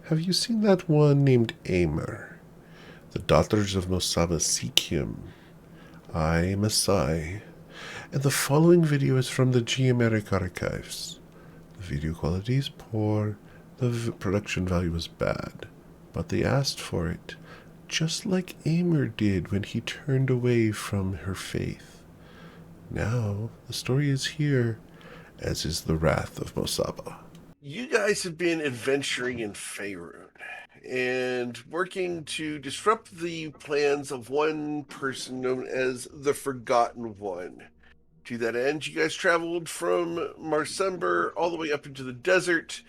Have you seen that one named Amer? The daughters of Mosaba seek him. I am a Sai, and the following video is from the Geomeric archives. The video quality is poor, the production value is bad, but they asked for it, just like Amer did when he turned away from her faith. Now, the story is here, as is the wrath of Mosaba. You guys have been adventuring in Faerun and working to disrupt the plans of one person known as the Forgotten One. To that end, you guys traveled from Marsember all the way up into the desert,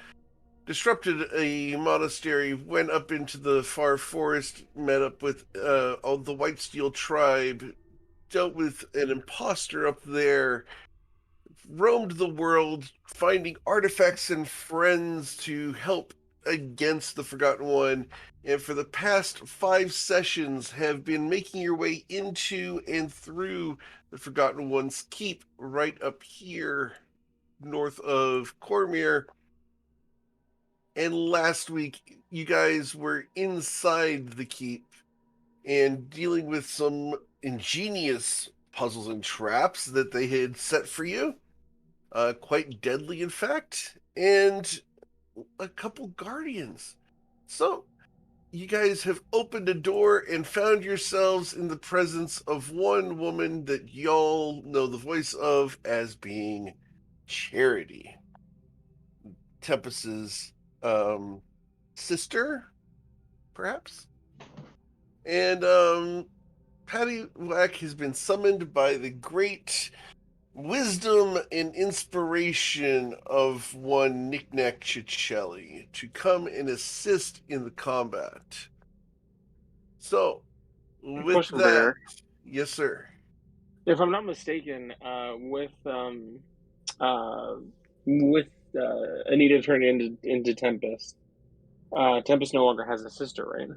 disrupted a monastery, went up into the far forest, met up with all the White Steel tribe, dealt with an imposter up there, roamed the world, finding artifacts and friends to help against the Forgotten One, and for the past 5 sessions have been making your way into and through the Forgotten One's keep right up here north of Cormyr. And last week, you guys were inside the keep and dealing with some ingenious puzzles and traps that they had set for you. Quite deadly, in fact, and a couple guardians. So, you guys have opened a door and found yourselves in the presence of one woman that y'all know the voice of as being Charity, Tempest's sister, perhaps. And Patty Whack has been summoned by the great wisdom and inspiration of one Knickknack Chichelli to come and assist in the combat. So, with Question, that, Bear. yes, sir. If I'm not mistaken, with Anita turning into Tempest, Tempest no longer has a sister, right?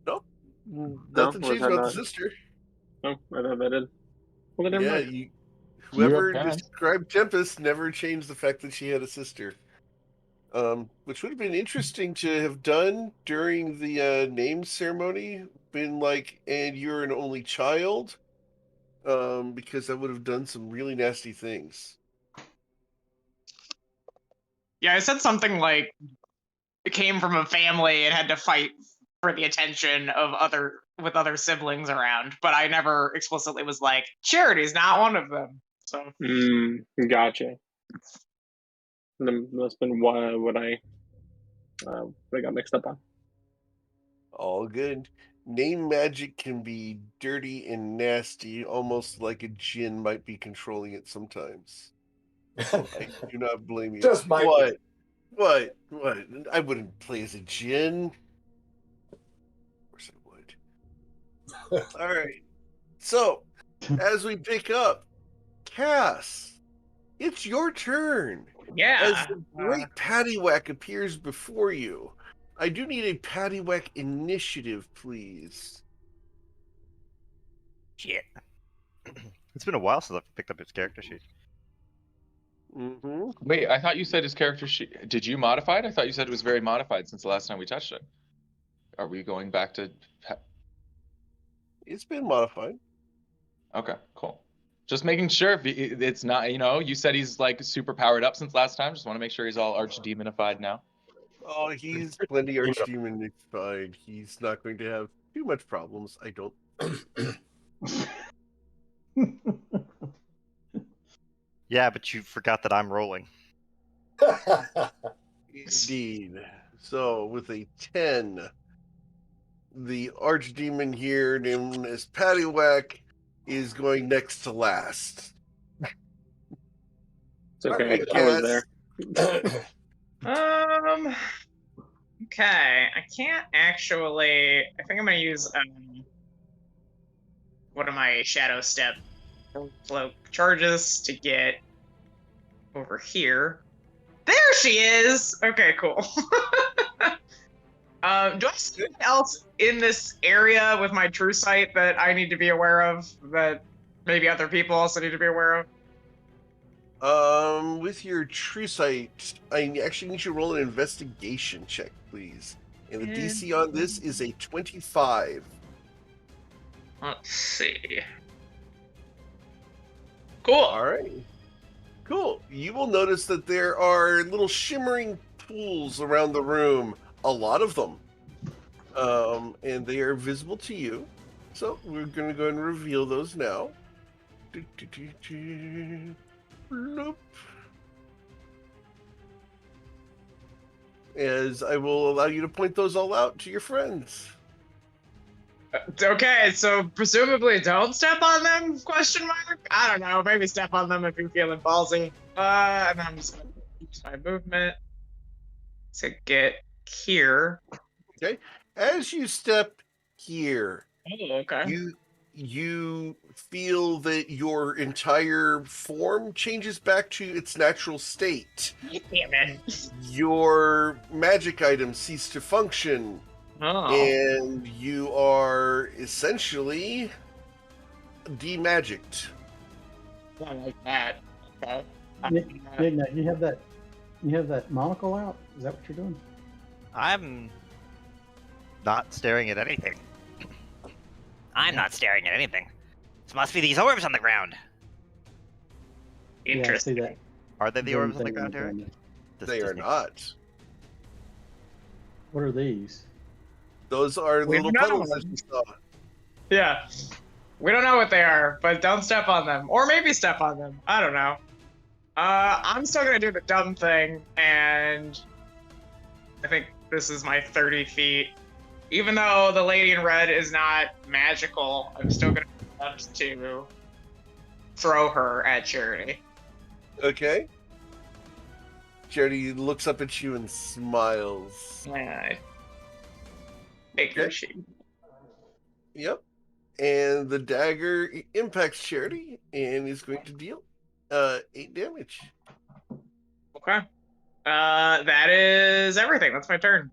Nope, No, nothing or is changed that about the not? sister. No, I thought that did. Well, then never Yeah, mind. You have whoever parents. described Tempest never changed the fact that she had a sister. Which would have been interesting to have done during the name ceremony. Been like, and you're an only child, because I would have done some really nasty things. Yeah, I said something like it came from a family and had to fight for the attention of other siblings around, but I never explicitly was like, Charity's not one of them. So Gotcha. That must have been what I got mixed up on. All good. Name magic can be dirty and nasty, almost like a djinn might be controlling it sometimes. I do not blame you. Just might what? be. What? I wouldn't play as a djinn. Of course I would. All right. So, as we pick up, Cass, it's your turn. yeah. As the great Paddywhack appears before you, I do need a Paddywhack initiative, please. Shit. It's been a while since I've picked up his character sheet. Mm-hmm. Wait, I thought you said his character sheet. Did you modify it? I thought you said it was very modified since the last time we touched it. Are we going back to? It's been modified. Okay, cool. Just making sure if it's not, you said he's like super powered up since last time. Just want to make sure he's all archdemonified now. Oh, he's plenty archdemonified. He's not going to have too much problems, I don't. Yeah, but you forgot that I'm rolling. Indeed. So, with a 10, the archdemon here, known as Paddywhack, is going next to last. It's okay. Alright, I was Cass. there. Okay. I can't actually. I think I'm gonna use one of my shadow step cloak charges to get over here. There she is. Okay, cool. Do I see anything else in this area with my true sight that I need to be aware of? That maybe other people also need to be aware of? With your true sight, I actually need you to roll an investigation check, please. And the DC on this is a 25. Let's see. Cool. All right. Cool. You will notice that there are little shimmering pools around the room, a lot of them. And they are visible to you. So we're going to go and reveal those now. Bloop. As I will allow you to point those all out to your friends. Okay, so presumably don't step on them? Question mark. I don't know. Maybe step on them if you're feeling ballsy. And I'm just gonna use my movement to get here. Okay. As you step here, Oh, okay. you feel that your entire form changes back to its natural state. Damn it. Your magic items cease to function, Oh. and you are essentially demagicked. Not like that. Okay. Now you have that monocle out? Is that what you're doing? I'm not staring at anything. I'm not staring at anything. This must be these orbs on the ground. Interesting. Yeah, I see that. Are they the green orbs on the thing ground, there. Derek? This They are Disney- not. What are these? Those are We little don't puddles know. that you saw. Yeah. We don't know what they are, but don't step on them. Or maybe step on them. I don't know. I'm still gonna do the dumb thing, and I think this is my 30 feet. Even though the lady in red is not magical, I'm still gonna attempt to throw her at Charity. Okay. Charity looks up at you and smiles. And take her Okay. sheet. Yep. And the dagger impacts Charity and is going to deal 8 damage. Okay. That is everything. That's my turn.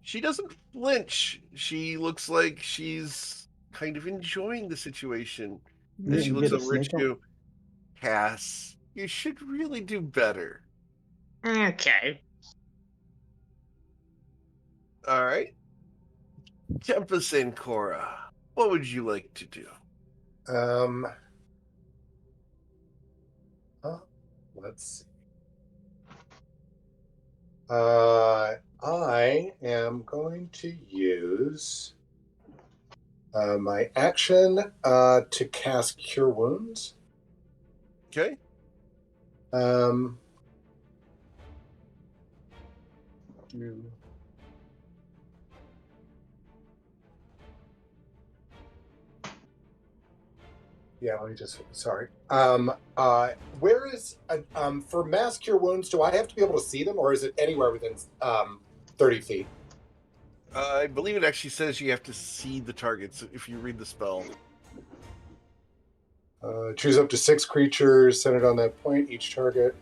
She doesn't flinch. She looks like she's kind of enjoying the situation. You As she didn't looks get a over at snake on- you, Cass, you should really do better. Okay. All right. Tempest and Cora, what would you like to do? Let's see. I am going to use my action to cast Cure Wounds. Okay. Yeah, let me just. Sorry. Where is for mass Cure Wounds? Do I have to be able to see them, or is it anywhere within 30 feet? I believe it actually says you have to see the targets if you read the spell. Choose up to 6 creatures centered on that point. Each target.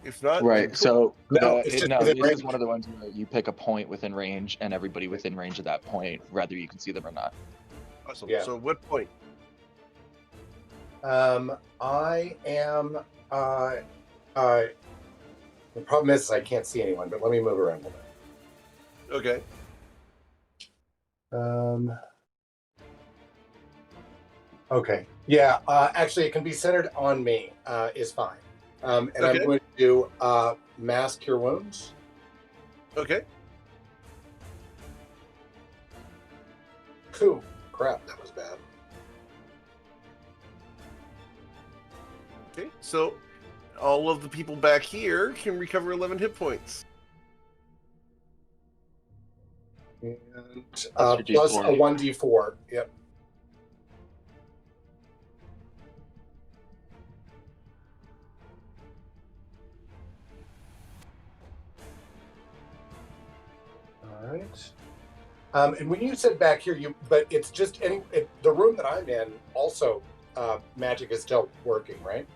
If not, Right. So No, it's just within this is range. one of the ones where you pick a point within range, and everybody within range of that point, whether you can see them or not. awesome. Yeah. So what point? I am. The problem is I can't see anyone, but let me move around a little bit. Okay. Okay. Yeah. Actually, it can be centered on me. Is fine. And Okay. I'm going to do mass Cure Wounds. Okay. Phew. Crap, that was bad. Okay. So all of the people back here can recover 11 hit points. And That's your plus D4. a 1d4. Yep. All right. And when you said back here, but it's just the room that I'm in. Also, magic is still working, right?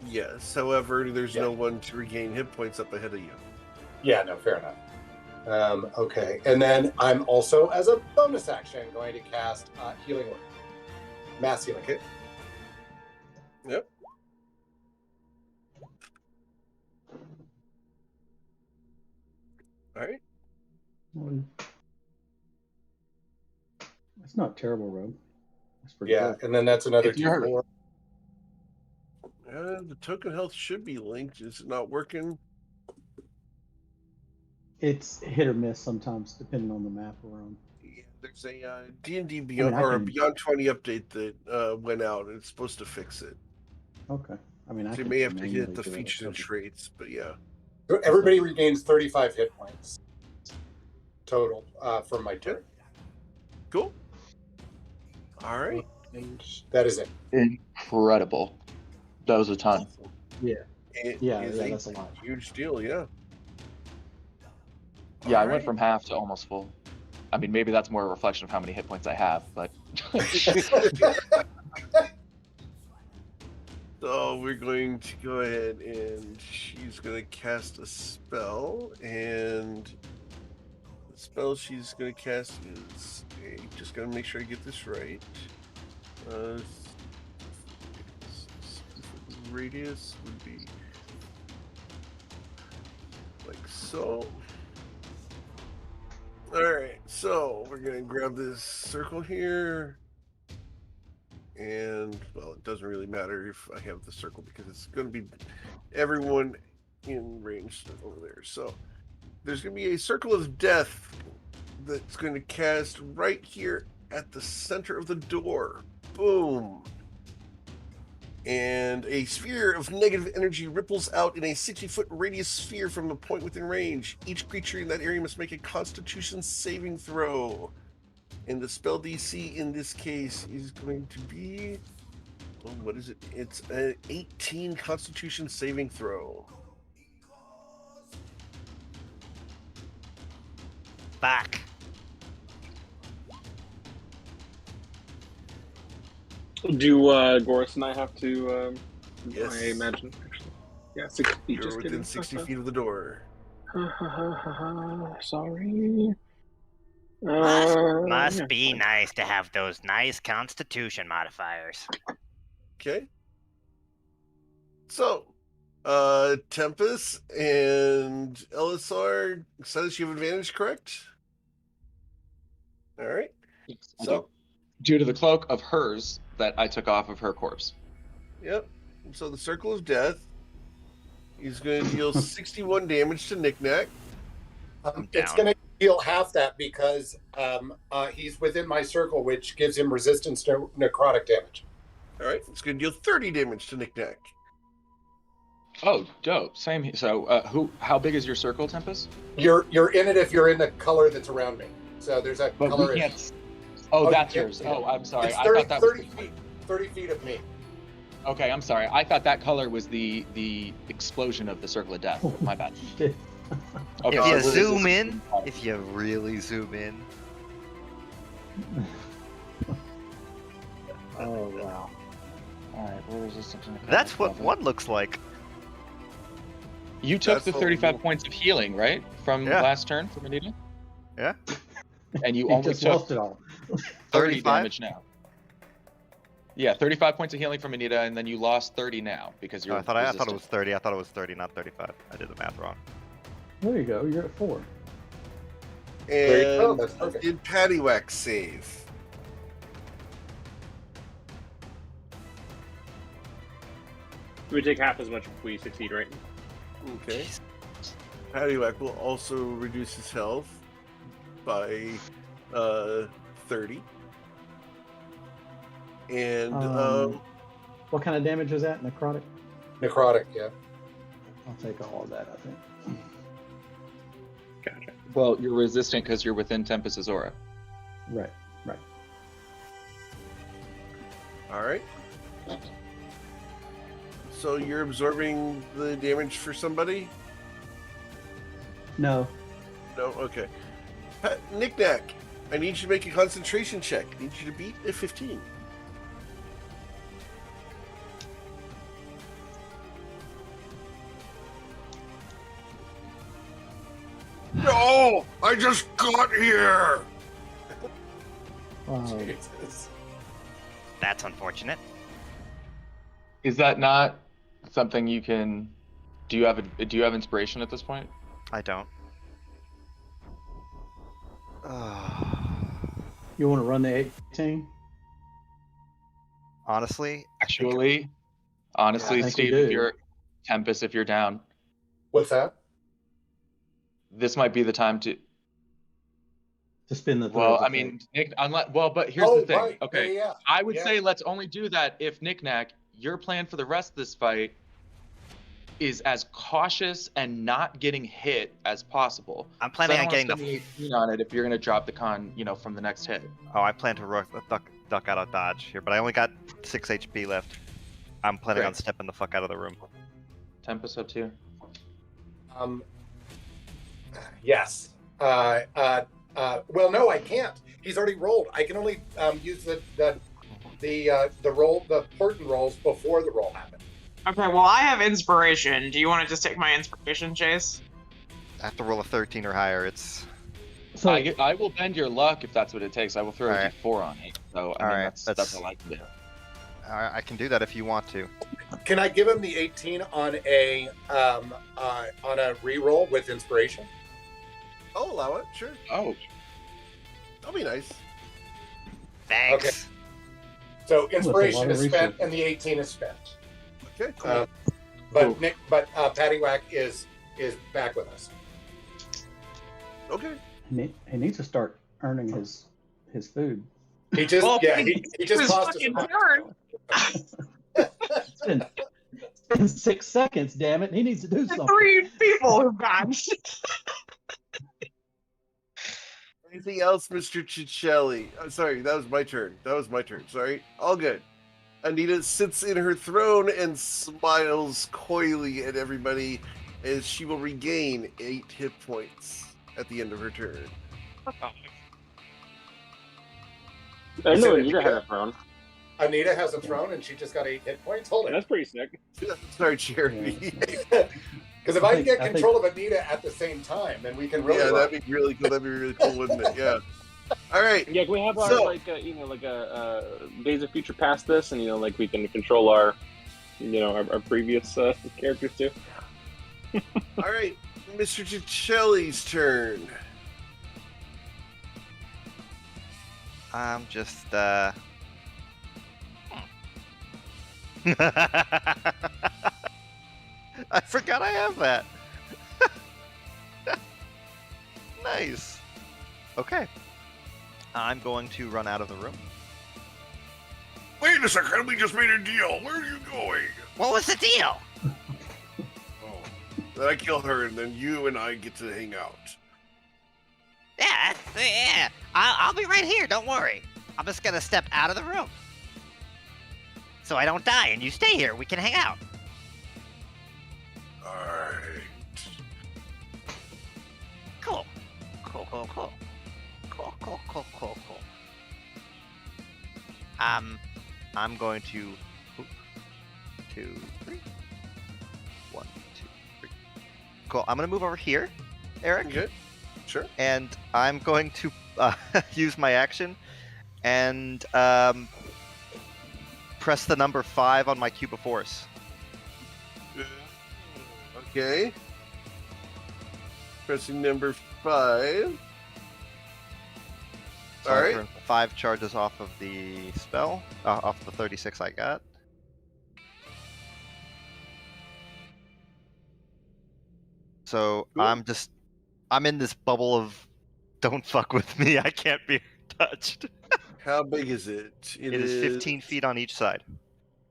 Yes. However, there's Yeah. no one to regain hit points up ahead of you. Yeah. No, fair enough. Okay, and then I'm also, as a bonus action, going to cast Healing Word. Mass Healing. Okay. Yep. All right. Well, it's not terrible, Rogue. That's pretty Yeah, good. and then that's another If you're- 2-4. The token health should be linked. Is it not working? It's hit or miss sometimes, depending on the map we're on. Yeah, there's a D&D Beyond I or a can- Beyond 20 update that went out, and it's supposed to fix it. Okay. I mean, I So you can may have to manually hit the do it. features and traits, but yeah. So everybody regains 35 hit points total from my turn. Cool. All right. And that is it. Incredible. That was a ton. It Yeah, is yeah, a that's a lot. huge deal, yeah. Yeah, I All went right. from half to almost full. I mean, maybe that's more a reflection of how many hit points I have, but So we're going to go ahead and she's going to cast a spell, and the spell she's going to cast is just going to make sure I get this right. Radius would be like so. All right, so we're going to grab this circle here. And, well, it doesn't really matter if I have the circle because it's going to be everyone in range over there. So there's going to be a circle of death that's going to cast right here at the center of the door. Boom. And a sphere of negative energy ripples out in a 60-foot radius sphere from the point within range. Each creature in that area must make a Constitution saving throw. And the spell DC in this case is going to be, oh, what is it? It's an 18 Constitution saving throw. Back. Do Goris and I have to? Yes. I imagine. Actually, yeah, 60 feet. You're Just within kidding. 60 feet of the door. Sorry. Must Yeah, be fine. nice to have those nice Constitution modifiers. Okay. So, Tempest and Elisar, says you have advantage, correct? All right. So, due to the cloak of hers that I took off of her corpse. yep. So the circle of death. He's going to deal 61 damage to Knick-Knack. It's down. going to deal half that because he's within my circle, which gives him resistance to necrotic damage. All right. It's going to deal 30 damage to Knick-Knack. Oh, dope. Same. So, how big is your circle, Tempest? You're in it if you're in the color that's around me. So there's a But color. we can't. Oh, Oh, that's yeah, yours. yeah. Oh, I'm sorry. It's I 30, thought that 30 was. feet. 30 feet of me. Okay, I'm sorry. I thought that color was the explosion of the circle of death. My bad. Shit. Okay, If so you we're zoom resistant. in, if you really zoom in, Oh, wow. All right, we're resistant to necrotic that's what level. one looks like. You took That's the what 35 we'll- points of healing, right, from Yeah. last turn from Anita, Yeah. and you He only just took lost it all. 30 35? damage now. Yeah, 35 points of healing from Anita, and then you lost 30 now because you're. I thought it was resistant. 30. I thought it was 30, not 35. I did the math wrong. There you go. You're at 4. There you go, And that's perfect. did Paddywhack save? We take half as much if we succeed, right? Okay. Paddywhack will also reduce his health by 30. And What kind of damage is that? Necrotic? Necrotic, yeah. I'll take all of that, I think. Gotcha. Well, you're resistant because you're within Tempest's aura. Right, right. all right. So you're absorbing the damage for somebody? No. No? Okay. Knick-Knack, I need you to make a concentration check. I need you to beat a 15. No! I just got here! Um, Jesus. That's unfortunate. Is that not something you can? Do you have inspiration at this point? I don't. You want to run the 18? Honestly, Honestly, I think we Steve, do. if you're Tempest, if you're down, What's that? this might be the time to. To spin the third. Well, I mean, Nick, but here's Oh, the thing. right. Okay, Yeah. I would Yeah. say let's only do that if Knick-Knack, your plan for the rest of this fight is as cautious and not getting hit as possible. I'm planning on getting the the. 18 on it if you're gonna drop the con, from the next hit. Oh, I plan to duck out of dodge here, but I only got 6 HP left. I'm planning on Great. stepping the fuck out of the room. Tempest up too. Yes. Well, no, I can't. He's already rolled. I can only use the roll, the important rolls before the roll happens. Okay, well, I have inspiration. Do you want to just take my inspiration, Chase? I have to roll a 13 or higher. It's So I will bend your luck if that's what it takes. I will throw a Alright. D4 on it. So I mean, Alright, that's all I can do. I can do that if you want to. Can I give him the 18 on a re-roll with inspiration? I'll allow it. Sure. Oh, That'll be nice. Thanks. Okay. So That's a inspiration lot of is spent research. and the 18 is spent. Okay. Cool. But Paddywhack is back with us. Okay. he needs to start earning his food. He just he just His tossed fucking us. turn. It's been 6 seconds, damn it. He needs to do something. 3 people who've gone. Anything else, Mr. Ciccelli? I'm sorry, that was my turn. Sorry. All good. Anita sits in her throne and smiles coyly at everybody as she will regain 8 hit points at the end of her turn. I Is know it Anita had Anita? a throne. Anita has a throne and she just got 8 hit points. Hold it. That's pretty sick. Sorry, Charity. Because if I can get I think- control of Anita at the same time, then we can really Yeah, rock. that'd be really cool. Wouldn't it? Yeah. All right. Yeah, can we have our So- Days of Future Past this, and we can control our our previous characters too. All right. Mr. Ciccelli's turn. I'm just I forgot I have that. Nice. Okay. I'm going to run out of the room. Wait a second. We just made a deal. Where are you going? What was the deal? Oh. Then I kill her, and then you and I get to hang out. Yeah. I'll be right here. Don't worry. I'm just gonna step out of the room, so I don't die, and you stay here. We can hang out. All right. Cool. I'm going to 2, 3. 1, 2, 3. Cool. I'm gonna move over here, Eric. Okay. Sure. And I'm going to use my action and press the number 5 on my cube of force. Okay. Pressing number 5. So All I right. burn 5 charges off of the spell, off the 36 I got. So Cool. I'm in this bubble of don't fuck with me, I can't be touched. How big is it? It is 15 feet on each side.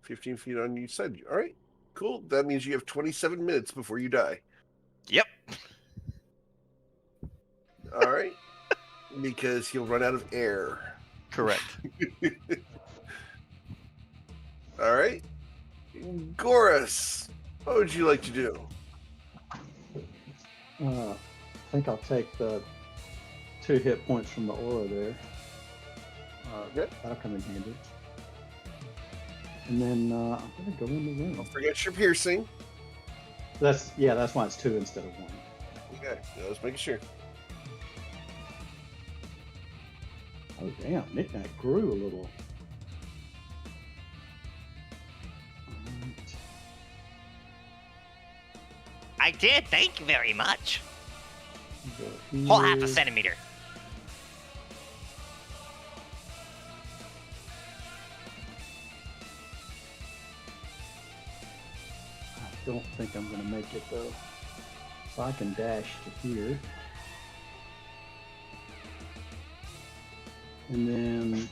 15 feet on each side. All right. Cool. That means you have 27 minutes before you die. Yep. All right. Because he'll run out of air. Correct. All right. Goris, what would you like to do? I think I'll take the 2 hit points from the aura there. Okay. That'll come in handy. And then I'm gonna go in the room. Don't forget your piercing. That's why it's 2 instead of 1. Okay. Let's make sure. Oh damn, Knick-Knack grew a little. I did. Thank you very much. He Whole half a is- centimeter. I don't think I'm going to make it though. So I can dash to here. And then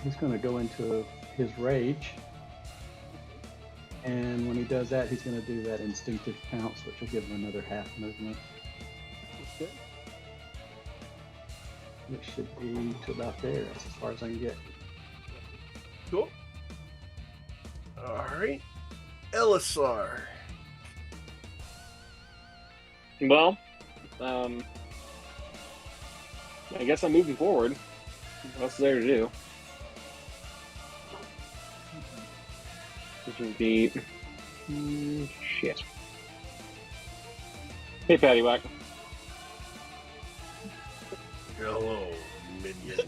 he's going to go into his rage. And when he does that, he's going to do that instinctive pounce, which will give him another half movement. Okay. Which should be to about there. That's as far as I can get. Cool. All right. Elisar. Well, I guess I'm moving forward. What else is there to do? 15 feet. Shit. Hey, Paddywhack. Hello, minion.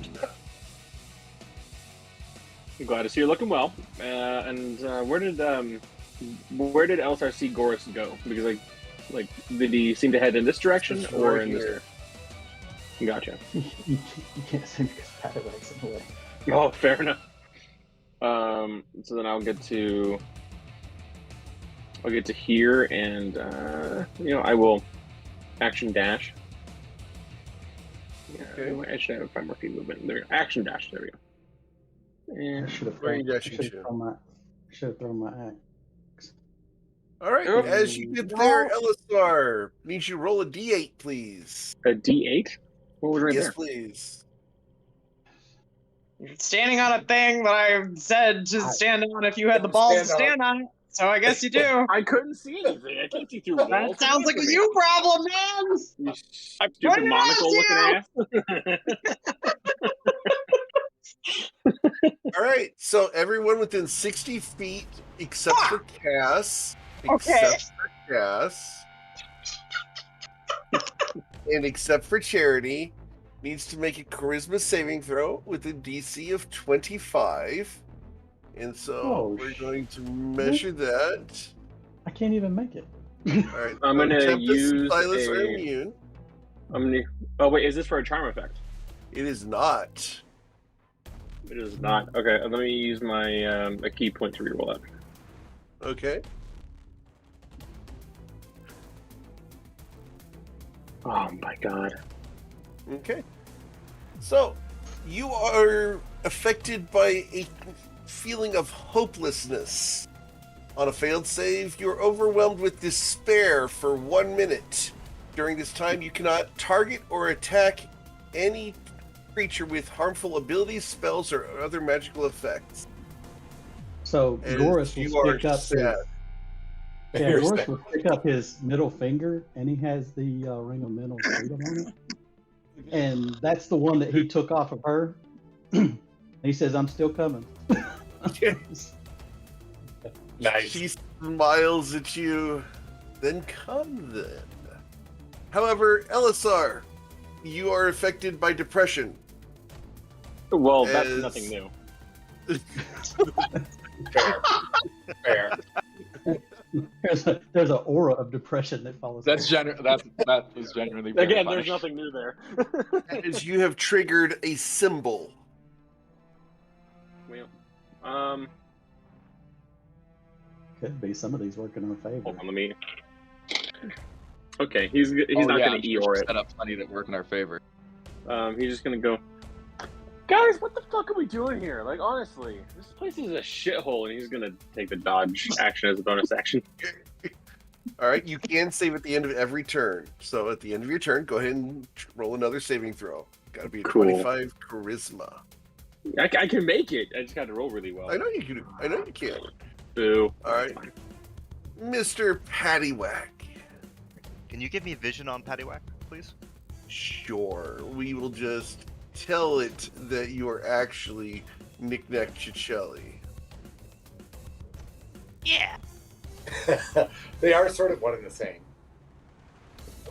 I'm glad to see you're looking well. And where did Elisar see Goris go? Because like did he seem to head in this direction It's or right in this here. direction? Gotcha. You can't see me because Paddywhack's in the way. Oh, fair enough. So then I'll get to here, and I will action dash. Yeah, Okay. I should have 5 more feet movement. There, action dash. There we go. I And should have Where are thrown, you I dashing should have to? thrown my axe. All right. Oh. As you get there, Elisar, needs you roll a d8, please. a D8. What was right yes, there? please. Standing on a thing that I said to stand on if you had the balls to stand on it. So I guess you do. I couldn't see anything. I can't see through walls. That sounds like a you problem, man. You I'm stupid trying to monocle looking ass. All right. So everyone within 60 feet, except for Cass, Okay. and except for Charity, needs to make a charisma saving throw with a DC of 25. And so Oh, we're going to measure that. I can't even make it. All right. I'm gonna Tempest and use Silas are a- immune. Oh wait, is this for a charm effect? It is not. It is not. Okay, let me use my a key point to reroll that. Okay. Oh my god. Okay. So, you are affected by a feeling of hopelessness. On a failed save, you're overwhelmed with despair for 1 minute. During this time, you cannot target or attack any creature with harmful abilities, spells, or other magical effects. So As Goris will you are stick up his, sad. yeah, You're Goris sad. will stick up his middle finger, and he has the ring of mental freedom on it. And that's the one that he took off of her. And he says, "I'm still coming." Nice. She smiles at you. Then come then. However, Elisar, you are affected by depression. Well, that's As- nothing new. Fair. Fair. There's an aura of depression that follows. That is genuinely very Again, funny. there's nothing new there. As you have triggered a symbol. Well, Could be some of these work in our favor. hold on, let me. Okay, he's not Yeah, gonna I'm sure Eeyore she it. set up plenty that work in our favor. He's just gonna go. Guys, what the fuck are we doing here? Like, honestly, this place is a shithole, and he's gonna take the dodge action as a bonus action. All right, you can save at the end of every turn. So at the end of your turn, go ahead and roll another saving throw. Got to be a Cool. 25 charisma. I can make it. I just got to roll really well. I know you can. I know you can. Boo. All right. That's fine. Mr. Paddywhack. Can you give me vision on Paddywhack, please? Sure. We will just tell it that you are actually Knick-Knack Chichelli. Yeah. They are sort of one and the same.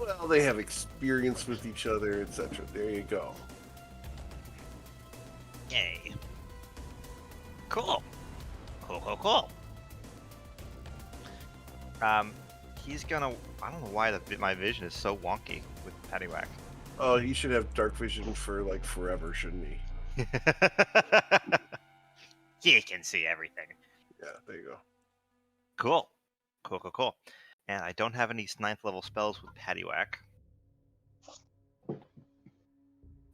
Well, they have experience with each other, etc. There you go. Yay. Cool. Cool. he's gonna. I don't know why my vision is so wonky with Paddywhack. Oh, he should have dark vision for like forever, shouldn't he? He can see everything. Yeah, there you go. Cool. Cool. And I don't have any 9th level spells with Paddywhack.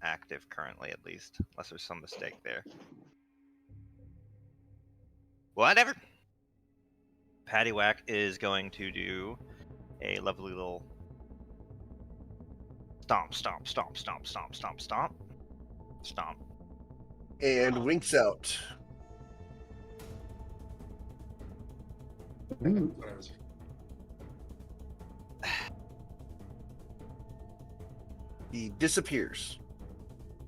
Active currently, at least. Unless there's some mistake there. Whatever. Paddywhack is going to do a lovely little stomp. And winks out. He disappears.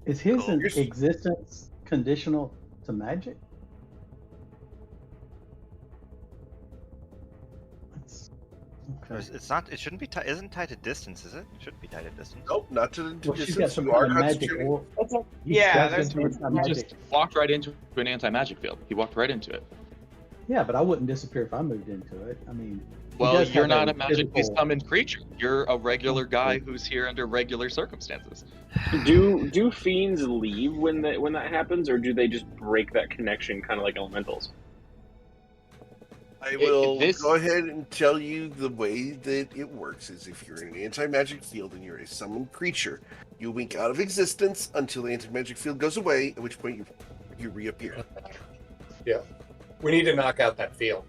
Is his Cool. existence conditional to magic? That's, okay. It's not. It shouldn't be. Isn't tied to distance, is it? It shouldn't be tied to distance. Nope, not to the Well, she's got distance. some You kind are of magic. concentrating. Or, Yeah, that's there's- some He magic. just walked right into an anti-magic field. He walked right into it. Yeah, but I wouldn't disappear if I moved into it. I mean, he Well, does you're have not a magically physical- summoned creature. You're a regular guy who's here under regular circumstances. Do fiends leave when that happens, or do they just break that connection, kind of like elementals? I will this- go ahead and tell you the way that it works is if you're in an anti-magic field and you're a summoned creature, you wink out of existence until the anti-magic field goes away, at which point you reappear. Yeah. We need to knock out that field.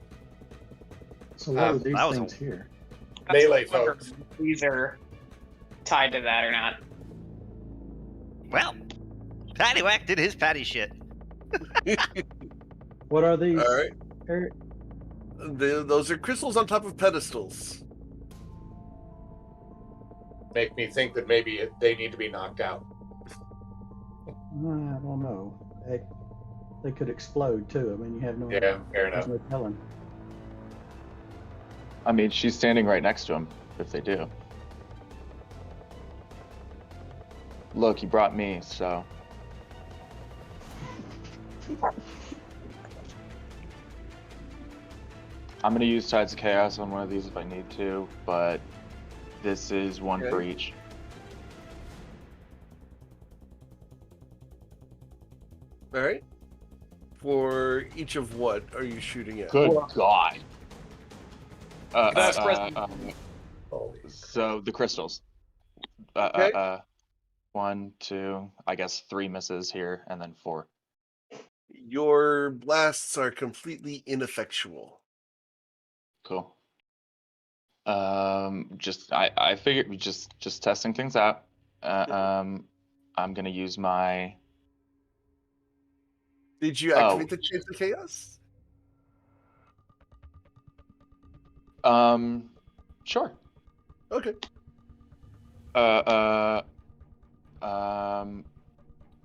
So what are these that was things here? Melee I wonder folks. if these are tied to that or not. Well, Paddywhack did his patty shit. What are these? All right. Eric? Those are crystals on top of pedestals. Make me think that maybe they need to be knocked out. I don't know. They could explode too. I mean, you have no. Yeah, fair There's enough. no telling. I mean, she's standing right next to him. If they do. Look, he brought me, so. I'm gonna use Tides of Chaos on one of these if I need to, but this is one for Okay. each. All right. For each of what are you shooting at? Good God. That's Holy So the crystals. Okay. 1, 2, I guess 3 misses here, and then 4. Your blasts are completely ineffectual. Cool. I figured just testing things out. I'm gonna use my. Did you activate the Chains of Chaos? Sure. Okay.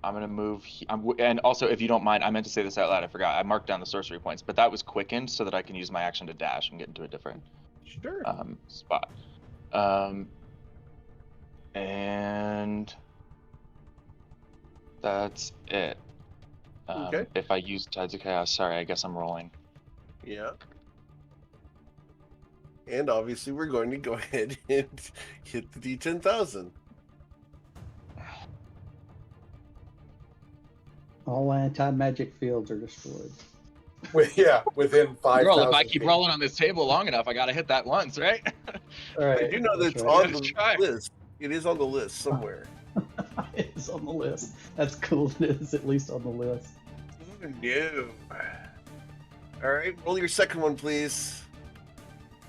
I'm gonna move. And also, if you don't mind, I meant to say this out loud. I forgot. I marked down the sorcery points, but that was quickened so that I can use my action to dash and get into a different Sure. spot. And that's it. Okay. If I use Tides of Chaos, sorry, I guess I'm rolling. Yeah. And obviously, we're going to go ahead and hit the D10,000. All anti-magic fields are destroyed. Within 5,000 Girl, if I keep feet. rolling on this table long enough, I gotta hit that once, right? All right. I do know that it's that's right. on the Let's try. list. It is on the list somewhere. It's on the list. That's cool. It is at least on the list. No. All right, roll your second one, please.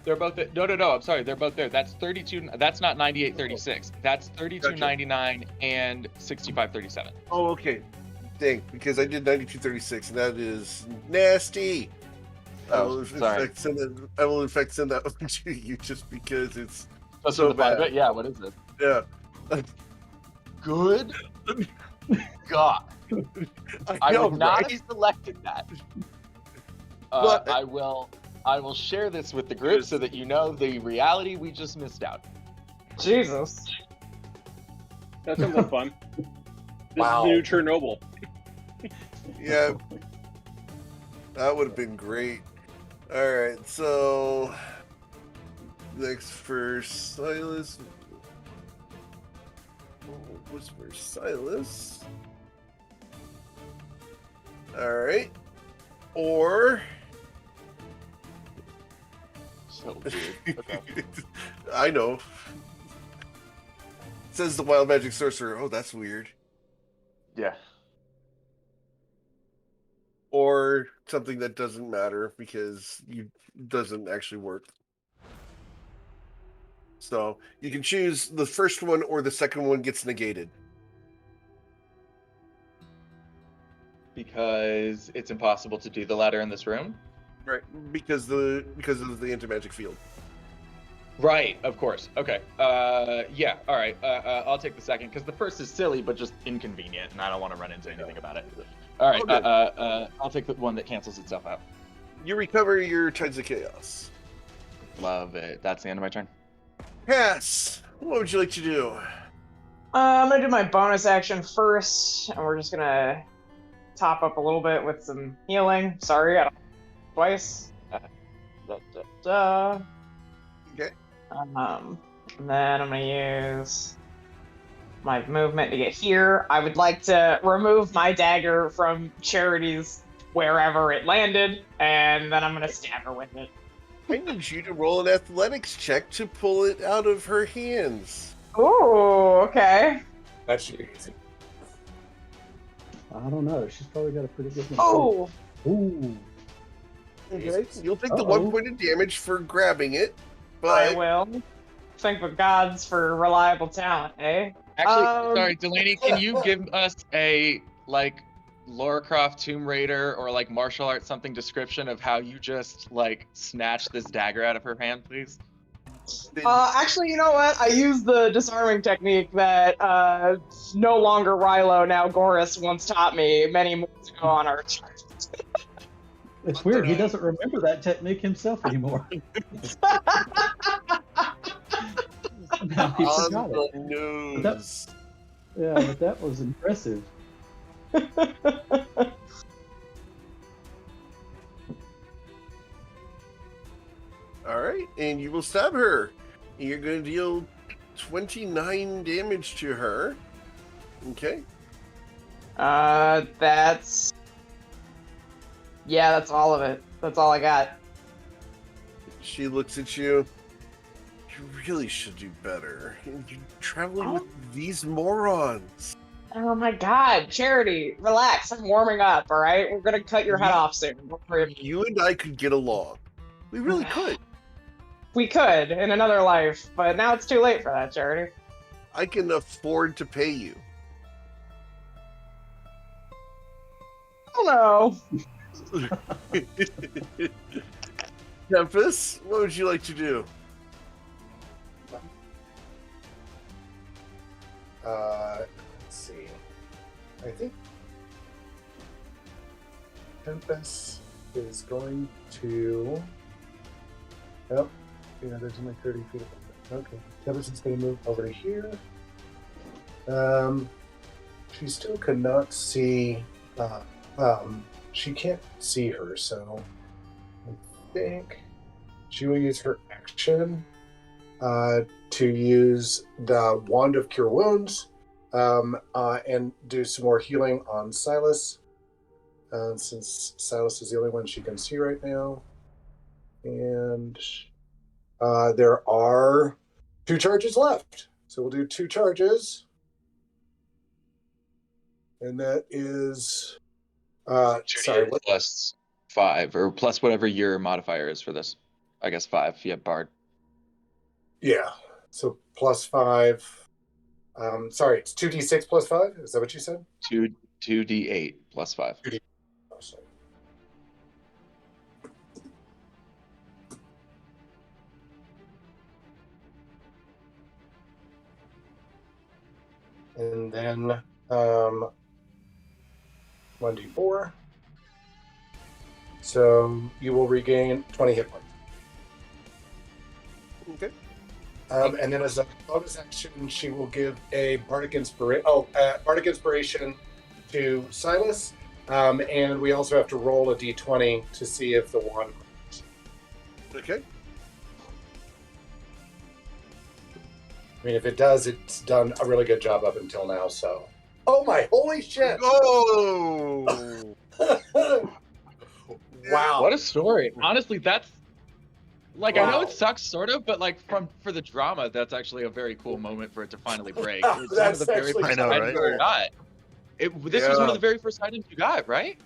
They're both there. No. I'm sorry. They're both there. That's 32. That's not 98.36. That's 32.99 and 65.37. Oh, okay. Dang, because I did 92.36, and that is nasty. I will, sorry. I will in fact send that one to you just because it's Just so for the fun of bad. it. Yeah. What is it? Yeah. Good God. I know, would not right? have selected that. But- I will share this with the group so that you know the reality we just missed out. Jesus. That sounds like fun. This Wow. is the new Chernobyl. Yeah, that would have been great. All right, so Next for Silas. What was for Silas? Alright. Or. So weird. Okay. I know. Says the wild magic sorcerer. Oh, that's weird. Yeah. Or something that doesn't matter because you doesn't actually work. So you can choose the first one or the second one gets negated. Because it's impossible to do the latter in this room? Right. Because of the anti-magic field. Right, of course. Okay. Yeah, all right. I'll take the second because the first is silly but just inconvenient, and I don't want to run into anything about it. All right. Okay. I'll take the one that cancels itself out. You recover your Tides of Chaos. Love it. That's the end of my turn. Cass, what would you like to do? I'm gonna do my bonus action first, and we're just gonna top up a little bit with some healing. Sorry, I don't twice. Okay. And then I'm gonna use my movement to get here. I would like to remove my dagger from Charity's wherever it landed, and then I'm gonna stab her with it. I need you to roll an athletics check to pull it out of her hands. Ooh, okay. That should be easy. I don't know. She's probably got a pretty good. Oh, Ooh. Okay. You'll take the Uh-oh. 1 point of damage for grabbing it, I but will. Thank the gods for reliable talent, eh? Actually, sorry, Delaney, can you give us a Lara Croft Tomb Raider or martial arts something description of how you just snatched this dagger out of her hand, please? Actually, you know what? I used the disarming technique that no longer Rilo, now Goris once taught me many months ago on our chart. It's weird. He doesn't remember that technique himself anymore. Now he on forgot the it. nose. Yeah, but that was impressive. All right, and you will stab her. You're going to deal 29 damage to her. Okay. That's... Yeah, that's all of it. That's all I got. She looks at you. You really should do better. You're traveling with these morons. Oh my god, Charity, relax. I'm warming up, alright? We're gonna cut your head off soon. You and I could get along. We really could. We could in another life, but now it's too late for that, Charity. I can afford to pay you. Oh no. Tempest, what would you like to do? Let's see. I think Tempest is going to. Oh, yeah, there's only 30 feet of it. Okay, Tempest is going to move over to here. She still cannot see. She can't see her, so I think she will use her action to use the Wand of Cure Wounds and do some more healing on Silas, since Silas is the only one she can see right now. And there are 2 charges left. So we'll do 2 charges. And that is... sorry, what? Plus 5, or plus whatever your modifier is for this. I guess 5 if you have Bard. Yeah, so plus 5. Sorry, it's 2d6 plus 5? Is that what you said? 2d8 plus 5. Oh, sorry. And then 1d4. So you will regain 20 hit points. Okay. And then as a bonus action, she will give a bardic inspiration to Silas. And we also have to roll a d20 to see if the wand works. Okay. I mean, if it does, it's done a really good job up until now. So, oh my holy shit! Oh! Wow. What a story. Honestly, that's like I know Wow. it sucks sort of, but like for the drama, that's actually a very cool moment for it to finally break. It's one of That's the very actually first I know, items right? you got. This was one of Yeah. the very first items you got, right?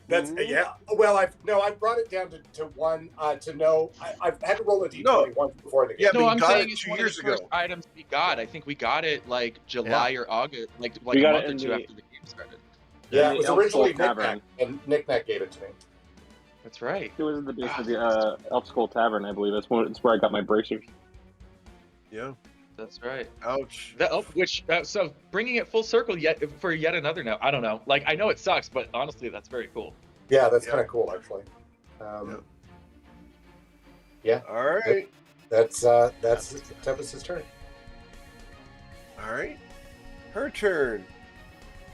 That's Mhm. yeah. Well, I brought it down to one to know. I've had to roll a d20 once before the game. Yeah, No, but you I'm got saying it it's 2 one of years the first ago. items we got. I think we got it like July or August, like We a got month it or in two the- after the game started. Yeah, in it was the Elf Skull originally Knick-Knack, Tavern. and Knick-Knack gave it to me. That's right. It was at the base of the Elf Skull Tavern, I believe. That's where I got my bracers. Yeah. That's right. Ouch. So bringing it full circle for yet another note. I don't know. Like I know it sucks, but honestly, that's very cool. Yeah, that's Yeah. kind of cool, actually. Yeah. All right. That's Tempest's turn. All right. Her turn.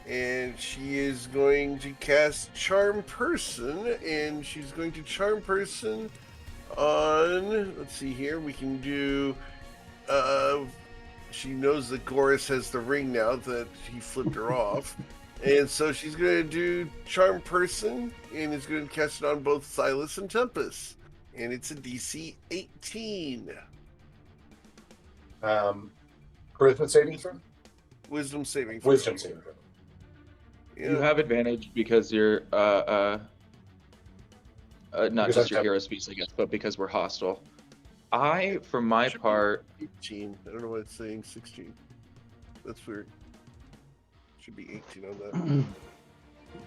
And she is going to cast Charm Person, and she's going to Charm Person on, let's see here, we can do, she knows that Goris has the ring now that he flipped her off. And so she's going to do Charm Person, and is going to cast it on both Silas and Tempest. And it's a DC 18. Charisma saving throw? Wisdom saving throw. Wisdom saving throw. Yeah. You have advantage because you're not Because just I'm your hero speech, I guess, but because we're hostile. I, for my part, 18. I don't know why it's saying 16. That's weird. Should be 18 on that.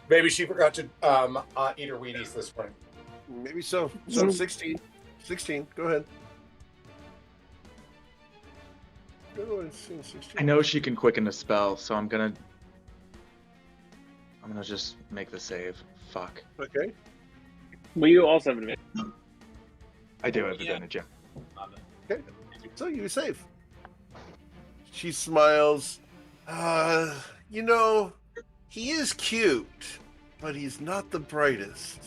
Maybe she forgot to eat her Wheaties this morning. Maybe so. So 16. 16. Go ahead. I don't know why it's saying 16. I know she can quicken a spell, so I'm gonna just make the save. Fuck. Okay. Well, you also have an advantage. I do have advantage, yeah. Okay. So you save. She smiles. You know, he is cute, but he's not the brightest.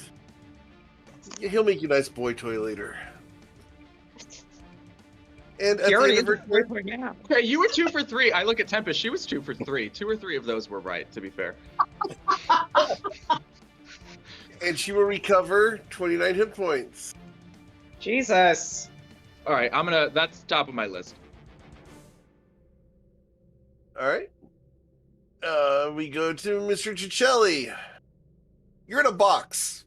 He'll make you a nice boy toy later. And at the end of her turn, Okay, you were 2 for 3. I look at Tempest. She was 2 for 3. 2 or 3 of those were right, to be fair. and she will recover 29 hit points. Jesus. All right, that's top of my list. All right. We go to Mr. Cicelli. You're in a box.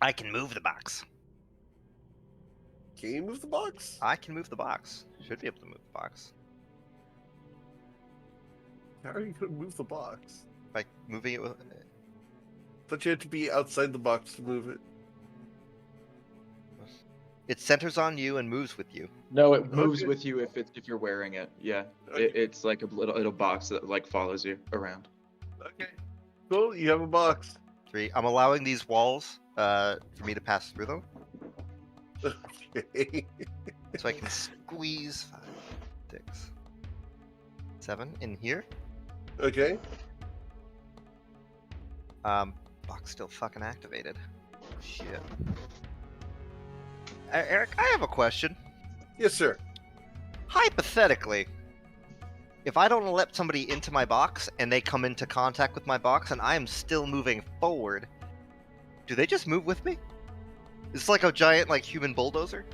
I can move the box. Can you move the box? I can move the box. Should be able to move the box. How are you going to move the box? By moving it with... But you have to be outside the box to move it. It centers on you and moves with you. No, it moves Okay. with you if you're wearing it. Yeah, Okay. it's like a little box that like follows you around. Okay. Cool. You have a box. 3. I'm allowing these walls for me to pass through them, Okay. so I can squeeze 5, 6, 7 in here. Okay. Box still fucking activated. Shit. Eric, I have a question. Yes, sir. Hypothetically, if I don't let somebody into my box and they come into contact with my box and I am still moving forward, do they just move with me? It's like a giant, like, human bulldozer?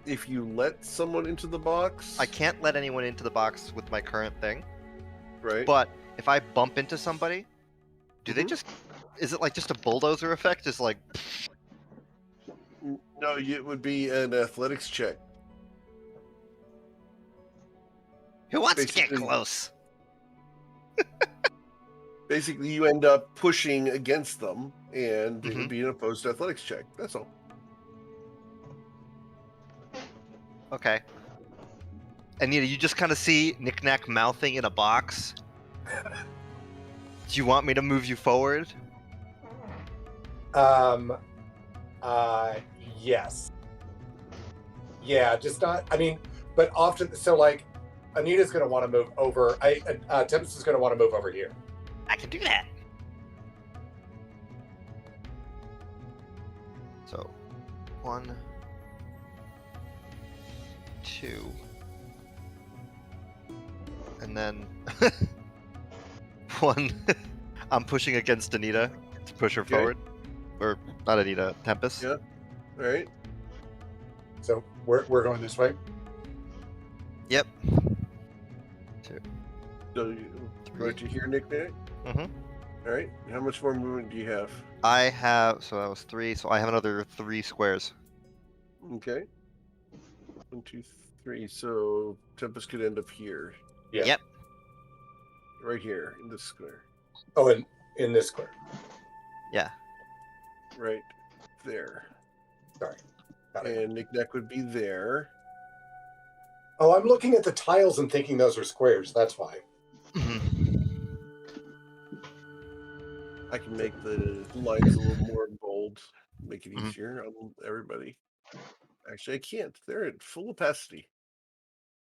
If you let someone into the box, I can't let anyone into the box with my current thing, right? but if I bump into somebody, do they Mhm. just... Is it like just a bulldozer effect? Just like... No, it would be an athletics check. Who wants to Basically- get close? Basically, you end up pushing against them, and it Mhm. would be an opposed athletics check. That's all. Okay. And you just kind of see Knick-Knack mouthing in a box. Do you want me to move you forward? Yes. Yeah, just not. I mean, but often. So, like, Anita's going to want to move over. Tempest is going to want to move over here. I can do that. So, 1, 2. And then 1. I'm pushing against Anita to push her Okay. forward. Or not Anita, Tempest. Yeah. All right. So we're going this way. Yep. So right to here, Nick. Mhm. All right. How much more movement do you have? I have, so that was 3, so I have another 3 squares. Okay. 1, 2, 3. So Tempest could end up here. Yeah. Yep. Right here in this square. Oh, and in this square. Yeah. Right there. Sorry. Got it. And Nick Nack would be there. Oh, I'm looking at the tiles and thinking those are squares. That's why. I can make the lines a little more bold, make it Mhm. easier on everybody. Actually, I can't. They're at full opacity.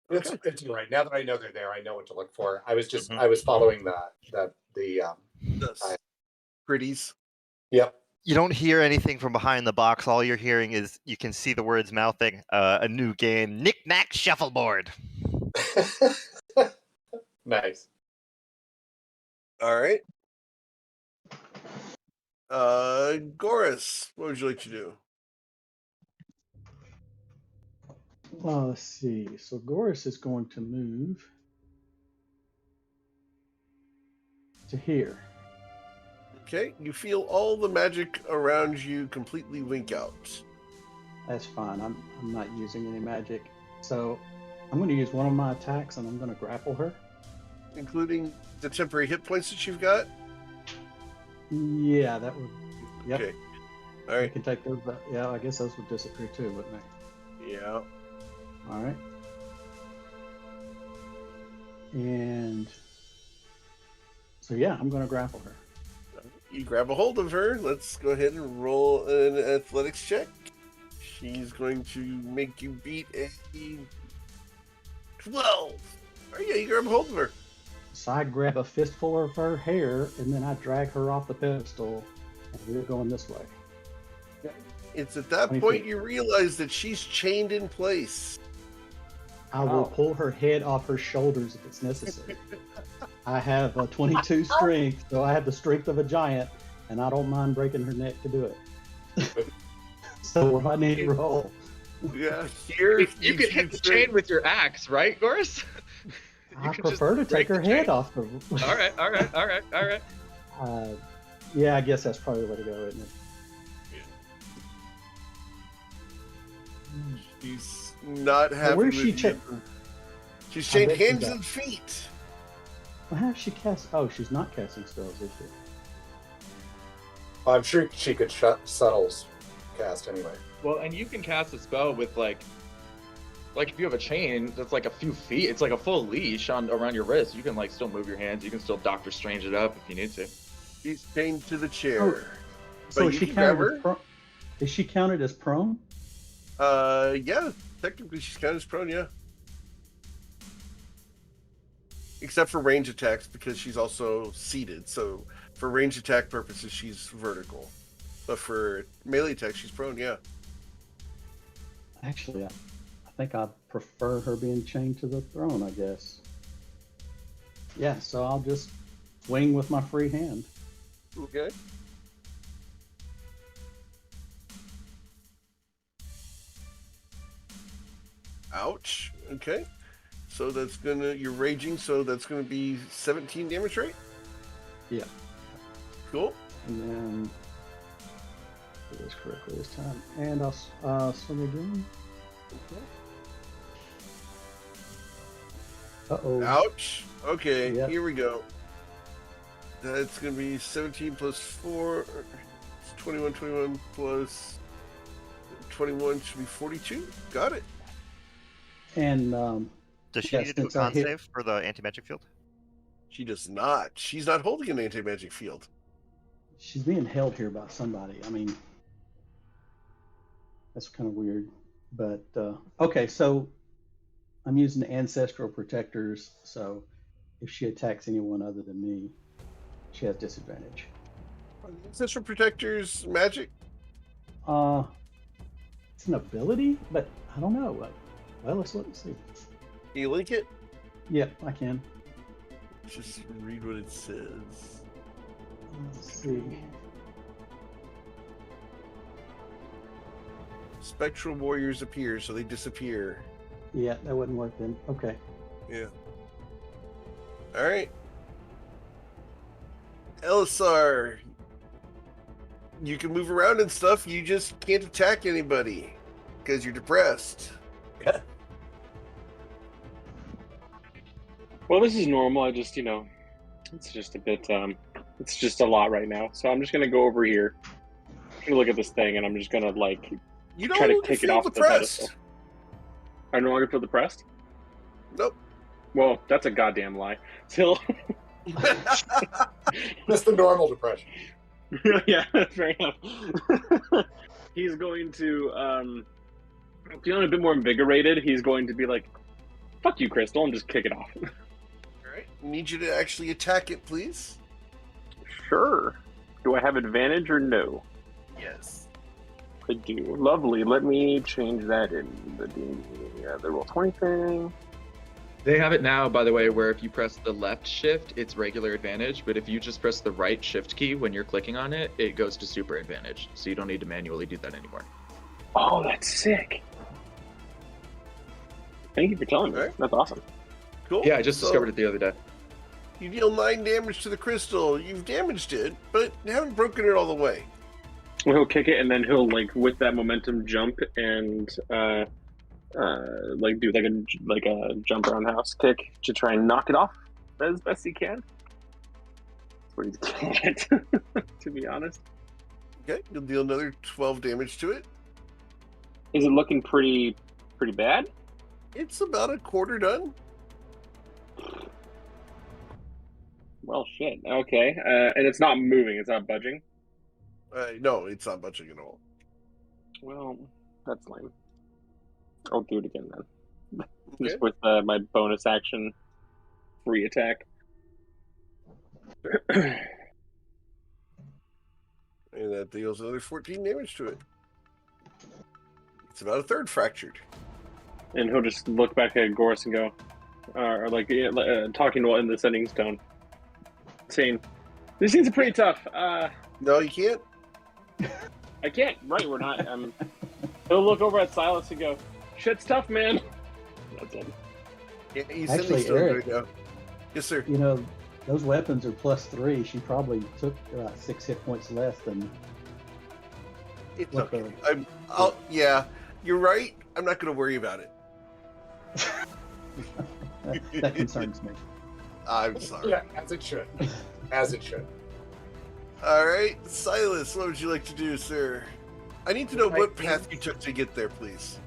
It's right. Now that I know they're there, I know what to look for. I was just Mhm. I was following the Thus, pretties. Yep. You don't hear anything from behind the box. All you're hearing is you can see the words mouthing. A new game, Knick Knack Shuffleboard. Nice. All right. Goris, what would you like to do? Let's see. So Goris is going to move to here. Okay, you feel all the magic around you completely wink out. That's fine. I'm not using any magic. So I'm going to use one of my attacks and I'm going to grapple her. Including the temporary hit points that you've got? Yeah, that would. Yep. Okay. All I right. can take those. Yeah, I guess those would disappear too, wouldn't they? Yeah. All right. And so yeah, I'm going to grapple her. You grab a hold of her. Let's go ahead and roll an athletics check. She's going to make you beat a 12. Oh, yeah, you grab a hold of her. So I grab a fistful of her hair and then I drag her off the pedestal, and we're going this way. It's at that 20 point feet. you realize that she's chained in place. I will pull her head off her shoulders if it's necessary. I have a 22 strength, so I have the strength of a giant, and I don't mind breaking her neck to do it. So what I need to roll? Yeah, here You could hit the chain with your axe, right, Goris? I could just prefer to break take her the chain. head off the. All right. Yeah, I guess that's probably the way to go, isn't it? She's not happy where's with she you. cha- She's I chained bet she's hands got- and feet. Well, how does she cast? Oh, she's not casting spells, is she? I'm sure she could shut Subtle's cast anyway. Well, and you can cast a spell with like if you have a chain that's like a few feet, it's like a full leash around your wrist. You can like still move your hands. You can still Doctor Strange it up if you need to. She's chained to the chair. Oh, So But is you she can grab counted? her? Is she counted as prone? Yeah, technically she's kind of prone, yeah. Except for range attacks, because she's also seated. So for range attack purposes, she's vertical. But for melee attack, she's prone, yeah. Actually, I think I prefer her being chained to the throne, I guess. Yeah, so I'll just swing with my free hand. Okay. Ouch. Okay. So that's gonna, you're raging, so that's gonna be 17 damage, right? Yeah. Cool. And then do this correctly this time. And I'll swing again. Uh-oh. Ouch. Okay, Yep. here we go. That's gonna be 17 plus 4. It's 21, 21 plus 21 should be 42. Got it. And Does she Yeah, need to do a since I con hit- save for the anti-magic field? She does not. She's not holding an anti-magic field. she's being held here by somebody. I mean, that's kind of weird. But okay, so I'm using the ancestral protectors. So if she attacks anyone other than me, she has disadvantage. Ancestral Protector's magic? It's an ability, but I don't know. Well, let's look and see. Can you link it? Yep, I can. Just read what it says. Let's see. Spectral warriors appear, so they disappear. Yeah, that wouldn't work then. Okay. Yeah. All right. Elisar, you can move around and stuff. You just can't attack anybody because you're depressed. Well, this is normal. I just, it's just a bit, it's just a lot right now. So I'm just gonna go over here, look at this thing, and I'm just gonna You try to don't take it feel off depressed. the pedestal. I no longer feel depressed. Nope. Well, that's a goddamn lie. Still. That's the normal depression. Yeah, fair enough. He's going to, feeling a bit more invigorated, he's going to be like, fuck you, Crystal, and just kick it off. Alright, need you to actually attack it, please. Sure. Do I have advantage or no? Yes. I do. Lovely. Let me change that in the roll 20 thing. They have it now, by the way, where if you press the left shift, it's regular advantage, but if you just press the right shift key when you're clicking on it, it goes to super advantage. So you don't need to manually do that anymore. Oh, that's sick. Thank you for telling me. Alright. That's awesome. Cool. Yeah, I just discovered it the other day. You deal 9 damage to the crystal. You've damaged it, but you haven't broken it all the way. Well, he'll kick it, and then he'll with that momentum jump and do like a jump roundhouse kick to try and knock it off as best he can. That's what he's killing it, to be honest. Okay, you'll deal another 12 damage to it. Is it looking pretty bad? It's about a quarter done. Well, shit. Okay, and it's not moving. It's not budging. No, it's not budging at all. Well, that's lame. I'll do it again then. Okay. Just with my bonus action free attack. And that deals another 14 damage to it. It's about a third fractured. And he'll just look back at Goris and go, talking in the sending tone, saying, "These things are pretty tough. No, you can't. I can't. Right, we're not. He'll look over at Silas and go, "Shit's tough, man." That's it. Yeah, he's Actually, still Eric, right now. Yes, sir. Those weapons are +3. She probably took 6 hit points less than. It's what okay. Yeah, you're right. I'm not going to worry about it. that concerns me. I'm sorry. Yeah, as it should. As it should. All right, Silas, what would you like to do, sir? I need to know what path you took to get there, please.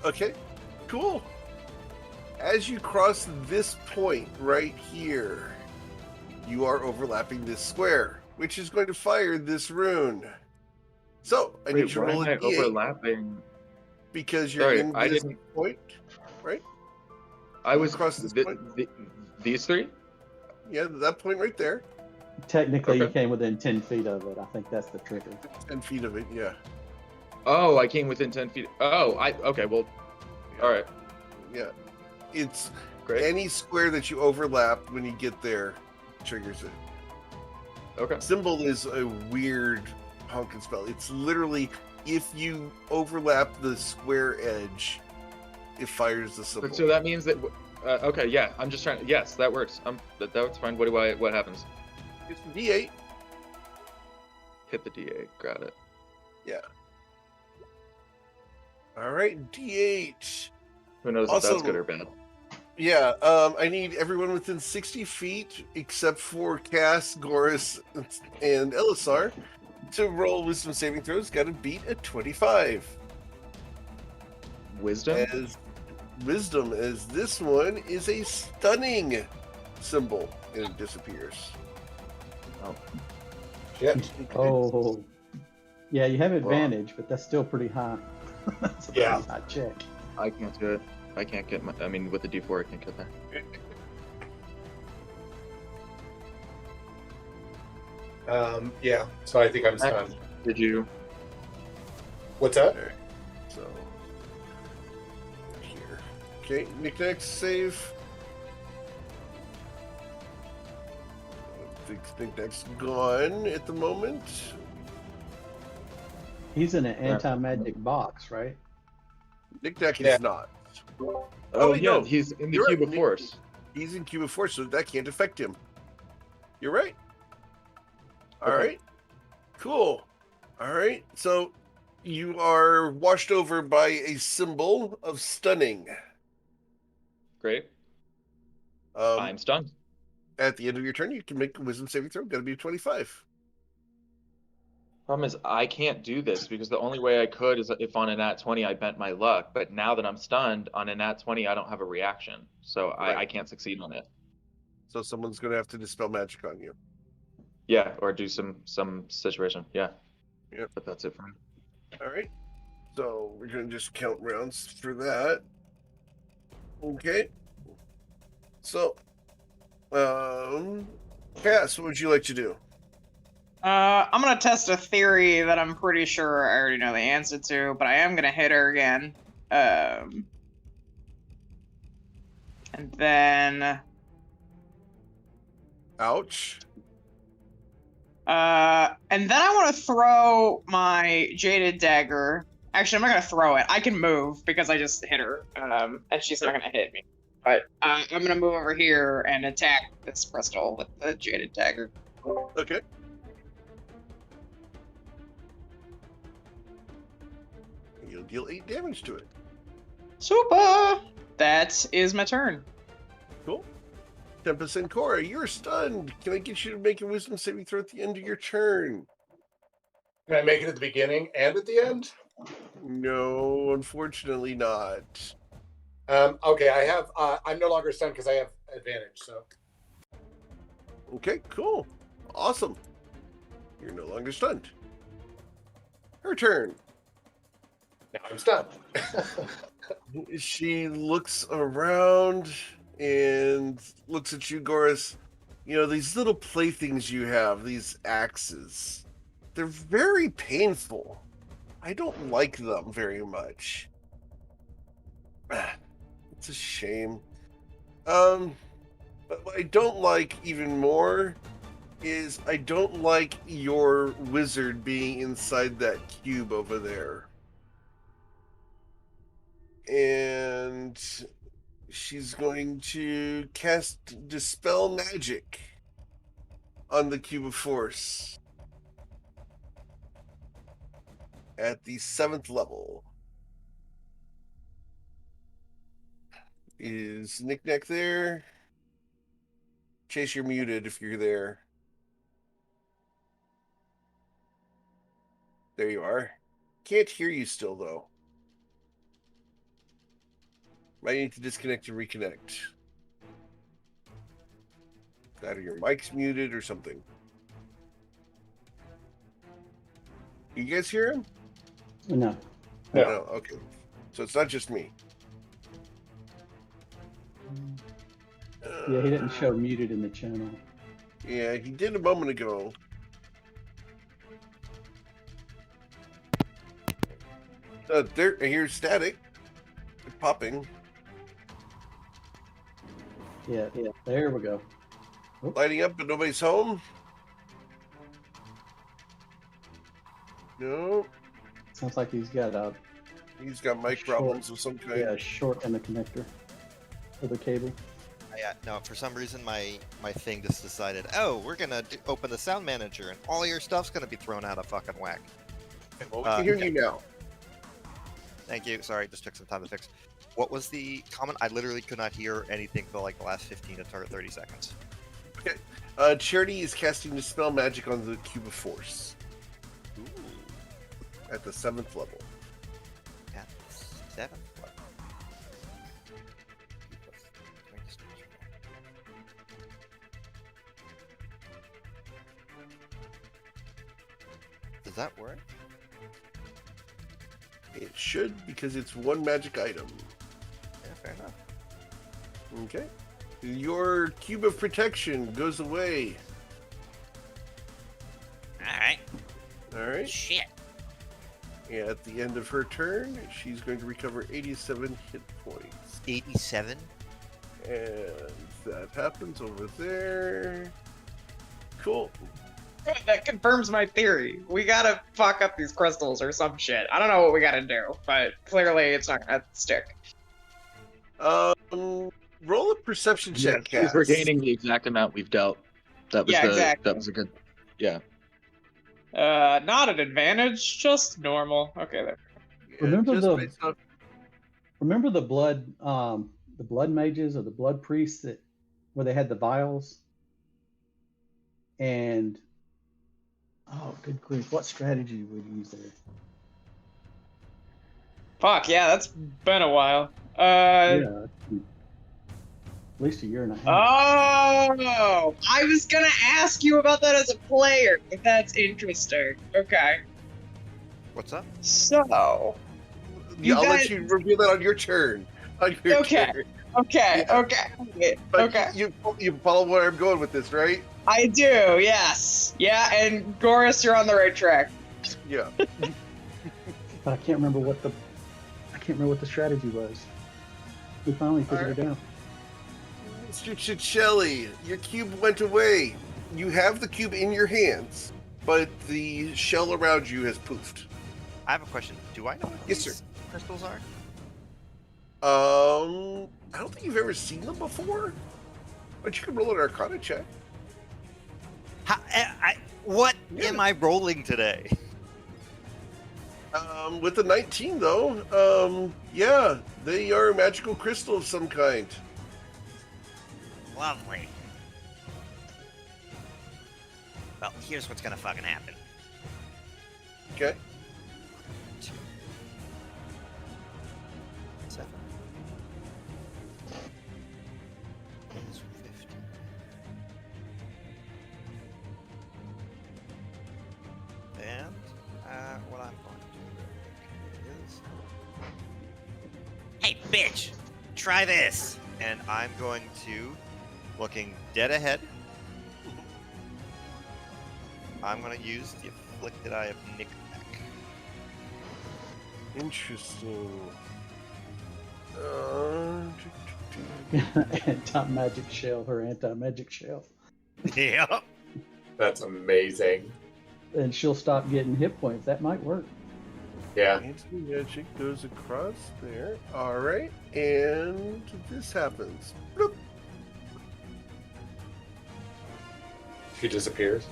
Okay, cool. As you cross this point right here, you are overlapping this square, which is going to fire this rune. So, I need you to why roll am I a D8 overlapping? because you're Sorry, in I this didn't- point, right? I was across this point. These three? Yeah, that point right there. Technically, you Okay. came within 10 feet of it. I think that's the trigger. 10 feet of it, yeah. Oh, I came within 10 feet. Oh, okay, well, all right, Yeah. It's great. any square that you overlap when you get there triggers it. Okay. Symbol is a weird honking spell. It's literally if you overlap the square edge, it fires the symbol. So that means that, okay, yeah, I'm just trying, yes, that works. That's fine. What happens? It's the D8. Hit the D8, got it. Yeah. All right, D8. Who knows if that's Also- good or bad? Yeah, I need everyone within 60 feet, except for Cass, Goris, and Elisar, to roll wisdom saving throws. Got to beat a 25. Wisdom? As wisdom, as this one is a stunning symbol, and it disappears. Shit. Oh. Yeah, you have advantage, but that's still pretty high. That's a pretty Yeah. high check. I can't do it. I can't get with the D4, I can't get there. Yeah, so I think I'm stunned. Did you? What's that? Okay. So here. Okay, Nick save. I think that's gone at the moment. He's in an anti-magic box, right? Nick Yeah. is not. Oh, wait, yeah, no. he's in the You're cube right, of force. He's in Cube of Force, so that can't affect him. You're right. All Okay. right. Cool. All right. So you are washed over by a symbol of stunning. Great. I'm stunned. At the end of your turn, you can make a wisdom saving throw. Got to be a 25. Problem is, I can't do this because the only way I could is if on a nat 20 I bent my luck. But now that I'm stunned, on a nat 20 I don't have a reaction, so Right. I can't succeed on it. So someone's going to have to dispel magic on you. Yeah, or do some situation. Yeah. Yep. But that's it for me. All right. So we're going to just count rounds for that. Okay. So, Cass, what would you like to do? I'm gonna test a theory that I'm pretty sure I already know the answer to, but I am gonna hit her again. And then Ouch. and then I want to throw my jaded dagger. Actually, I'm not gonna throw it. I can move because I just hit her. And she's not gonna hit me. But I'm gonna move over here and attack this crystal with the jaded dagger. Okay. You'll deal 8 damage to it. Super! That is my turn. Cool. Tempest and Cora, you're stunned. Can I get you to make a wisdom saving throw at the end of your turn? Can I make it at the beginning and at the end? No, unfortunately not. Okay, I have. I'm no longer stunned because I have advantage. So Okay, cool. Awesome. You're no longer stunned. Her turn. now I'm stunned. She looks around and looks at you, Goris. You know, these little playthings you have, these axes, they're very painful. I don't like them very much. It's a shame. But what I don't like even more is I don't like your wizard being inside that cube over there. And she's going to cast Dispel Magic on the Cube of Force at the 7th level. Is Knick-Knack there? Chase, you're muted if you're there. There you are. Can't hear you still, though. Might need to disconnect and reconnect. Either your mic's muted or something. You guys hear him? No. No. Okay. So it's not just me. Yeah, he didn't show muted in the channel. Yeah, he did a moment ago. There, I hear static. It's popping. Yeah, there we go. Lighting up, but nobody's home. No. Sounds like he's got a He's got mic problems of some kind. short in the connector for the cable. Yeah, no, for some reason my thing just decided, oh, we're gonna open the sound manager and all your stuff's gonna be thrown out of fucking whack. Well, we can hear you now. Thank you. Sorry, it just took some time to fix. What was the comment? I literally could not hear anything for like the last 15 to 30 seconds. Okay. Charity is casting Dispel Magic on the Cube of Force. Ooh. At the 7th level. At the 7th level. Does that work? It should, because it's one magic item. Yeah, fair enough. Okay. Your Cube of Protection goes away. right. Shit. And at the end of her turn, she's going to recover 87 hit points. 87. And that happens over there. Cool. Good, that confirms my theory. We gotta fuck up these crystals or some shit. I don't know what we gotta do, but clearly it's not gonna stick. Roll a perception check, She's Cass. regaining the exact amount we've dealt. That was Yeah, exactly. That was a good. Yeah. Not an advantage, just normal. Okay, there. Yeah, Remember just the- based off- Remember the blood mages or the blood priests where they had the vials? And oh, good grief! What strategy would you use there? Fuck, yeah, that's been a while. Yeah, at least a year and a half. Oh, I was gonna ask you about that as a player. That's interesting. Okay, What's up? so Yeah, I'll guys- let you reveal that on your turn. On your Okay. turn. okay, Yeah. okay, But okay. you follow where I'm going with this, right? I do, yes, yeah. And Goris, you're on the right track. Yeah. But I can't remember what the strategy was. We finally figured it out. Mr. Chichelli, your cube went away. You have the cube in your hands, but the shell around you has poofed. I have a question. Do I know what Yes, these sir. crystals are? I don't think you've ever seen them before, but you can roll an Arcana check. What Yeah. am I rolling today? With the 19 though, yeah, they are magical crystal of some kind. Lovely. Well, here's what's gonna fucking happen. Okay. 2, 7. That's 50. And what I'm going to do is, hey, bitch, try this. And I'm going to, looking dead ahead, I'm going to use the Afflicted Eye of Nickback. Interesting. Anti-magic shell, her anti-magic shell. Yep. That's amazing. And she'll stop getting hit points. That might work. Yeah. Anti-magic goes across there. All right, and this happens. Bloop. She disappears.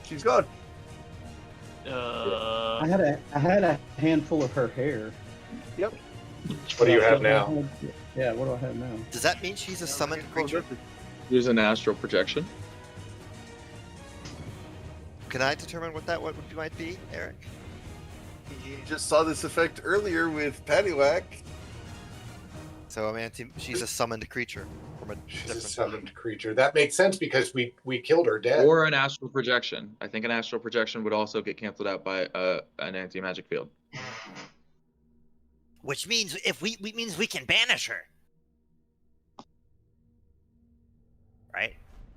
She's gone. I had a handful of her hair. Yep. What do you have now? Yeah, what do I have now? Does that mean she's a summoned creature? Use an astral projection. Can I determine what that might be, Eric? You just saw this effect earlier with Paddywhack. So I mean, she's a summoned creature from a She's a different. summoned creature. That makes sense because we killed her dead. Or an astral projection. I think an astral projection would also get canceled out by an anti-magic field. Which means means we can banish her, right?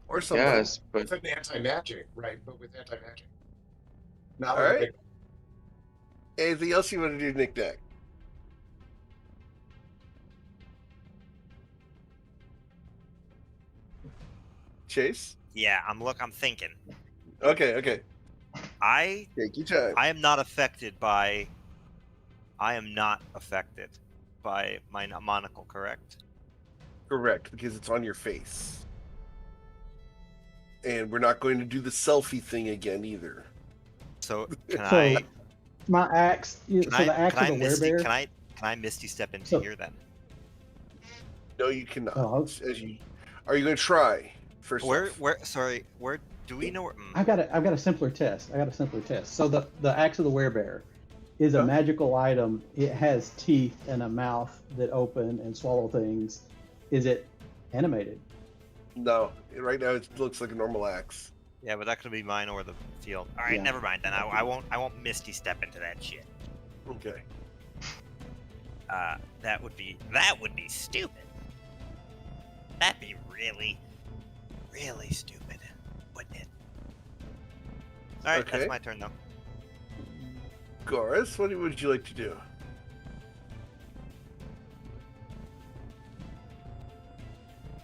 Or something. Yes, but With an anti-magic, right? But with anti-magic. Not All with a right. big- Anything else you want to do, Nick Nack? Chase? Yeah, I'm thinking. Okay. I Take your time. am not affected by my monocle, correct? Correct, because it's on your face. And we're not going to do the selfie thing again either. So can So, I My axe. can So the axe of the Misty, werebear. can I Misty step into So- here then? No, you cannot. Oh. Are you going to try? First Where off? where do we know where? I've got a simpler test. So the axe of the werebear is a magical item. It has teeth and a mouth that open and swallow things. Is it animated? No. Right now it looks like a normal axe. Yeah, but that could be mine or the field. All right, Yeah. never mind then. I won't Misty step into that shit. Okay. That would be stupid. That'd be really, really stupid, wouldn't it? All right, Okay. that's my turn though. Goris, what would you like to do?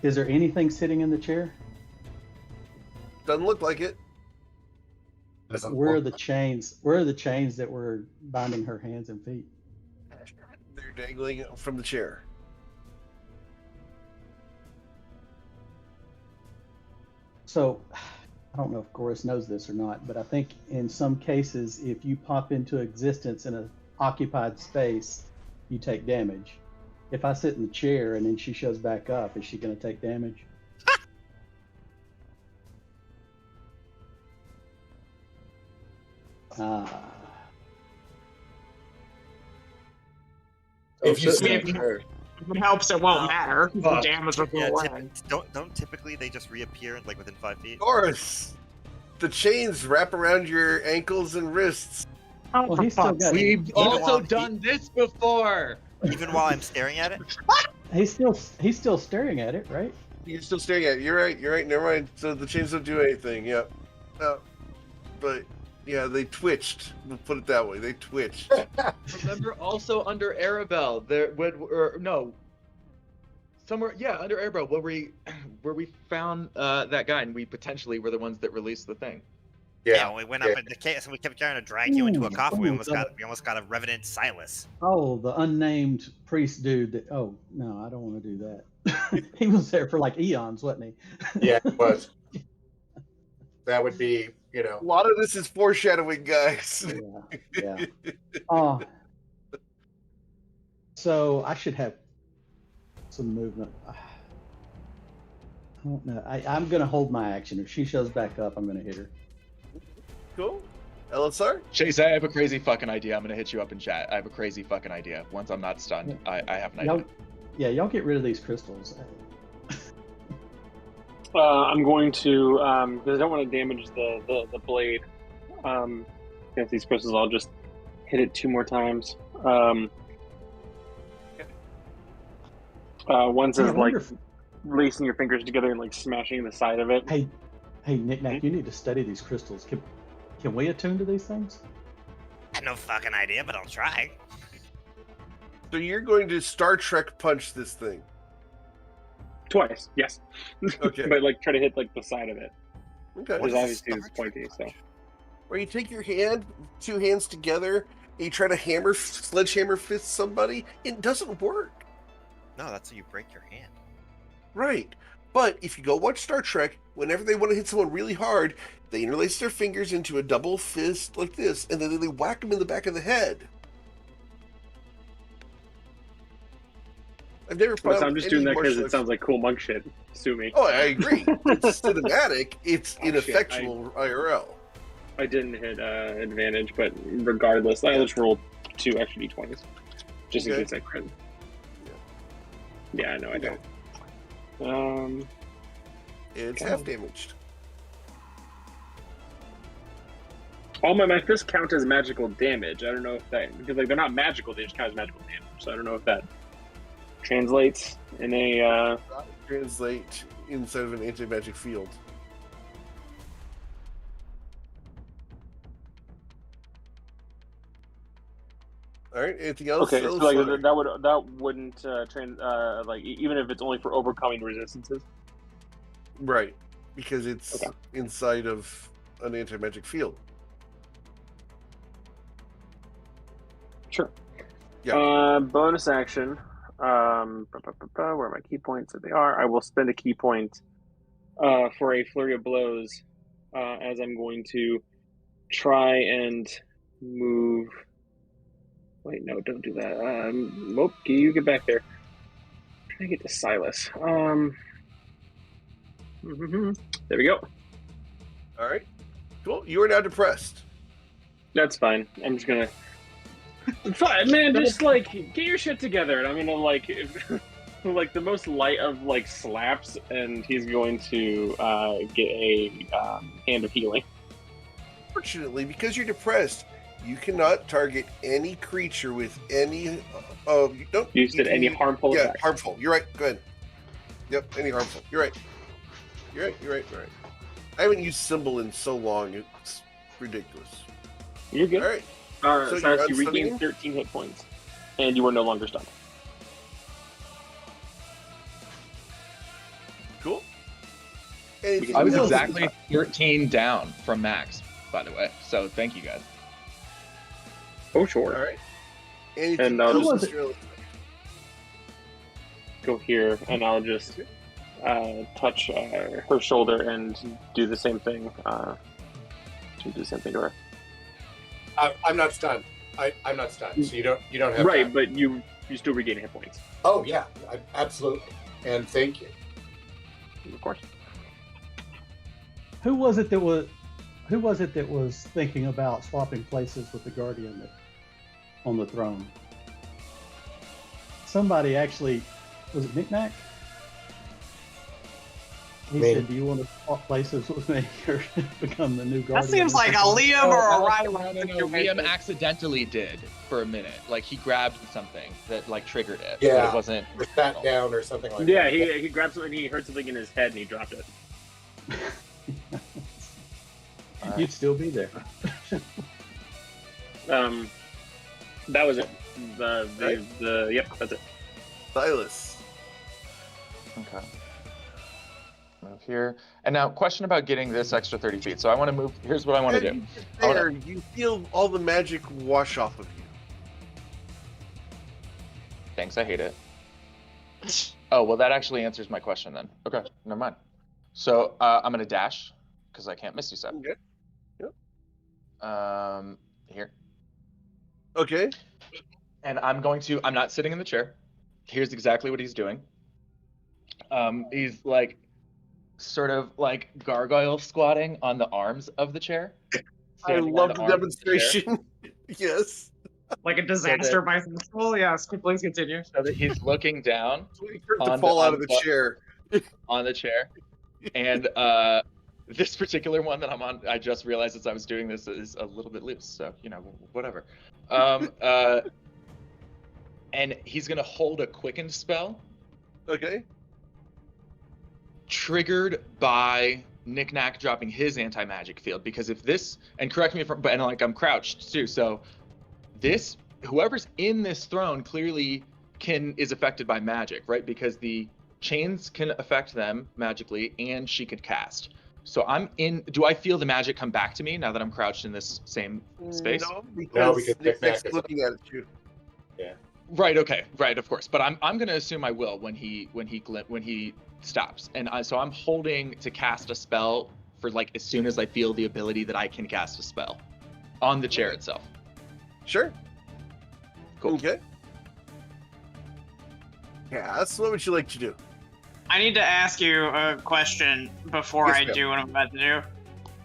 Is there anything sitting in the chair? Doesn't look like it. Doesn't Where are look the chains? Where are the chains that were binding her hands and feet? They're dangling from the chair. So, I don't know if Goris knows this or not, but I think in some cases, if you pop into existence in an occupied space, you take damage. If I sit in the chair and then she shows back up, is she going to take damage? If you I mean, sit if it helps, it won't matter. The damage will go Yeah, away. don't typically they just reappear like within 5 feet? Goris, the chains wrap around your ankles and wrists. Oh, Well, for he's still fuck's got- sake. We've Even also while- done this before. Even while I'm staring at it? He's still staring at it, right? You're still staring at it. You're right. Never mind. So the chains don't do anything. Yep. But yeah, they twitched. We'll put it that way. They twitched. Remember, also under Arabelle, somewhere, under Arabelle, where we found that guy, and we potentially were the ones that released the thing. Yeah, we went up in the case and we kept trying to drag you into a coffin. We Ooh, almost got a Revenant Silas. Oh, the unnamed priest dude. Oh no, I don't want to do that. He was there for like eons, wasn't he? Yeah, but that would be, A lot of this is foreshadowing, guys. Yeah. Oh. So I should have some movement. I don't know. I'm gonna hold my action. If she shows back up, I'm gonna hit her. Cool. LSR? Chase, I have a crazy fucking idea. I'm gonna hit you up in chat. I have a crazy fucking idea. Once I'm not stunned, I have an idea. Y'all get rid of these crystals. I'm going to, because I don't want to damage the blade against these crystals, I'll just hit it 2 more times. Once is like lacing your fingers together and like smashing the side of it. Hey, Knick-Knack, you need to study these crystals. Can we attune to these things? I have no fucking idea, but I'll try. So you're going to Star Trek punch this thing. Twice, yes. Okay. But like try to hit like the side of it. Okay. Because obviously it's pointy, so. Where you take your hand, 2 hands together, and you try to sledgehammer fist somebody, it doesn't work. No, that's how you break your hand. Right. But if you go watch Star Trek, whenever they want to hit someone really hard, they interlace their fingers into a double fist like this, and then they whack them in the back of the head. I've never found So I'm just doing that because it sounds like cool monk shit. Sue me. Oh, I agree. It's cinematic. It's ineffectual IRL. I didn't hit advantage, but regardless, I just rolled 2 extra d20s. Just in case I crit. Yeah, no, I don't. It's half damaged. All my fists count as magical damage. I don't know if that, because like they're not magical, they just count as magical damage. So I don't know if that translates in a Translate inside of an anti-magic field. All right. Anything else? okay. So like that wouldn't like even if it's only for overcoming resistances. Right, because it's inside of an anti-magic field. Sure. Yeah. Bonus action. Where are my key points? There they are. I will spend a key point for a flurry of blows as I'm going to try and move. Wait, no, don't do that. Nope, you get back there. I'm trying to get to Silas. There we go. All right. Cool. You are now depressed. That's fine. I'm just gonna. Fine, man. Just like get your shit together, and I'm gonna like, like the most light of like slaps, and he's going to get a hand of healing. Fortunately, because you're depressed, you cannot target any creature with any. You said any harmful. Yeah, attacks. harmful. You're right. Go ahead. Yep, any harmful. You're right. You're right. I haven't used symbol in so long. It's ridiculous. You're good. All right. So Cyrus, you're you regain unstunning? 13 hit points, and you are no longer stunned. Cool. And Because I was No. exactly 13 down from max, by the way. So thank you guys. Oh, sure. all right. Anything And else, was Mr. Ellis? Go here, and I'll just touch her shoulder and do the same thing. Do the same thing to her. I'm not stunned. I'm not stunned. So you don't have Right, time. but you still regain hit points. Oh yeah, absolutely. And thank you. Of course. Who was it that was thinking about swapping places with the Guardian on the throne? Somebody actually, was it Knick-Knack? He Me. said, "Do you want to swap places with me or become the new Guardian?" That seems or like a something? Liam or a No, Rylan no, situation. Liam accidentally did for a minute. Like he grabbed something that like triggered it. Yeah. But it wasn't. Or sat down or something like Yeah, that. he grabbed something, he heard something in his head, and he dropped it. You'd still be there. That was it. Yep, that's it. Silas. Okay. Move here. And now, question about getting this extra 30 feet. So I want to move. Here's what I want to do. There, you feel all the magic wash off of you. Thanks, I hate it. Oh, well, that actually answers my question then. Okay, never mind. So I'm going to dash because I can't Misty Step. Okay. Here. Okay. And I'm not sitting in the chair. Here's exactly what he's doing. He's like sort of like gargoyle squatting on the arms of the chair. I Standing on love the arms of chair. demonstration. Yes. Like a disaster bisexual? Yes, please continue. So that he's looking down So he hurt to On fall the- out on of the the- chair. on the chair. And this particular one that I'm on, I just realized as I was doing this is a little bit loose. So, whatever. And he's going to hold a quickened spell Okay. triggered by Knick-Knack dropping his anti-magic field. Because if this, and correct me if I'm, and like I'm crouched too, so this, whoever's in this throne clearly is affected by magic, right? Because the chains can affect them magically and she could cast. So do I feel the magic come back to me now that I'm crouched in this same space? No, No, because Nick's Knick-Knack is looking at you. Right. Okay. Right. Of course. But I'm going to assume I will when he stops. And so I'm holding to cast a spell for like as soon as I feel the ability that I can cast a spell on the chair itself. Sure. Cool. Okay. Yeah, that's what would you like to do? I need to ask you a question before Yes, I ma'am. do what I'm about to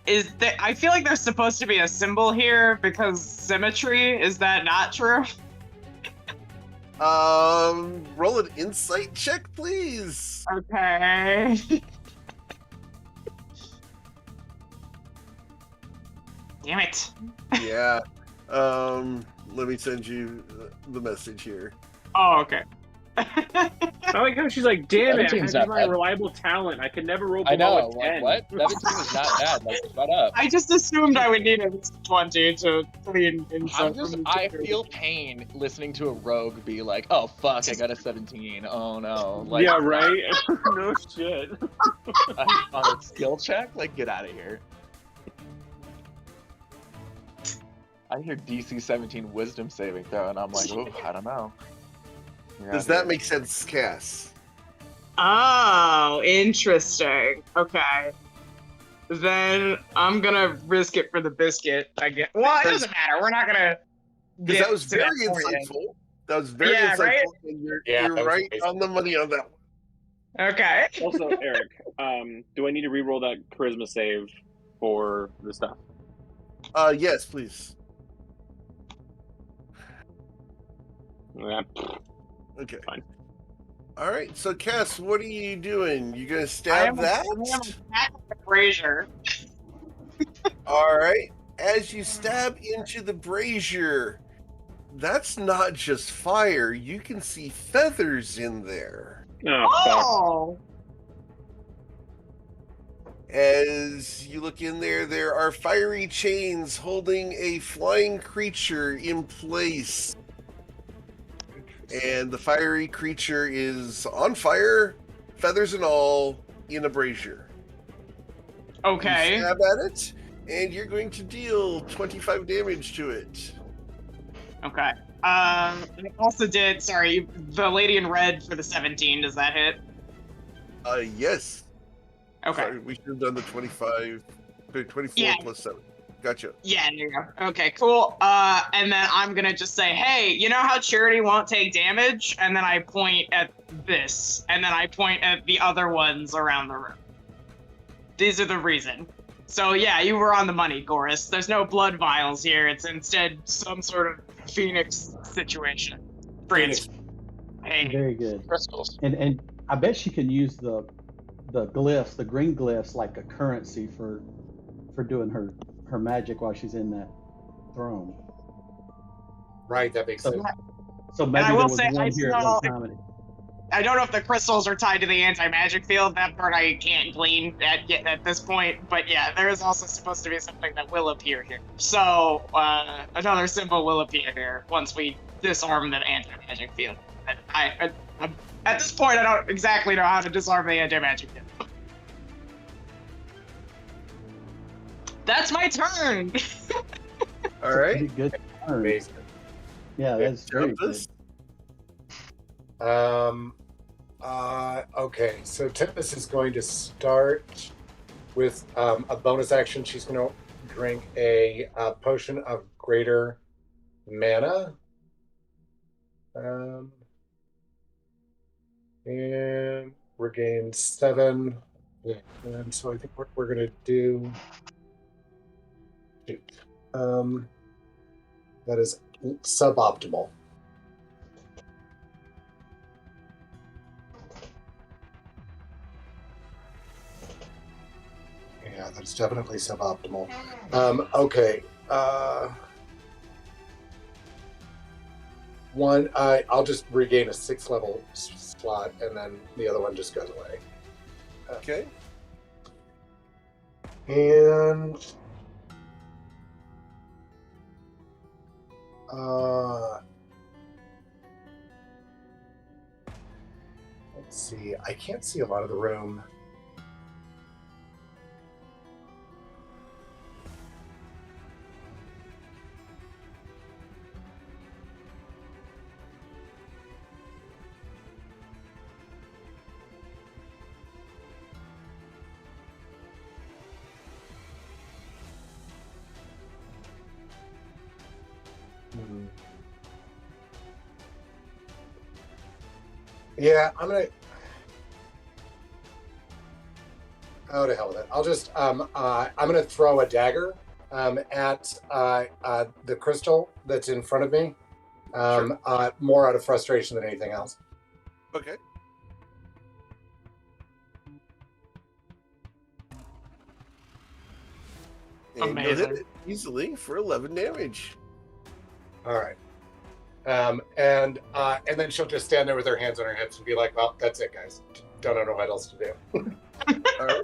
do. I feel like there's supposed to be a symbol here because symmetry. Is that not true? Roll an insight check, please. Okay. Damn it. Yeah. Let me send you the message here. Oh, okay. I like how she's like, damn it, I 17's have not my bad. reliable talent. I can never roll I below know. a 10. Like, what? 17 is not bad. Like, shut up. I just assumed I would need a 20 to clean inside. I feel pain listening to a rogue be like, "Oh fuck, I got a 17. Oh no!" Like, yeah, right? No shit. on a skill check, like, get out of here. I hear DC 17 Wisdom saving throw, and I'm like, "Oh, I don't know." You're Does out that here. make sense, Cass? Oh, interesting. Okay. Then I'm gonna risk it for the biscuit, I guess. Well, it doesn't matter. We're not gonna. Because that was to that very point yet. insightful. That was very Yeah, insightful. right? And you're Yeah, that was right amazing. on the money on that one. Okay. Also, Eric, do I need to re-roll that charisma save for the stuff? Yes, please. Yeah. Okay. Fine. All right. So, Cass, what are you doing? You gonna I stab am that? a brazier. All right. As you stab into the brazier, that's not just fire. You can see feathers in there. Oh, fuck. Oh. As you look in there are fiery chains holding a flying creature in place. And the fiery creature is on fire, feathers and all, in a brazier. Okay. You stab at it, and you're going to deal 25 damage to it. Okay. I also did. Sorry, the lady in red for the 17. Does that hit? Yes. Okay. Sorry, we should have done the 24 Yeah. plus 7. Gotcha. Yeah, there you go. Okay, cool. And then I'm gonna just say, hey, you know how Charity won't take damage? And then I point at this, and then I point at the other ones around the room. These are the reason. So yeah, you were on the money, Goris. There's no blood vials here. It's instead some sort of Phoenix situation. Phoenix. Hey, Very good. Crystals. And I bet she can use the glyphs, the green glyphs, like a currency for doing her magic while she's in that throne. Right, that makes sense. So maybe I there will was say, one here at one time. I don't know if the crystals are tied to the anti-magic field. That part I can't glean at this point. But yeah, there is also supposed to be something that will appear here. So another symbol will appear here once we disarm the anti-magic field. I at this point, I don't exactly know how to disarm the anti-magic field. That's my turn. All right. Pretty good turn. Amazing. Yeah, that's very good. Tempest. Okay, so Tempest is going to start with a bonus action. She's going to drink a potion of greater mana. And regain 7. And so I think what we're going to do... that is suboptimal. Yeah, that's definitely suboptimal. Okay. One, I'll just regain a 6th level slot, and then the other one just goes away. Okay. And let's see. I can't see a lot of the room. Yeah, I'm gonna. Oh, to hell with it! I'll just. I'm gonna throw a dagger at the crystal that's in front of me. More out of frustration than anything else. Okay. And you'll hit it easily for 11 damage. All right. And then she'll just stand there with her hands on her hips and be like, "Well, that's it, guys. Don't know what else to do." All right.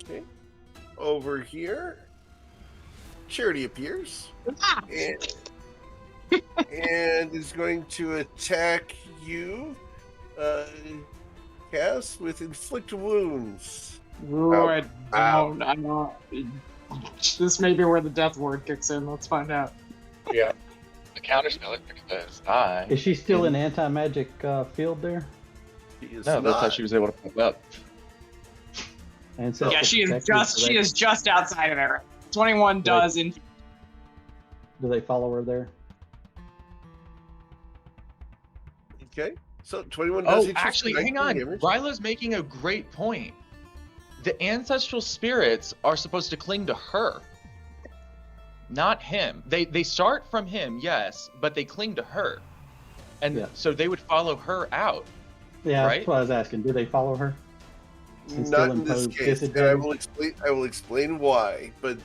Okay. Over here, Charity appears and is going to attack you, Cass, with inflict wounds. I don't. This may be where the death ward kicks in. Let's find out. Yeah. The counterspell it because I. Is she still in anti-magic field there? No, that's how she was able to pop up. And so Yeah, she is just outside of there. 21 does in. Do they follow her there? Okay. So 21 does hit you. Actually, hang on. Ryla's making a great point. The ancestral spirits are supposed to cling to her, not him. They start from him, yes, but they cling to her, and so they would follow her out. Yeah, right? that's what I was asking. Do they follow her? Not in this case, and I will explain why. But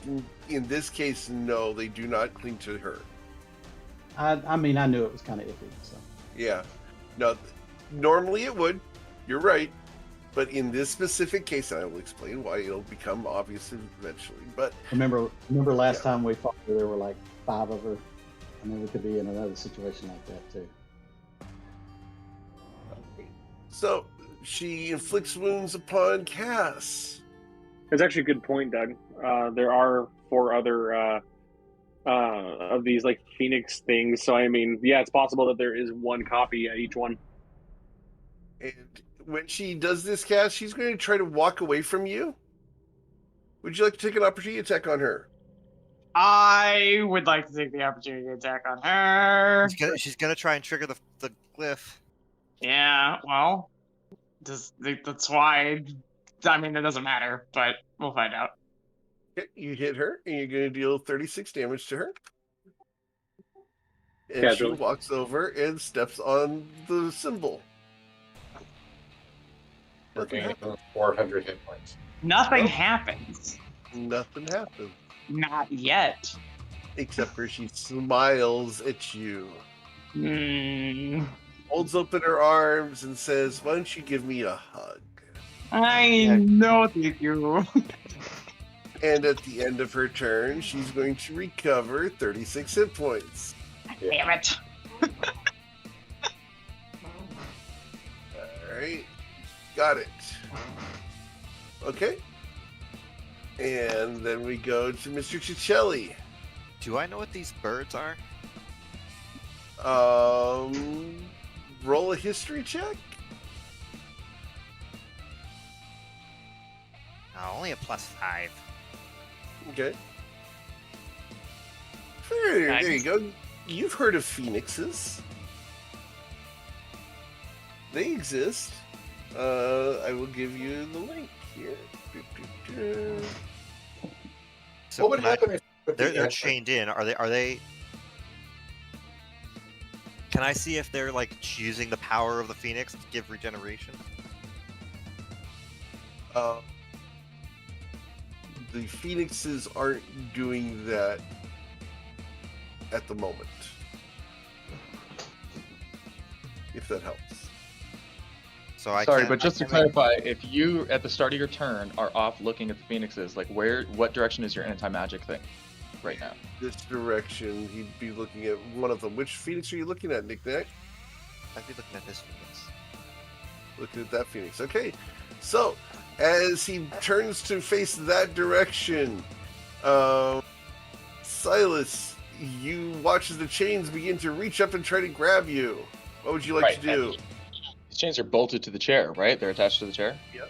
in this case, no, they do not cling to her. I mean, I knew it was kind of iffy. So Yeah, no. Normally it would. You're right. But in this specific case, and I will explain why it'll become obvious eventually. But Remember last time we fought her, there were like 5 of her. I mean, we could be in another situation like that too. so she inflicts wounds upon Cass. It's actually a good point, Doug. There are 4 other of these like Phoenix things. So I mean, yeah, it's possible that there is 1 copy at each one. And when she does this, Cass, she's going to try to walk away from you. Would you like to take an opportunity attack on her? I would like to take the opportunity to attack on her. She's gonna try and trigger the glyph. Yeah, well, that's why. I mean, it doesn't matter, but we'll find out. Okay, you hit her, and you're going to deal 36 damage to her. And she Casually. walks over and steps on the symbol. Nothing Regain happens. 400 hit points. Nothing Oh. happens. Nothing happens. Not yet. Except for she smiles at you, holds open her arms, and says, "Why don't you give me a hug?" No, thank you. And at the end of her turn, she's going to recover 36 hit points. Damn it. Alright. Got it. Okay. And then we go to Mr. Cicelli. Do I know what these birds are? Roll a history check. Only a +5. Okay. There you go. You've heard of phoenixes. They exist. I will give you the link here. So What would happen if they're chained in? Are they? Can I see if they're like using the power of the phoenix to give regeneration? The phoenixes aren't doing that at the moment. If that helps. So I Sorry, can't- but just to I can't- clarify, if you at the start of your turn are off looking at the phoenixes, like what direction is your anti-magic thing right now? This direction, he'd be looking at one of them. Which phoenix are you looking at, Nick Nack? I'd be looking at this phoenix. Looking at that phoenix. Okay. So, as he turns to face that direction, Silas, you watch as the chains begin to reach up and try to grab you. What would you like Right, to do? and these chains are bolted to the chair, right? They're attached to the chair? Yeah.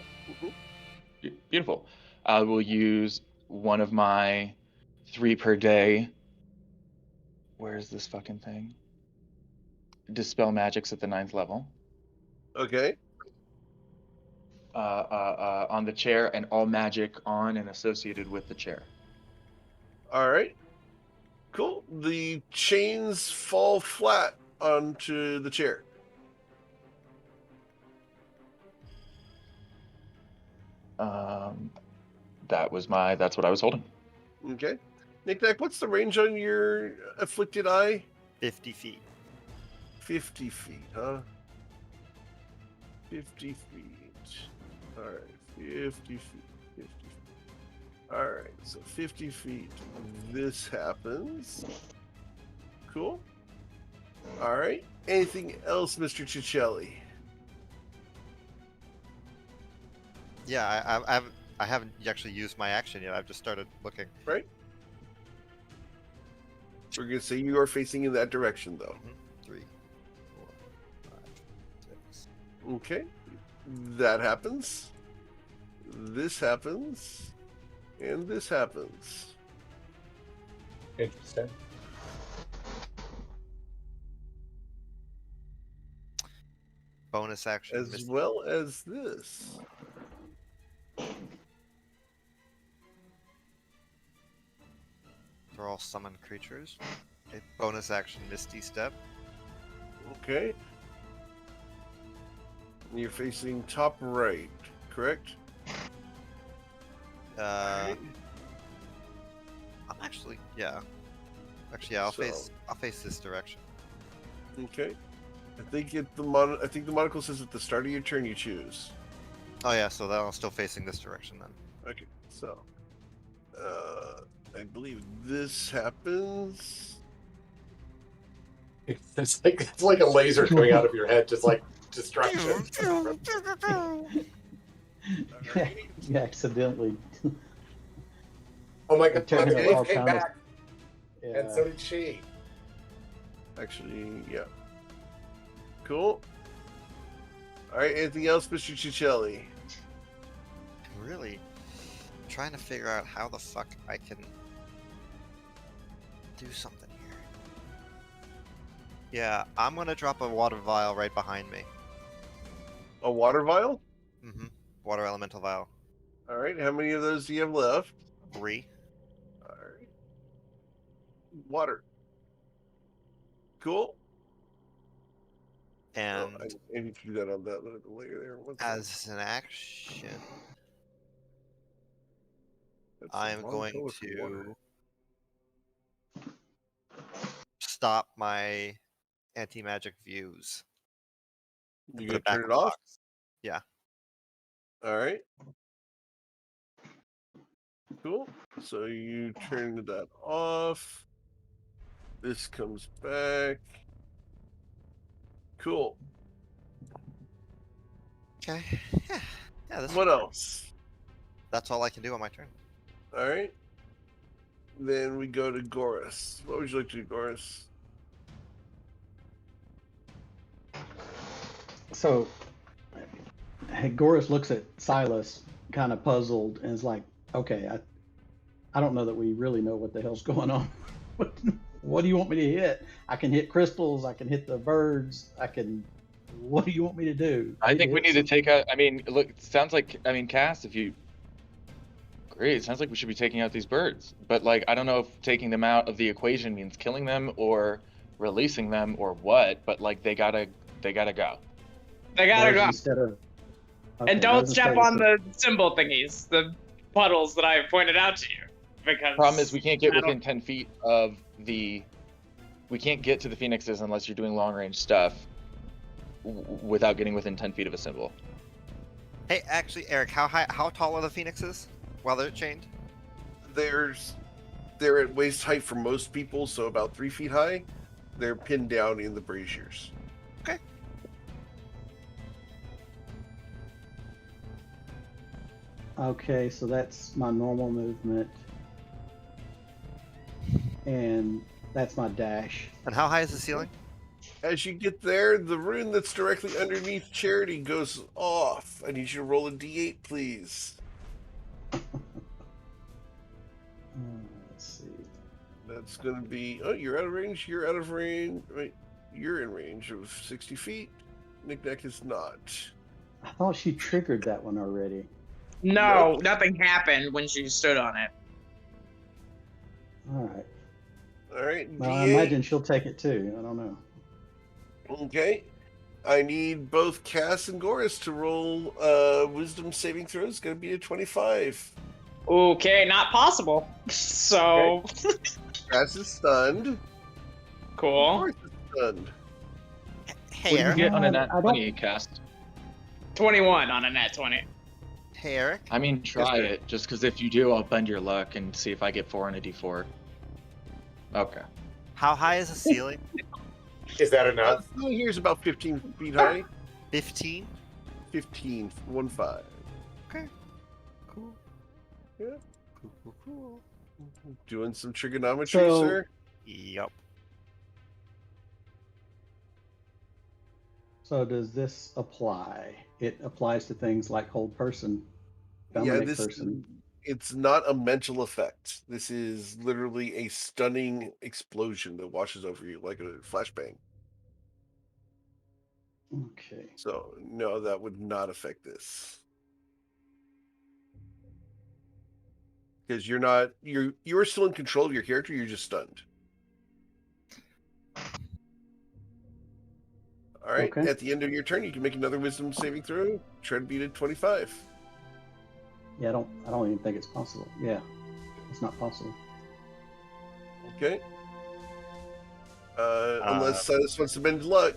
Beautiful. I will use one of my 3 per day. Where's this fucking thing? Dispel magics at the 9th level. Okay. On the chair, and all magic on and associated with the chair. All right. Cool. The chains fall flat onto the chair. That's what I was holding. Okay. Nick Nack, what's the range on your afflicted eye? 50 feet. 50 feet, huh? 50 feet. Alright, 50 feet. 50 feet. Alright, so 50 feet. This happens. Cool. Alright. Anything else, Mr. Cicelli? Yeah, I haven't actually used my action yet. I've just started looking. Right? We're going to say you are facing in that direction, though. 3, 4, 5, 6. Okay. That happens. This happens. And this happens. Interesting. Bonus action. As well as this. They're all summoned creatures. Okay, bonus action, Misty Step. Okay. You're facing top right, correct? I'm actually, yeah. Actually, yeah, I'll face this direction. Okay. I think the monocle says at the start of your turn you choose. Oh yeah, so they're still facing this direction then. Okay, so I believe this happens. It's like a laser coming out of your head, just like distraction. You accidentally. Oh my god, Turn my it all wife came kind of- back, and so did she. Actually, yeah. Cool. All right, anything else, Mr. Ciccelli? I'm really trying to figure out how the fuck I can do something here. Yeah, I'm gonna drop a water vial right behind me. A water vial? Mm-hmm. Water elemental vial. All right, how many of those do you have left? 3. All right. Water. Cool. And I need to do that on that little layer there. One second. as an action, That's a I'm long going color for water. to stop my anti-magic views. You Put gonna it back turn in it the off? box. Yeah. All right. Cool. So you turn that off. This comes back. Cool. Okay. Yeah. Yeah. This. What else? That's all I can do on my turn. All right. Then we go to Goris. What would you like to do, Goris? So, Goris looks at Silas, kind of puzzled, and is like, "Okay, I don't know that we really know what the hell's going on. What do you want me to hit? I can hit crystals. I can hit the birds. I can. What do you want me to do? I think we need to take out. I mean, look, it sounds like. I mean, Cass, if you agree, it sounds like we should be taking out these birds. But like, I don't know if taking them out of the equation means killing them or releasing them or what. But like, they gotta go. They gotta go. Instead of, okay, And don't those step instead of- on the symbol thingies, the puddles that I pointed out to you. Because Problem is, we can't get I don't- within 10 feet of the. We can't get to the phoenixes unless you're doing long range stuff without getting within 10 feet of a symbol. Hey, actually, Eric, how tall are the phoenixes while they're chained? They're at waist height for most people, so about 3 feet high. They're pinned down in the braziers. Okay. Okay, so that's my normal movement, and that's my dash. And how high is the ceiling? As you get there, the rune that's directly underneath Charity goes off. I need you to roll a d8, please. Let's see. That's going to be... Oh, you're out of range. You're out of range. Wait, you're in range of 60 feet. Knick-Knack is not. I thought she triggered that one already. No, Nope. nothing happened when she stood on it. All right. All right, Well, d8. I imagine she'll take it too. I don't know. Okay. I need both Cass and Goris to roll wisdom saving throws. It's going to be a 25. Okay, not possible. So Cass is stunned. cool. Goris is stunned. Hey, What do you Eric. get on a nat I don't- 20 cast? 21 on a net 20. Hey, Eric. I mean, try sir. it. Just because if you do, I'll bend your luck and see if I get 4 on a d4. Okay. How high is the ceiling? Is that enough? Here's about 15 feet high. 15. 15, 1-5. Okay. Cool. Yeah. Cool. Doing some trigonometry, So- sir. Yup. So does this apply? It applies to things like hold person, Yeah, dominate this person. it's not a mental effect. This is literally a stunning explosion that washes over you like a flashbang. Okay. So no, that would not affect this. Because you're still in control of your character, you're just stunned. All right. Okay. At the end of your turn, you can make another wisdom saving throw. Try to beat it 25. Yeah, I don't even think it's possible. Yeah, it's not possible. Okay. Unless Silas wants to bend luck.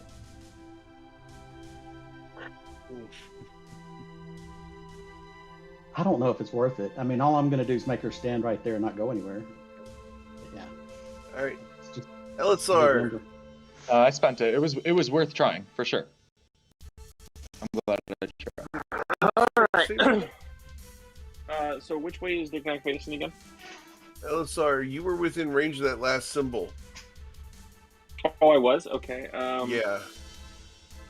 I don't know if it's worth it. I mean, all I'm going to do is make her stand right there and not go anywhere. But yeah. All right. It's just a big Elisar. number. I spent it. It was worth trying for sure. I'm glad I tried. Alright. So which way is Knick-Knack facing again? Elisar, you were within range of that last symbol. Oh, I was? Okay. Yeah.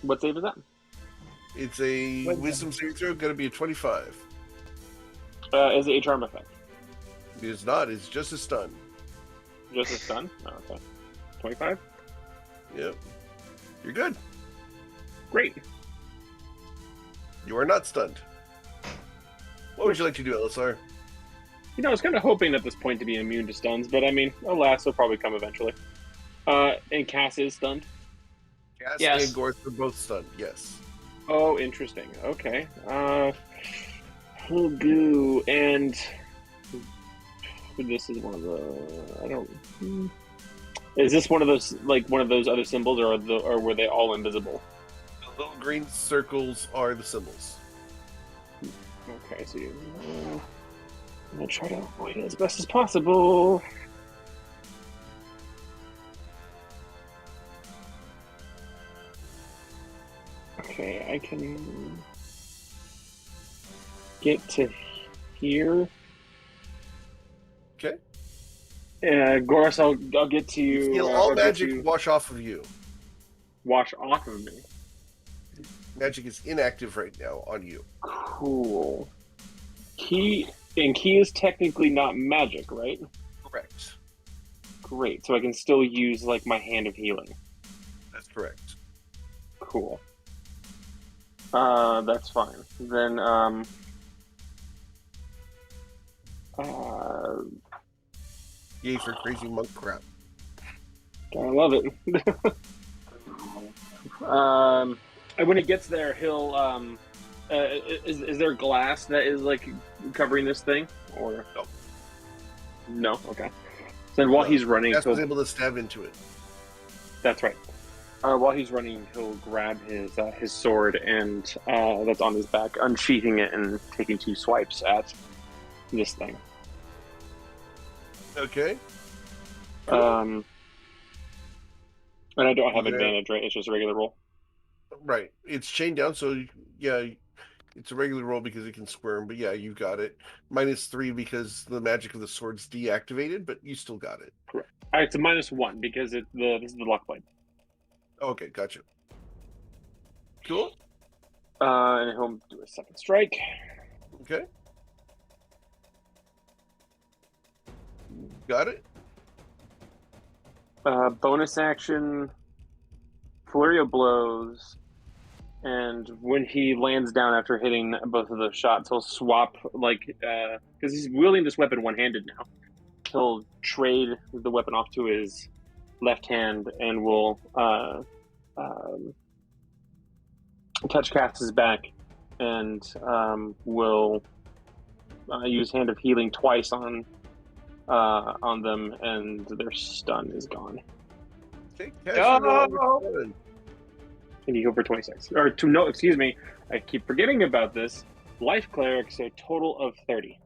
What save is that? It's a wisdom saving throw, gotta be a 25. Is it a charm effect? It is not, it's just a stun. Just a stun? Oh, okay. 25? Yep. You're good. Great. You are not stunned. What would you like to do, Elisar? You know, I was kind of hoping at this point to be immune to stuns, but I mean, alas, it'll probably come eventually. And Cass is stunned? Cass Yes. and Gorth are both stunned, yes. Oh, interesting. Okay. Oh, boo. And this is one of the... I don't... Is this one of those, like, one of those other symbols, or were they all invisible? The little green circles are the symbols. Okay, so I'm going to try to avoid it as best as possible. Okay, I can get to here. Okay. Goris, I'll get to you. Feel all magic wash off of you. Wash off of me. Magic is inactive right now on you. Cool. Key is technically not magic, right? Correct. Great. So I can still use like my hand of healing. That's correct. Cool. That's fine. Then Yay for crazy monk crap. I love it. And when it gets there, he'll is there glass that is like covering this thing, or no? No. Okay. So then while he's running, Cass was able to stab into it. That's right. While he's running, he'll grab his sword and that's on his back, unsheathing it and taking 2 swipes at this thing. Okay. And I don't have Yeah. advantage, right? It's just a regular roll. Right. It's chained down, so yeah, it's a regular roll because it can squirm, but yeah, you got it. -3 because the magic of the sword's deactivated, but you still got it. Correct. All right, it's a -1 because this is the luck blade. Okay, gotcha. Cool. And he'll do a second strike. Okay. Got it. Bonus action, flurry of blows, and when he lands down after hitting both of those shots, he'll swap, like, because he's wielding this weapon one-handed now. He'll trade the weapon off to his left hand and will touch Cass's back and will use Hand of Healing twice on them, and their stun is gone. Okay. And you go for 26. Or no, excuse me. I keep forgetting about this. Life cleric, so total of 30.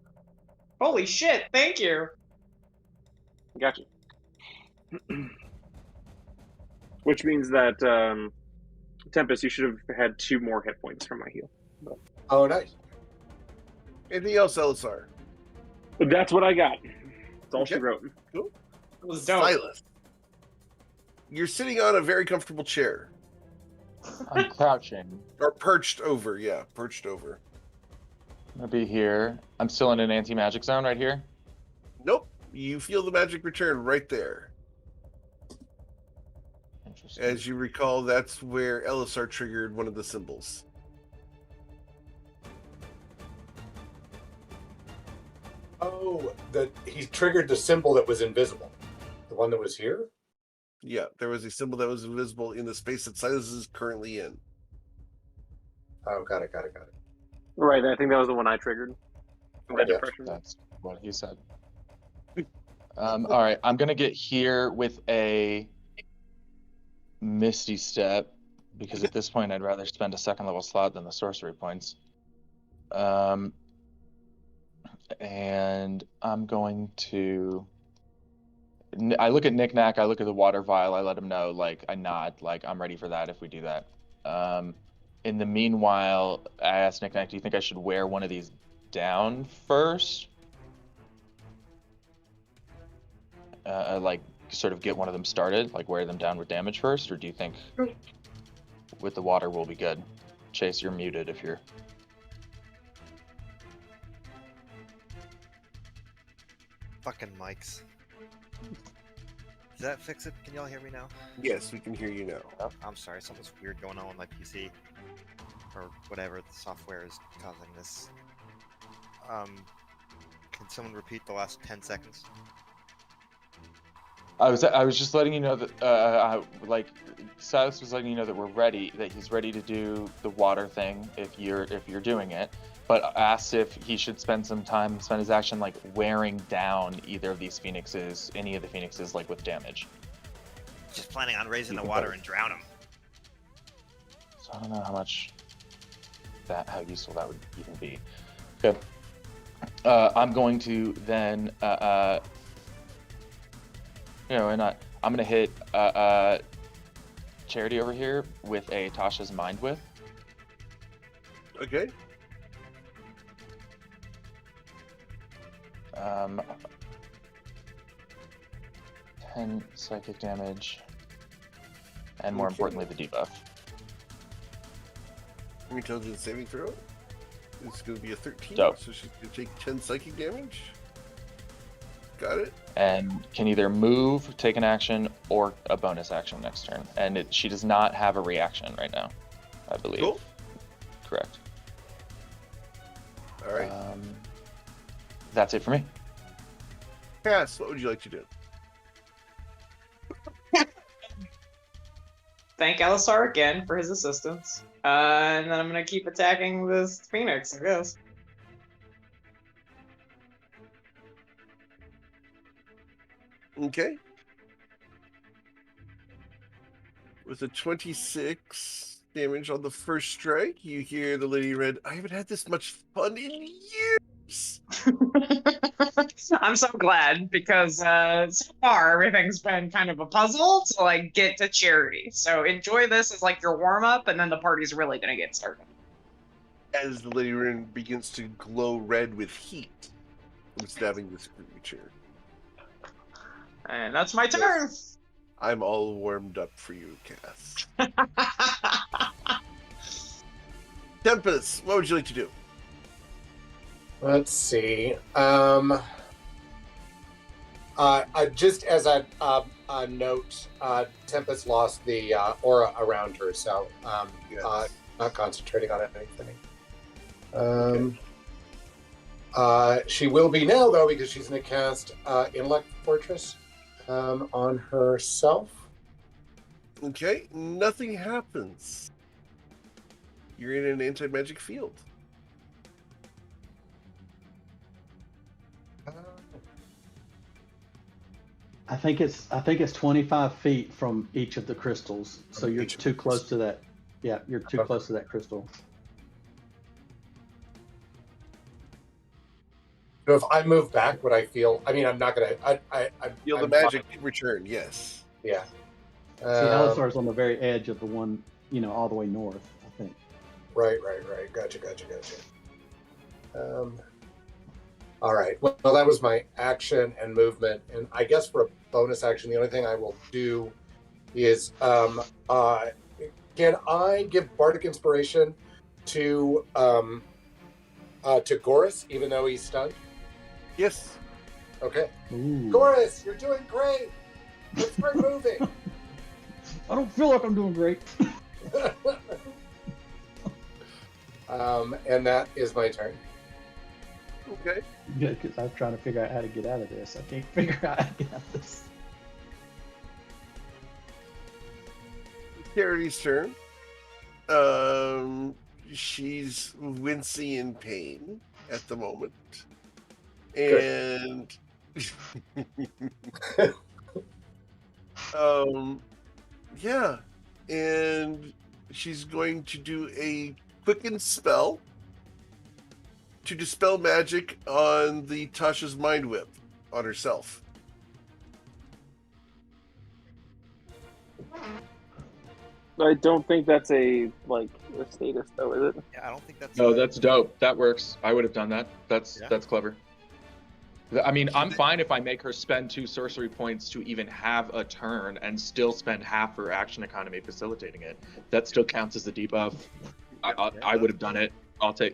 Holy shit! Thank you. Got you. Which means that Tempest, you should have had 2 more hit points from my heal. But Oh, nice. Anything else, Elisar? that's what I got. That's all she Okay. wrote. Cool. It was dope. Silas. You're sitting on a very comfortable chair. I'm crouching. Or perched over, yeah. Perched over. I'm gonna be here. I'm still in an anti-magic zone right here. Nope. You feel the magic return right there. Interesting. As you recall, that's where Elisar triggered one of the symbols. Oh, he triggered the symbol that was invisible. The one that was here? Yeah, there was a symbol that was invisible in the space that Silas is currently in. Oh, got it. Right, I think that was the one I triggered. That Yeah. depression. That's what he said. All right, I'm gonna get here with a Misty Step because at this point I'd rather spend a 2nd level slot than the sorcery points. And I'm going to. I look at Nick Nack, I look at the water vial, I let him know, like, I nod, like, I'm ready for that if we do that. In the meanwhile, I asked Nick Nack, do you think I should wear one of these down first? Like, sort of get one of them started, like wear them down with damage first, or do you think with the water we'll be good? Chase, you're muted if you're... Fucking mics. Does that fix it? Can y'all hear me now? Yes, we can hear you now. Oh, I'm sorry, something's weird going on with my PC. Or whatever the software is causing this. Can someone repeat the last 10 seconds? I was just letting you know that like Silas was letting you know that we're ready, that he's ready to do the water thing if you're doing it, but asked if he should spend his action like wearing down either of these phoenixes, any of the phoenixes, like with damage. Just planning on raising the water and drown him. So I don't know how useful that would even be. Okay. I'm going to then I'm gonna hit Charity over here with a Tasha's Mind Whip. Okay. 10 psychic damage, and more Okay. importantly, the debuff. Intelligence saving throw. It's going to be a 13, Dope. so she's going to take 10 psychic damage. Got it. And can either move, take an action, or a bonus action next turn. And she does not have a reaction right now, I believe. Cool. Correct. All right. That's it for me. Cass, what would you like to do? Thank Alisar again for his assistance. And then I'm gonna keep attacking this Phoenix, I guess. Okay. With a 26 damage on the first strike, you hear the Lady Red, I haven't had this much fun in years. I'm so glad because so far everything's been kind of a puzzle to like get to Charity. So enjoy this as like your warm up, and then the party's really gonna get started. As the Lady Red begins to glow red with heat from stabbing this creature. And that's my turn. I'm all warmed up for you, Cass. Tempest, what would you like to do? Let's see. Just as a note, Tempest lost the aura around her, so Yes. not concentrating on anything. She will be now, though, because she's going to cast Intellect Fortress on herself. Okay, nothing happens. You're in an anti-magic field. I think it's 25 feet from each of the crystals, so you're each of too the close to that. Yeah, you're too Okay. close to that crystal. So if I move back, would I feel? I mean, I'm not going to. I Feel the I'm magic fine. return, yes. Yeah. See, Alisar's on the very edge of the one, all the way north, I think. Right. Gotcha. All right. Well, that was my action and movement, and I guess for a bonus action, the only thing I will do is, can I give Bardic Inspiration to Goris, even though he's stunned? Yes. Okay. Ooh. Goris, you're doing great. Let's start moving. I don't feel like I'm doing great. And that is my turn. Okay. Good, because I'm trying to figure out how to get out of this. I can't figure out how to get out of this. Charity's turn. She's wincing in pain at the moment. And yeah. And she's going to do a quicken spell to dispel magic on the Tasha's mind whip on herself. I don't think that's a status though, is it? Yeah, I don't think that's. No, that's dope. That works. I would have done that. That's clever. I mean, I'm fine if I make her spend 2 sorcery points to even have a turn and still spend half her action economy facilitating it. That still counts as a debuff. I would have done it.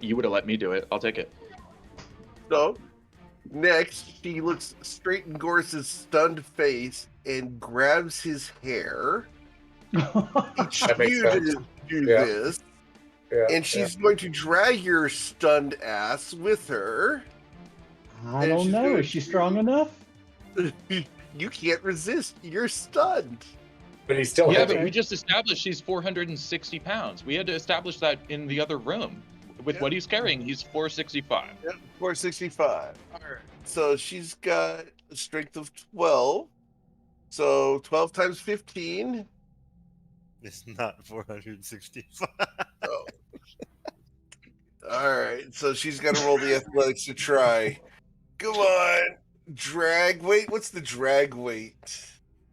You would have let me do it. I'll take it. So, next, she looks straight in Gorse's stunned face and grabs his hair. That makes You sense. didn't do Yeah. this. Yeah, And she's going to drag your stunned ass with her. I And don't she's know. gonna Is she strong enough? You can't resist. You're stunned. but he's still Yeah, heavy. but we just established she's 460 pounds. We had to establish that in the other room. With what he's carrying, he's 465. Yep, 465. All right. So she's got a strength of 12. So 12 times 15. It's not 465. Oh. All right. So she's got to roll the athletics to try. Come on. Drag weight. What's the drag weight?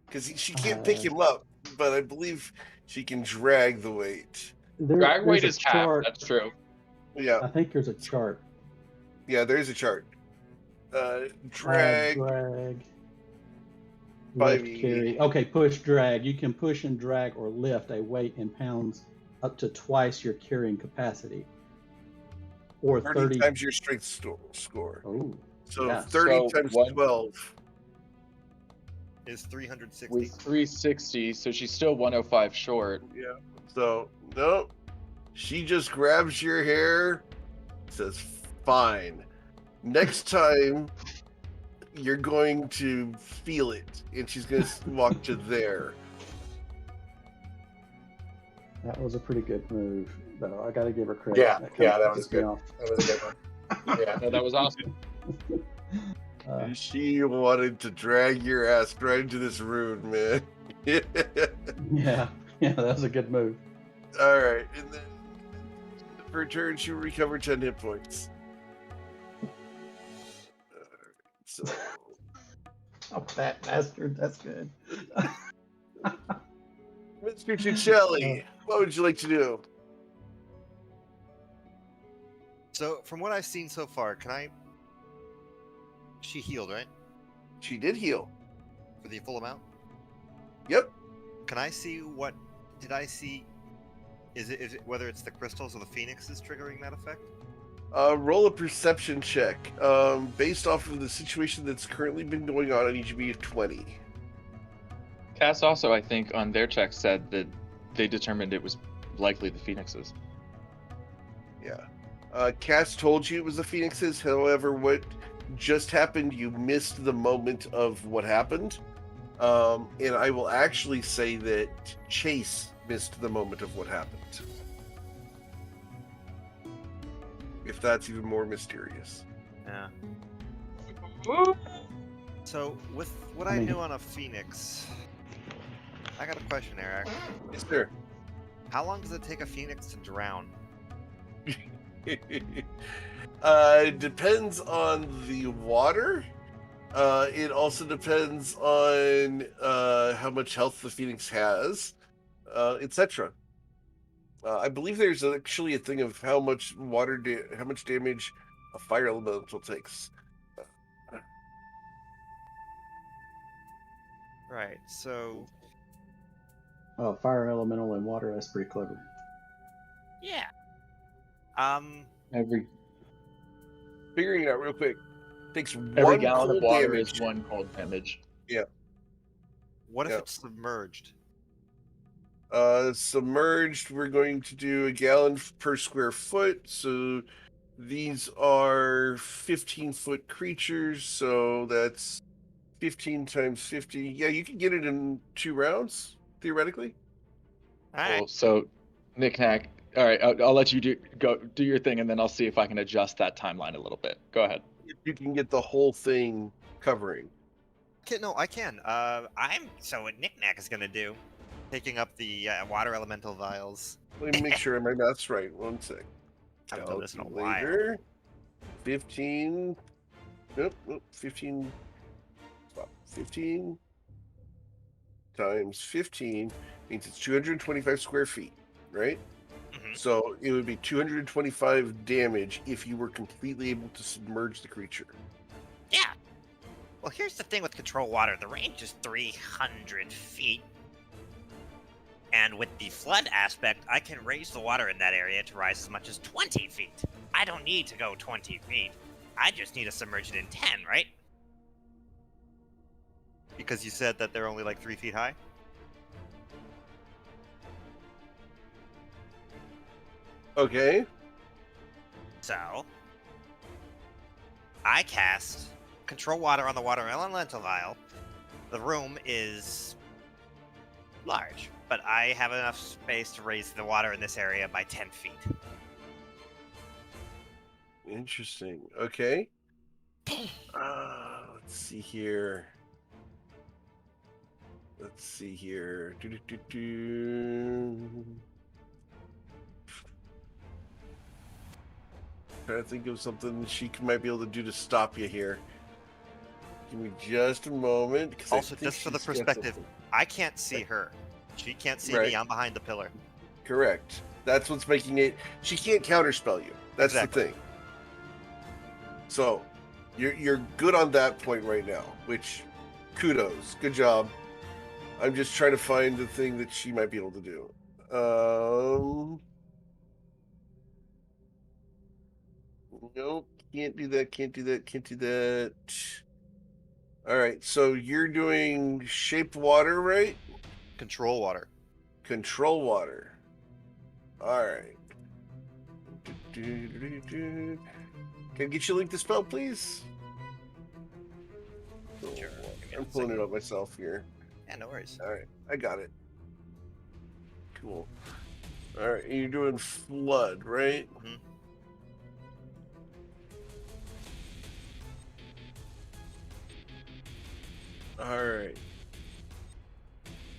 Because she can't pick him up, but I believe she can drag the weight. Drag weight there's is a half. chart. That's true. Yeah. I think there's a chart. Yeah, there's a chart. Drag. Drag. By Lift, me. carry. Okay, push, drag. You can push and drag or lift a weight in pounds up to twice your carrying capacity. Or 30 times your strength score. Oh, So yeah. 30 So times one- 12. Is 360. With 360, so she's still 105 short. Yeah. So, no. She just grabs your hair, says, fine. Next time, you're going to feel it. And she's going to walk to there. that was a pretty good move, though. I got to give her credit. Yeah, kinda that was pissed me good. off. That was a good one. Yeah. No, that was awesome. She wanted to drag your ass right into this room, man. Yeah, that was a good move. All right. And then for a turn, she will recover 10 hit points. All right, so. Oh, that bastard. That's good. Mr. Tuccelli, what would you like to do? So, from what I've seen so far, can I... She healed, right? She did heal. For the full amount? Yep. Can I see what... Did I see... Is it whether it's the crystals or the phoenixes triggering that effect? Roll a perception check. Based off of the situation that's currently been going on, I need you to be a 20. Cass also, I think, on their check said that they determined it was likely the Phoenixes. Yeah. Cass told you it was the Phoenixes. However, what just happened, you missed the moment of what happened. And I will actually say that Chase missed the moment of what happened. If that's even more mysterious. Yeah. So, with what I knew on a phoenix, I got a question, Eric. Yes, sir. How long does it take a phoenix to drown? It depends on the water. It also depends on how much health the phoenix has, etc. I believe there's actually a thing of how much how much damage a fire elemental takes. Right, so... Oh, fire elemental and water. That's pretty clever. Yeah. Figuring it out real quick. Takes Every one gallon cold of water damage. is 1 cold damage. What if Yeah. it's submerged? Submerged, we're going to do a gallon per square foot. So these are 15-foot creatures. So that's 15 times 50. Yeah, you can get it in 2 rounds, theoretically. Alright. Cool. So, Knick-Knack. All right, I'll let you do your thing, and then I'll see if I can adjust that timeline a little bit. Go ahead. If you can get the whole thing covering. No, I can. So what Knick-Knack is gonna do, picking up the water elemental vials. Let me make sure my math's right. 1 sec. I haven't done this in a while. Calculator. 15. Nope, 15. Stop. 15 times 15 means it's 225 square feet, right? So it would be 225 damage if you were completely able to submerge the creature. Yeah. Well, here's the thing with control water. The range is 300 feet. And with the flood aspect, I can raise the water in that area to rise as much as 20 feet. I don't need to go 20 feet. I just need to submerge it in 10, right? Because you said that they're only like 3 feet high? Okay. So, I cast control water on the water elemental vial. The room is large, but I have enough space to raise the water in this area by 10 feet. Interesting. Okay. Let's see here. Trying to think of something she might be able to do to stop you here. Give me just a moment. Also, just for the perspective, I can't see her. She can't see me. I'm behind the pillar. Correct. That's what's making it. She can't counterspell you. That's Exactly. the thing. So, you're good on that point right now. Which, kudos, good job. I'm just trying to find the thing that she might be able to do. Nope, can't do that. All right, so you're doing shaped water, right? Control water. Control water. All right. Can I get you a link to spell, please? Sure. I'm pulling it up myself here. Yeah, no worries. All right, I got it. Cool. All right, and you're doing flood, right? Mm-hmm. All right.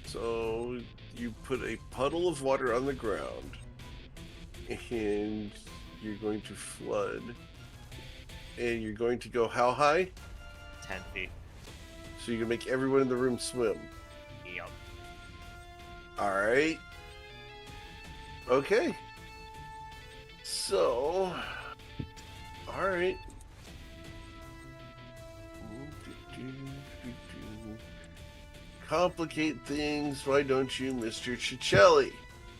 So you put a puddle of water on the ground, and you're going to flood. And you're going to go how high? 10 feet. So you can make everyone in the room swim. Yep. All right. Okay. So, all right. Complicate things, why don't you, Mr. Cicelli?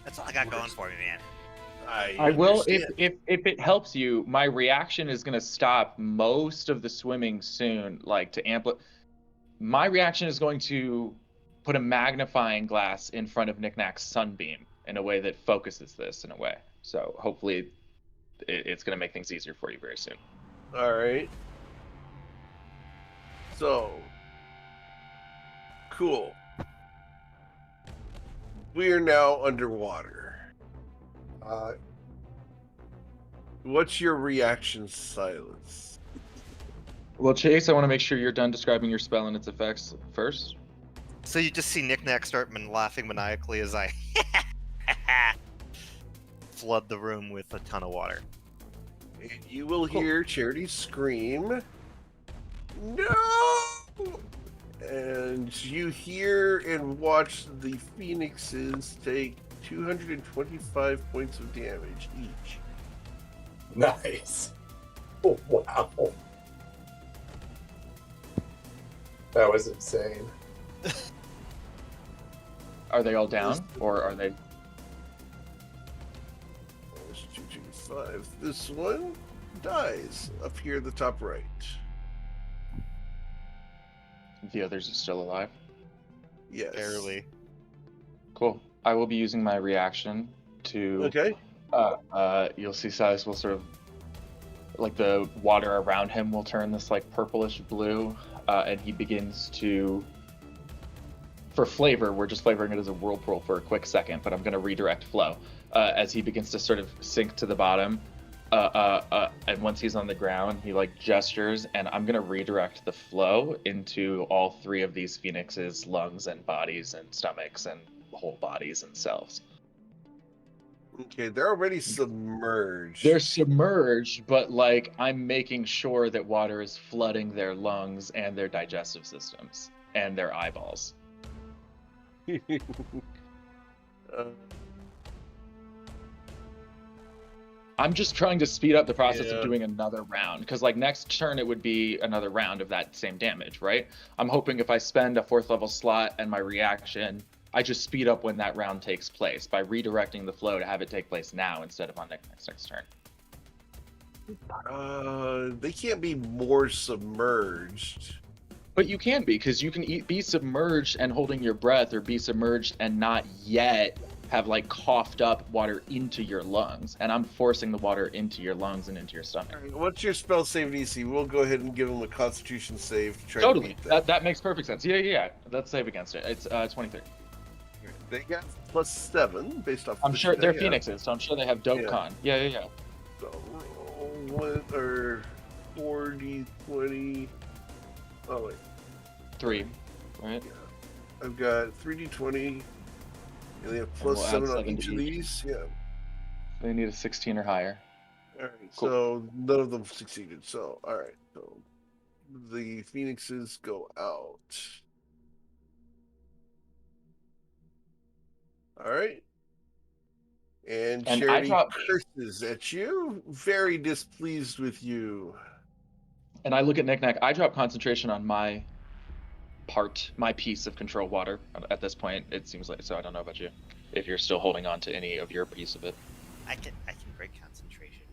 That's all I got going for me, man. I will, if it helps you, my reaction is going to stop most of the swimming soon, like to amplify. My reaction is going to put a magnifying glass in front of Knickknack's sunbeam in a way that focuses this in a way. So hopefully it's going to make things easier for you very soon. All right. So, cool. We are now underwater. What's your reaction, Silas? Well, Chase, I want to make sure you're done describing your spell and its effects first. So you just see Knickknack start laughing maniacally as I flood the room with a ton of water. And you will hear Charity scream, "No!" And you hear and watch the phoenixes take 225 points of damage each. Nice. Oh, wow. That was insane. Are they all down, or are they? 225. This one dies up here at the top right. The others are still alive? Yes. Barely. Cool. I will be using my reaction to... Okay. You'll see Silas will sort of... Like, the water around him will turn this, like, purplish blue, and he begins to... For flavor, we're just flavoring it as a whirlpool for a quick second, but I'm going to redirect flow. As he begins to sort of sink to the bottom, and once he's on the ground, he like gestures, and I'm gonna redirect the flow into all three of these phoenixes' lungs and bodies and stomachs and whole bodies and cells. Okay, they're already submerged. They're submerged, but like I'm making sure that water is flooding their lungs and their digestive systems and their eyeballs. I'm just trying to speed up the process of doing another round, because like next turn it would be another round of that same damage, right? I'm hoping if I spend a 4th level slot and my reaction, I just speed up when that round takes place by redirecting the flow to have it take place now instead of on next turn. They can't be more submerged. But you can be, because you can be submerged and holding your breath, or be submerged and not yet have like coughed up water into your lungs, and I'm forcing the water into your lungs and into your stomach. All right, what's your spell save DC? We'll go ahead and give them a Constitution save to try Totally, to beat that makes perfect sense. Yeah. Let's save against it. It's 23. They got +7 based off. I'm sure they're phoenixes, so I'm sure they have dope con. Yeah. So roll 1 or 40, 20. Oh wait. 3, right? Yeah. I've got 3d20. And they have +7 on each of these. Yeah. They need a 16 or higher. All right. Cool. So none of them succeeded. So all right. So the phoenixes go out. All right. And Charity curses at you, very displeased with you. And I look at Knick-Knack. I drop concentration on my piece of control water at this point, it seems like. So I don't know about you, if you're still holding on to any of your piece of it. I can break concentration.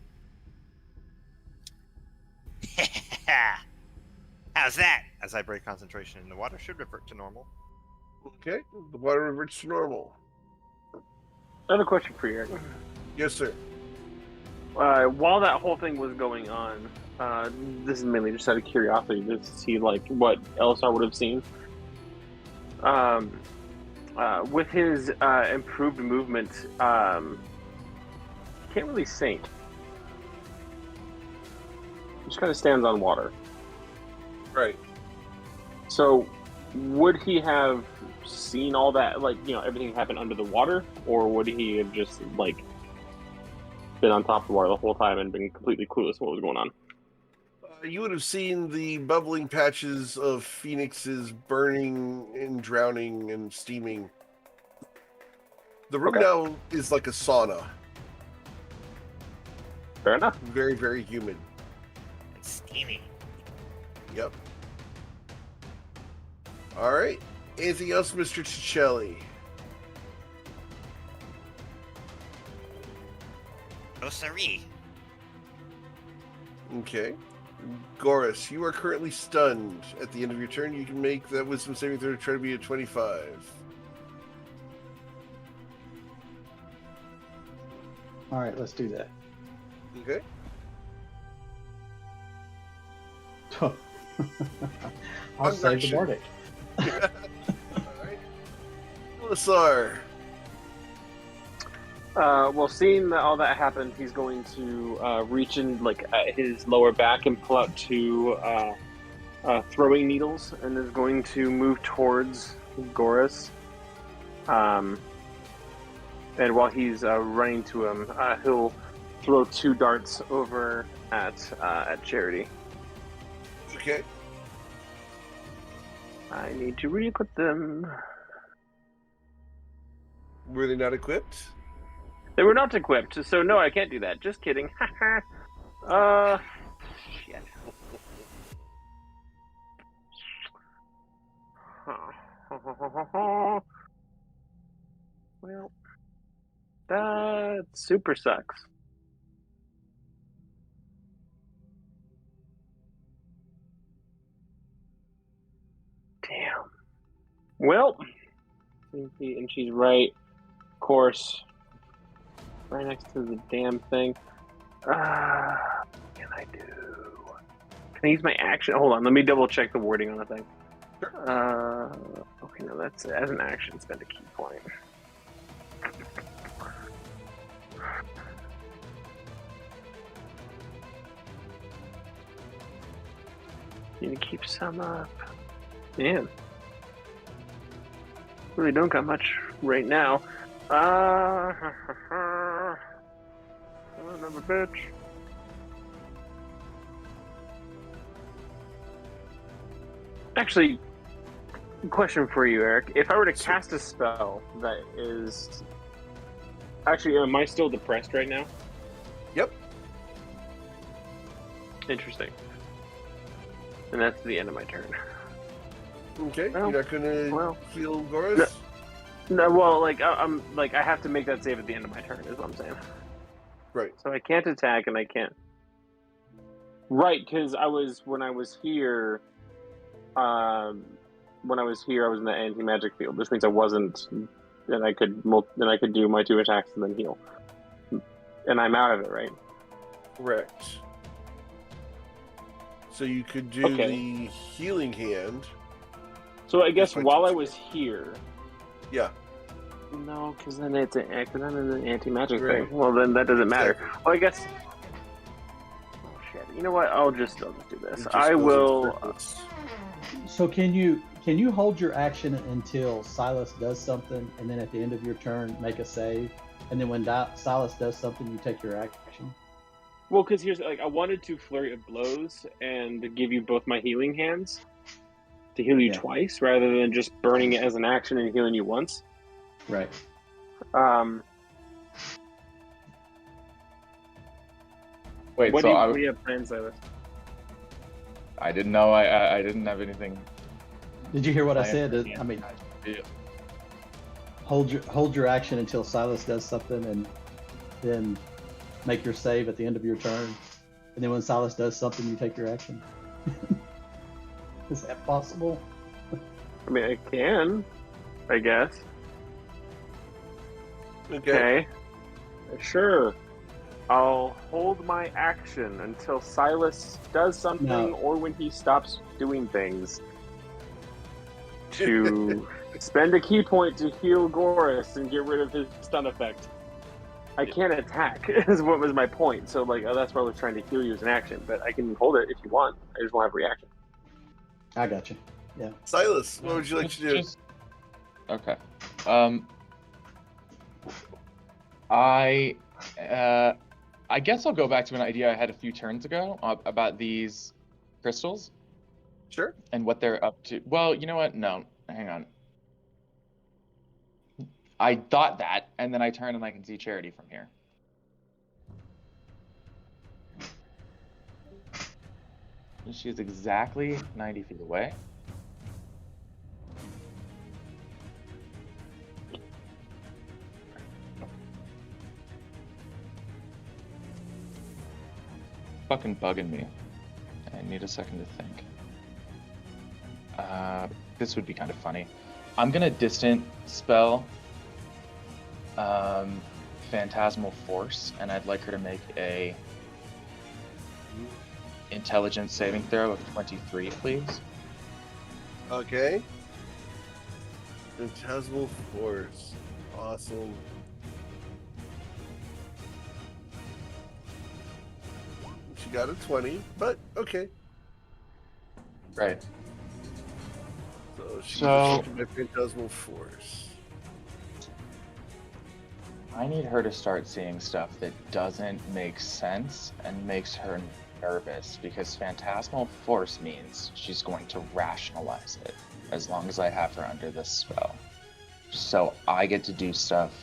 How's that? As I break concentration, the water should revert to normal. Okay, the water reverts to normal. I have a question for you, Eric. Yes, sir. While that whole thing was going on, this is mainly just out of curiosity, just to see like what Elisar would have seen. With his improved movement, he can't really sink. He just kind of stands on water. Right. So, would he have seen all that, like, you know, everything happen under the water, or would he have just like been on top of the water the whole time and been completely clueless what was going on? You would have seen the bubbling patches of phoenixes burning and drowning and steaming. The room now is like a sauna. Fair enough. Very, very humid. It's steamy. Yep. All right. Anything else, Mr. Ticelli? Oh, sorry. Okay. Goris, you are currently stunned. At the end of your turn, you can make that wisdom saving throw to try to be a 25. All right, let's do that. Okay. I'll save the verdict. All right. Elisar. Well, seeing that all that happened, he's going to reach in like at his lower back and pull out 2 throwing needles, and is going to move towards Goris. And while he's running to him, he'll throw 2 darts over at Charity. Okay. I need to re-equip them. Were they not equipped? They were not equipped, so no, I can't do that. Just kidding. Shit. Well, that super sucks. Damn. Well, and she's right, of course. Right next to the damn thing. What can I do? Can I use my action? Hold on, let me double check the wording on the thing. Okay, no, that's as an action, spend a key point. Need to keep some up. Man. Really don't got much right now. bitch. Actually, question for you, Eric. If I were to cast a spell that is... Actually, am I still depressed right now? Yep. Interesting. And that's the end of my turn. Okay, Well, you're not gonna heal Goris? No, well, like I'm like I have to make that save at the end of my turn. Is what I'm saying. Right. So I can't attack, and I can't. Right, because when I was here, I was in the anti-magic field, which means I wasn't, and I could do my 2 attacks and then heal, and I'm out of it, right? Correct. So you could do the healing hand. So I guess while I was here. Yeah. No, because then I'm in the anti-magic Right. thing. Well, then that doesn't matter. Well, I guess. Oh shit! You know what? I'll just do this. I will. So can you hold your action until Silas does something, and then at the end of your turn make a save, and then when Silas does something, you take your action? Well, because here's I wanted to flurry of blows and give you both my healing hands to heal you twice, rather than just burning it as an action and healing you once. Right. Wait, what so do you have planned, Silas? I didn't know. I didn't have anything. Did you hear what I said? I mean, hold your action until Silas does something, and then make your save at the end of your turn. And then when Silas does something, you take your action. Is that possible? I mean, I can, I guess. Okay. Sure. I'll hold my action until Silas does something or when he stops doing things. To spend a key point to heal Goris and get rid of his stun effect. I can't attack, is what was my point. So, that's why I was trying to heal you as an action. But I can hold it if you want. I just won't have reaction. I got you. Yeah. Silas, what would you like to do? Okay. I guess I'll go back to an idea I had a few turns ago about these crystals. Sure. And what they're up to. Well, you know what? No, hang on. I thought that, and then I turn and I can see Charity from here. She's exactly 90 feet away. Fucking bugging me. I need a second to think. This would be kind of funny. I'm gonna distant spell Phantasmal Force, and I'd like her to make a intelligence saving throw of 23, please. Okay. Phantasmal Force. Awesome. She got a 20, but okay. Right. So she's So my Phantasmal Force. I need her to start seeing stuff that doesn't make sense and makes her nervous, because Phantasmal Force means she's going to rationalize it as long as I have her under this spell. So I get to do stuff.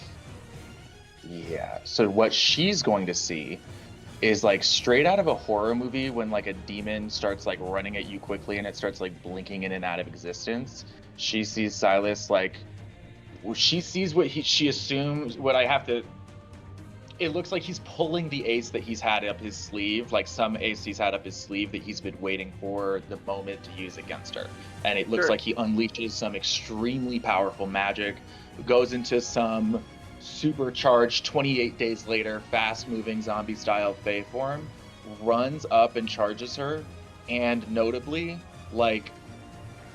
Yeah. So what she's going to see is straight out of a horror movie when a demon starts running at you quickly and it starts blinking in and out of existence. She sees Silas she sees what she assumes what I have to. It looks like he's pulling the ace that he's had up his sleeve, some ace he's had up his sleeve that he's been waiting for the moment to use against her. And it looks like he unleashes some extremely powerful magic, goes into some supercharged 28 days later fast-moving zombie style Fae form, runs up and charges her, and notably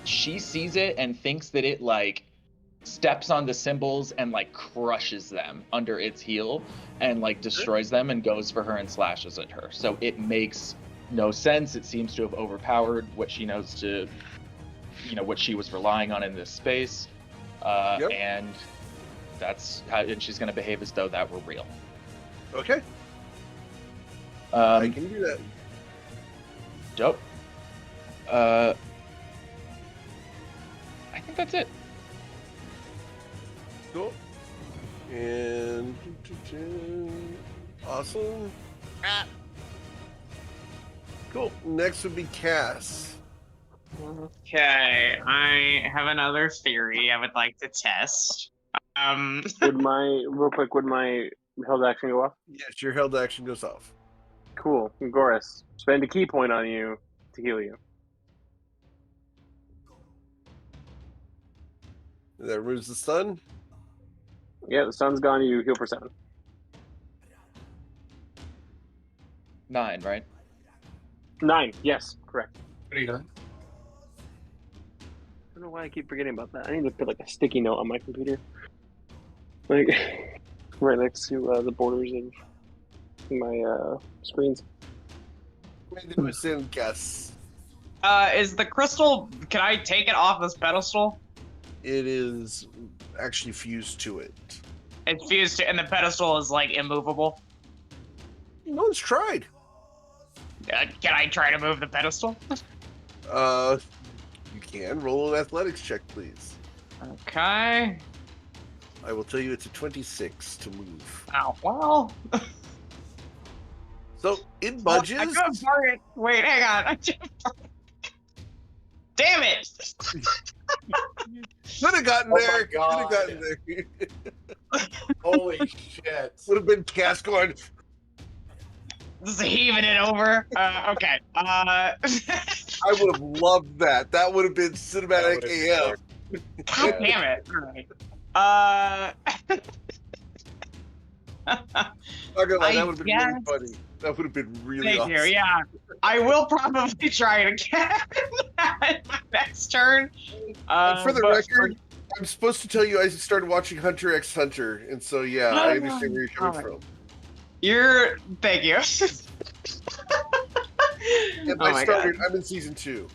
she sees it and thinks that it steps on the symbols and crushes them under its heel and destroys them and goes for her and slashes at her. So it makes no sense. It seems to have overpowered what she knows to, what she was relying on in this space. And that's how, and she's going to behave as though that were real. Okay. I can do that. Dope. I think that's it. Cool. And awesome. Cool. Next would be Cass. Okay, I have another theory I would like to test. Would my held action go off? Yes, your held action goes off. Cool. Goris, spend a key point on you to heal you. That removes the stun. Yeah, the sun's gone. You heal for 7. 9, right? 9. Yes, correct. 39. I don't know why I keep forgetting about that. I need to put like a sticky note on my computer, like right next to the borders of my screens. Guess. Is the crystal? Can I take it off this pedestal? It is actually fused to it. It's fused to, and the pedestal is like immovable. No one's tried. Can I try to move the pedestal? You can roll an athletics check, please. Okay. I will tell you it's a 26 to move. Oh well. So it budges. I couldn't part it. Wait, hang on. Damn it! Could have gotten Oh there. my Could God. have gotten there. Holy shit. Would have been Cass going. Just heaving it over. Okay. I would have loved that. That would have been cinematic AF. God damn it! All right. Not gonna lie, that would have been really guess- funny. That would have been really Thank awesome. you. Yeah, I will probably try it again at my next turn. And for the but record, I'm supposed to tell you I started watching Hunter x Hunter, and so yeah, I understand where you're coming from. Thank you. Yep, Oh I my started. I'm in season 2.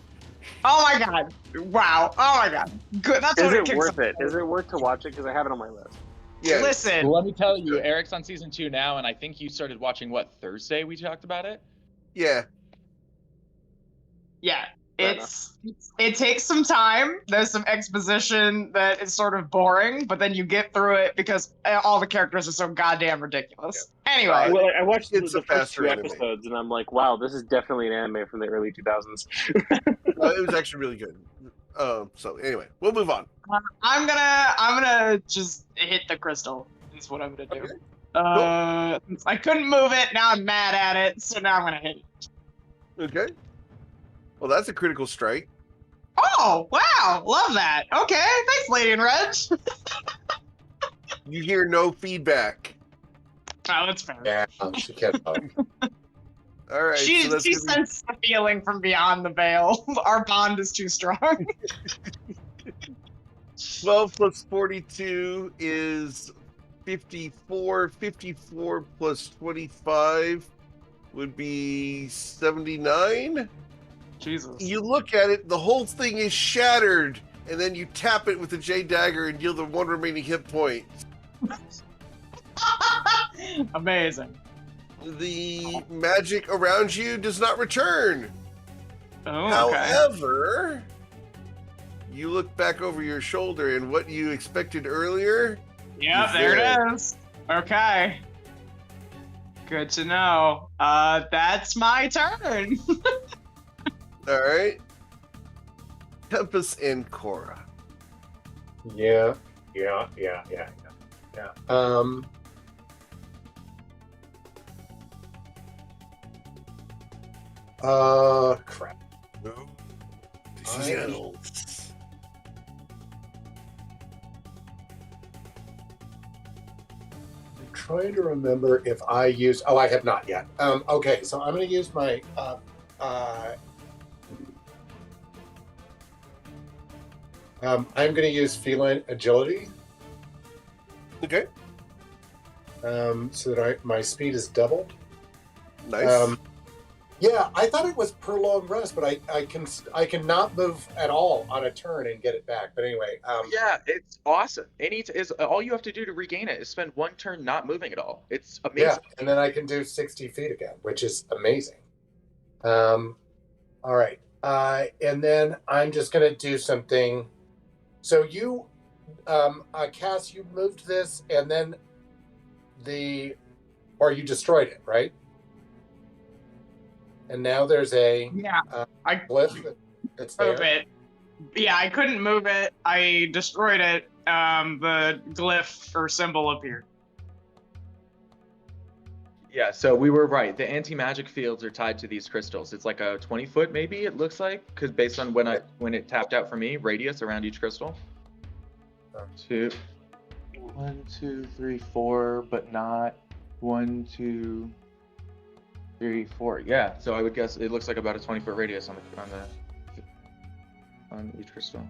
Oh my god! Wow! Oh my god! Good. That's Is what it kicks worth off. it? Is it worth to watch it? Because I have it on my list. Yeah. Listen. Well, let me tell you, Eric's on season 2 now, and I think you started watching Thursday we talked about it. Yeah. Yeah, Fair it takes some time. There's some exposition that is sort of boring, but then you get through it because all the characters are so goddamn ridiculous. Anyway, Well, I watched It's the a first 2 faster anime. episodes, and I'm like, wow, this is definitely an anime from the early 2000s. It was actually really good. So anyway, we'll move on. I'm gonna just hit the crystal. Is what I'm gonna do. Okay. Since I couldn't move it. Now I'm mad at it, so now I'm gonna hit it. Okay. Well, that's a critical strike. Oh wow! Love that. Okay, thanks, Lady in Red. You hear no feedback. Oh, that's fair. Yeah, she kept up. All right. She so that's gonna be- sensed the feeling from beyond the veil. Our bond is too strong. 12 plus 42 is 54. 54 plus 25 would be 79. Jesus. You look at it, the whole thing is shattered, and then you tap it with the J dagger and deal the 1 remaining hit point. Amazing. The magic around you does not return. Oh, okay. However, you look back over your shoulder, and what you expected earlier. Yep, is there there. it is. Okay. Good to know. That's my turn. All right. Tempest and Cora. Yeah. Crap. Decisions. I'm trying to remember if I used. Oh, I have not yet. Okay, so I'm going to use my. I'm going to use feline agility, Okay. so that my speed is doubled. Nice. Yeah, I thought it was per long rest, but I can not move at all on a turn and get it back. But anyway, Yeah, it's awesome. Is all you have to do to regain it is spend one turn not moving at all. It's yeah, amazing. and then I can do 60 feet again, which is amazing. All right, and then I'm just gonna do something. So you, Cass, you moved this, and then or you destroyed it, right? And now there's a I glyph that's move there. it. Yeah, I couldn't move it. I destroyed it. The glyph or symbol appeared. Yeah, so we were right. The anti-magic fields are tied to these crystals. It's like a 20-foot, maybe it looks like, because based on when it tapped out for me, radius around each crystal. 1, 2, 3, 4, but not 1, 2, 3, 4. Yeah, so I would guess it looks like about a 20-foot radius on each crystal.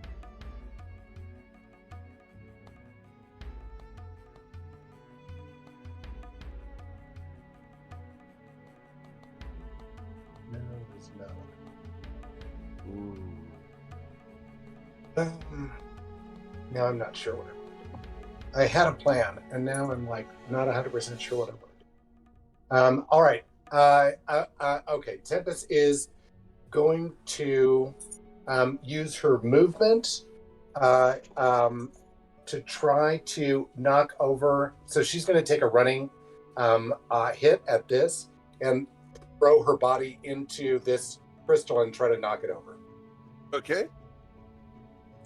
No, there's no. Now I'm not sure what I'm going to do. I had a plan, and now I'm like not 100% sure what I'm going to do. All right. Okay. Tempest is going to use her movement to try to knock over. So she's going to take a running hit at this and throw her body into this crystal and try to knock it over. Okay.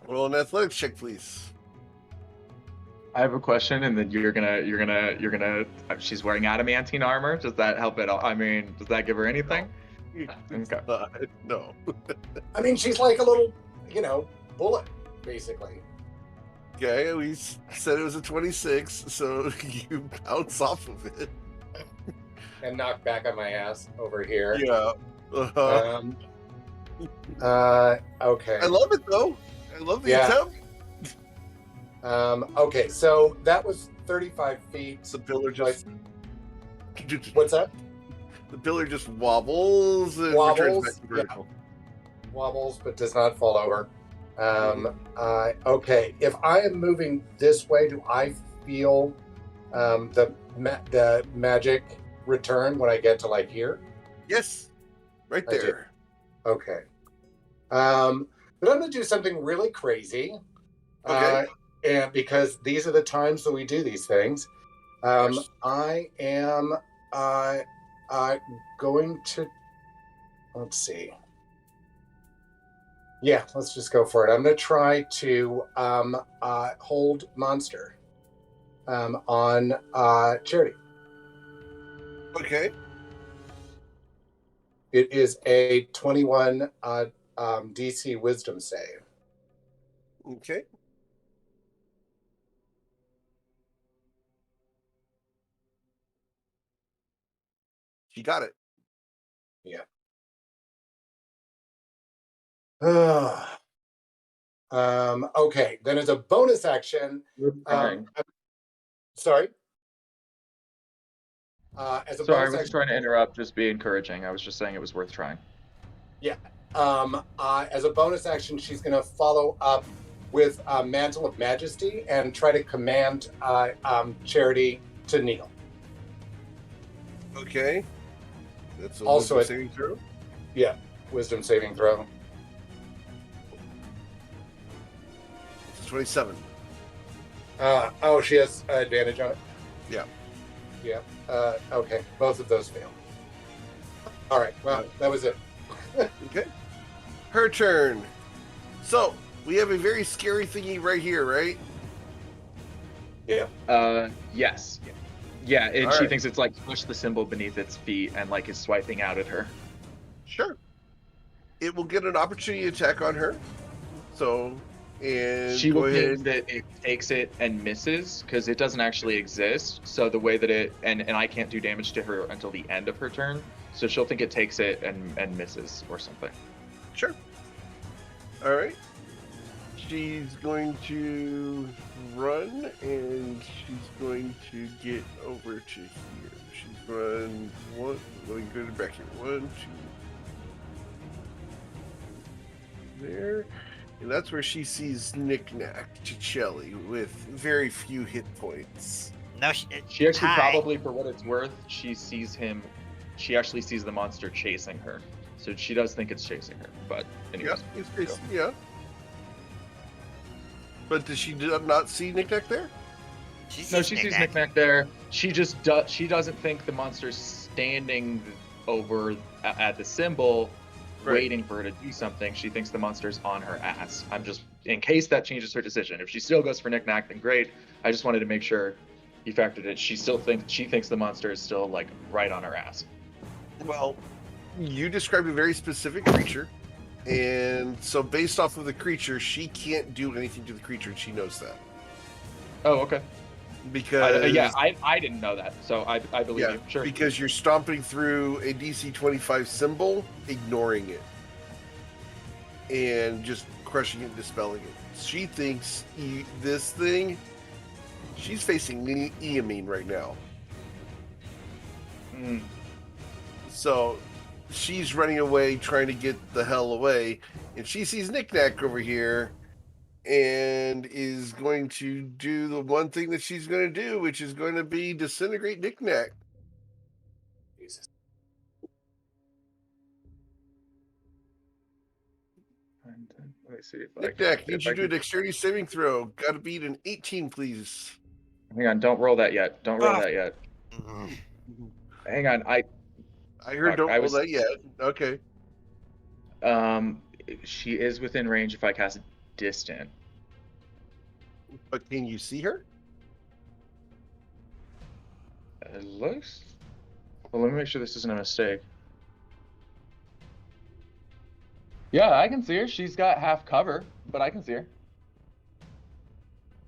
Roll an athletics check, please. I have a question, and then you're gonna. She's wearing adamantine armor. Does that help at all? I mean, does that give her anything? Okay. No. I mean, she's like a little, bullet, basically. Okay, we said it was a 26, so you bounce off of it. And knock back on my ass over here. Yeah. Okay. I love it, though. I love the attempt. Okay, so that was 35 feet. The pillar just... What's that? The pillar just wobbles and returns back to vertical. Yeah. Wobbles, but does not fall over. Okay, if I am moving this way, do I feel the magic return when I get to like here? Yes, right there. Okay. But I'm going to do something really crazy. Okay. And because these are the times that we do these things, I am going to, let's see. Yeah, let's just go for it. I'm going to try to hold monster on Charity. Okay. It is a 21 DC Wisdom save. Okay. You got it. Yeah. Okay, then as a bonus action, sorry. As a Sorry, I bonus was trying to interrupt. Just be encouraging. I was just saying it was worth trying. Yeah. As a bonus action, she's going to follow up with Mantle of Majesty and try to command Charity to kneel. Okay. That's also wisdom saving throw? Yeah, wisdom saving throw. It's 27. She has advantage on it? Yeah. Yeah. Okay, both of those fail. All right, well, that was it. Okay. Her turn. So, we have a very scary thingy right here, right? Yeah. Yes. Yeah, and All she right. thinks it's like push the symbol beneath its feet and like is swiping out at her. Sure. It will get an opportunity attack on her. So, and She go will ahead. think that it takes it and misses because it doesn't actually exist. So the way that it and I can't do damage to her until the end of her turn. So she'll think it takes it and misses or something. Sure. All right. she's going to run, and she's going to get over to here. She's run one. Let me go back here. 1, 2. There. And that's where she sees Knick-Knack Chichelli with very few hit points. No, She actually hi. probably, for what it's worth, she actually sees the monster chasing her. So she does think it's chasing her. But anyways. Yeah. But does she not see Knick-Knack there? No, she sees Knick-Knack there. She just she doesn't think the monster's standing over at the symbol, waiting for her to do something. She thinks the monster's on her ass. I'm just, in case that changes her decision. If she still goes for Knick-Knack, then great. I just wanted to make sure you factored it. She thinks the monster is still like right on her ass. Well, you described a very specific creature, and so based off of the creature, she can't do anything to the creature, and she knows that. Oh, okay. Because I didn't know that, so I believe you. Sure. Because you're stomping through a DC 25 symbol, ignoring it, and just crushing it, dispelling it. She thinks this thing. She's facing Eamine right now. So she's running away, trying to get the hell away, and she sees Knick-Knack over here and is going to do the one thing that she's going to do, which is going to be disintegrate Knick-Knack. Jesus. Let me see if Knick-Knack, need you to do a dexterity saving throw. Got to beat an 18, please. Hang on, don't roll that yet. Hang on, I heard don't roll that yet. Okay. She is within range if I cast distant. But can you see her? It looks. Well, let me make sure this isn't a mistake. Yeah, I can see her. She's got half cover, but I can see her.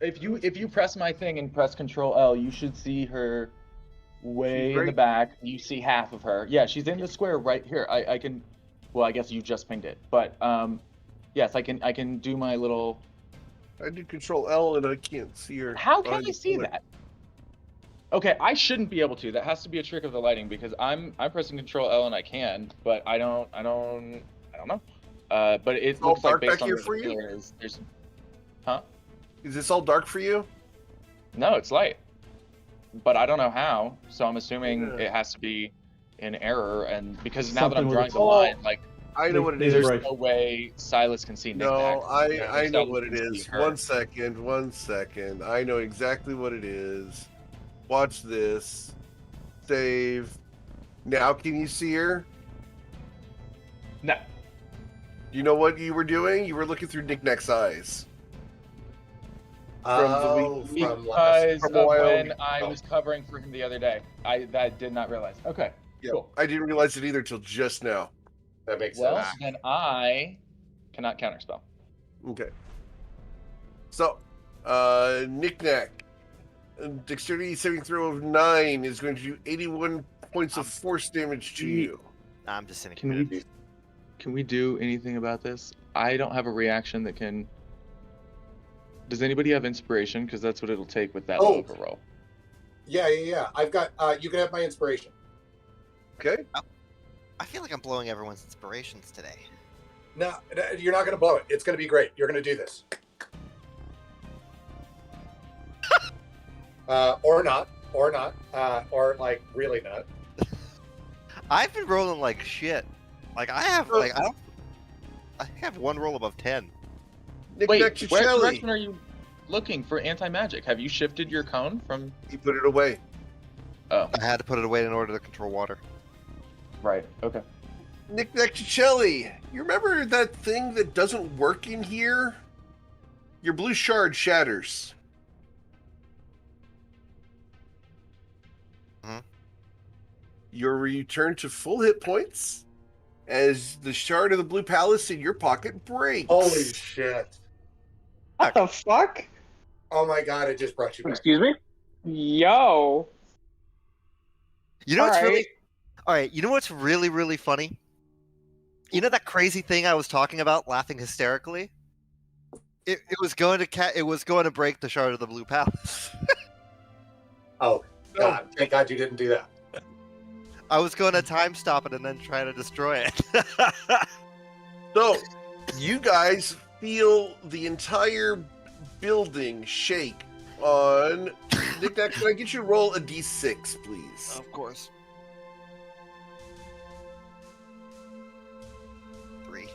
If you press my thing and press Control L, you should see her way in the back. You see half of her. Yeah, she's in the square right here. I can. Well, I guess you just pinged it, but yes, I can do my little. I do Control L and I can't see her. How can you see that? Okay, I shouldn't be able to. That has to be a trick of the lighting because I'm pressing Control L and I can, but I don't know. But it looks like based on the there's. Huh? Is this all dark for you? No, it's light. But I don't know how, so I'm assuming it has to be an error, and because now that I'm drawing the line, like I know what it is. There's no way Silas can see Knick-Knack. No, I know what it is. 1 second. I know exactly what it is. Watch this. Save. Now can you see her? No. You know what you were doing? You were looking through Knick-Knack's eyes. Because of when I was covering for him the other day. I did not realize. Okay, yeah, cool. I didn't realize it either till just now. That makes sense. sense. Well, then I cannot counterspell. Okay. So, Knick-Knack, dexterity saving throw of 9 is going to do 81 points of force damage to you. I'm just saying. Can we do anything about this? I don't have a reaction that can. Does anybody have inspiration? Because that's what it'll take with that low of a roll. Yeah. I've got. You can have my inspiration. Okay. I feel like I'm blowing everyone's inspirations today. No, you're not going to blow it. It's going to be great. You're going to do this. Or not, or like really not. I've been rolling like shit. Like I have, I have one roll above 10. Wait, where direction are you looking for anti-magic? Have you shifted your cone from? You put it away. Oh. I had to put it away in order to control water. Right. Okay. Knick-Knack Chichelli, you remember that thing that doesn't work in here? Your blue shard shatters. You're returned to full hit points as the shard of the blue palace in your pocket breaks. Holy shit. What the fuck? Oh my god, it just brought you back. Excuse me? Yo. You know what's really... Alright, you know what's really, really funny? You know that crazy thing I was talking about, laughing hysterically? It was going to break the shard of the Blue Palace. Oh, God. Thank God you didn't do that. I was going to time stop it and then try to destroy it. So, you guys feel the entire building shake on... Nick, can I get you to roll a d6, please? Of course. 3.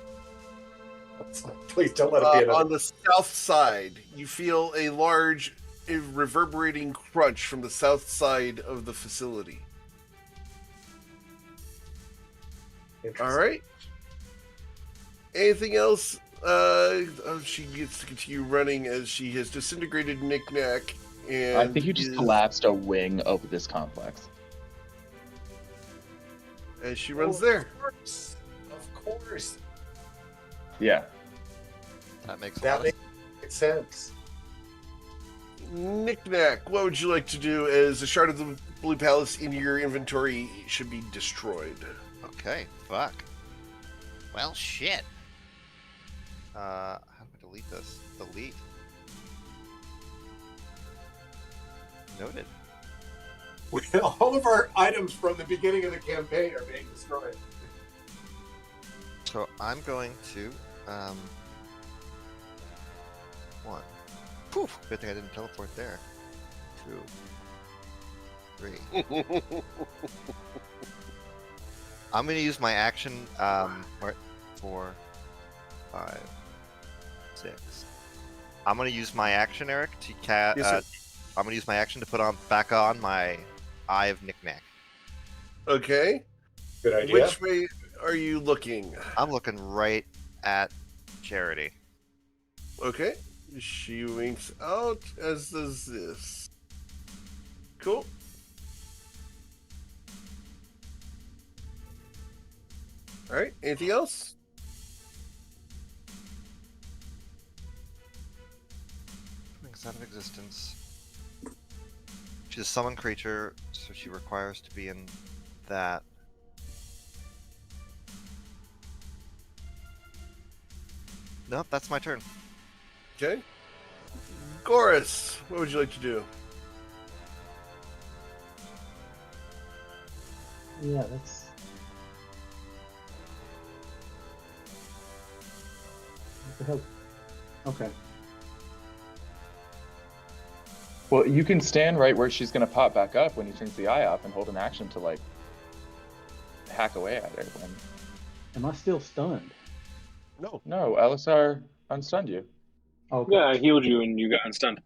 Please don't let it be another. On the south side, you feel a large, reverberating crunch from the south side of the facility. All right. Anything else? She gets to continue running as she has disintegrated Knick-Knack. And I think you just collapsed a wing of this complex. As she runs there. Of course. Yeah. That makes sense. Knick-Knack, what would you like to do as a shard of the Blue Palace in your inventory should be destroyed? Okay, fuck. Well, shit. How do I delete this? Delete. Noted. All of our items from the beginning of the campaign are being destroyed. So I'm going to, 1. Poof! Good thing I didn't teleport there. 2. 3. I'm going to use my action, 4, 5, 6. I'm going to use my action, Eric, to I'm going to use my action to put back on my Eye of Knick-Knack. Okay. Good idea. Which way are you looking? I'm looking right at Charity. Okay. She winks out, as does this. Cool. Alright, anything else? Things out of existence. She's a summoned creature, so she requires to be in that. Nope, that's my turn. Okay. Goris, what would you like to do? Yeah, that's. What the hell? Okay. Well, you can stand right where she's going to pop back up when he turns the eye off and hold an action to, like, hack away at her. Am I still stunned? No. No, LSR unstunned you. Okay. Yeah, I healed you and you got unstunned.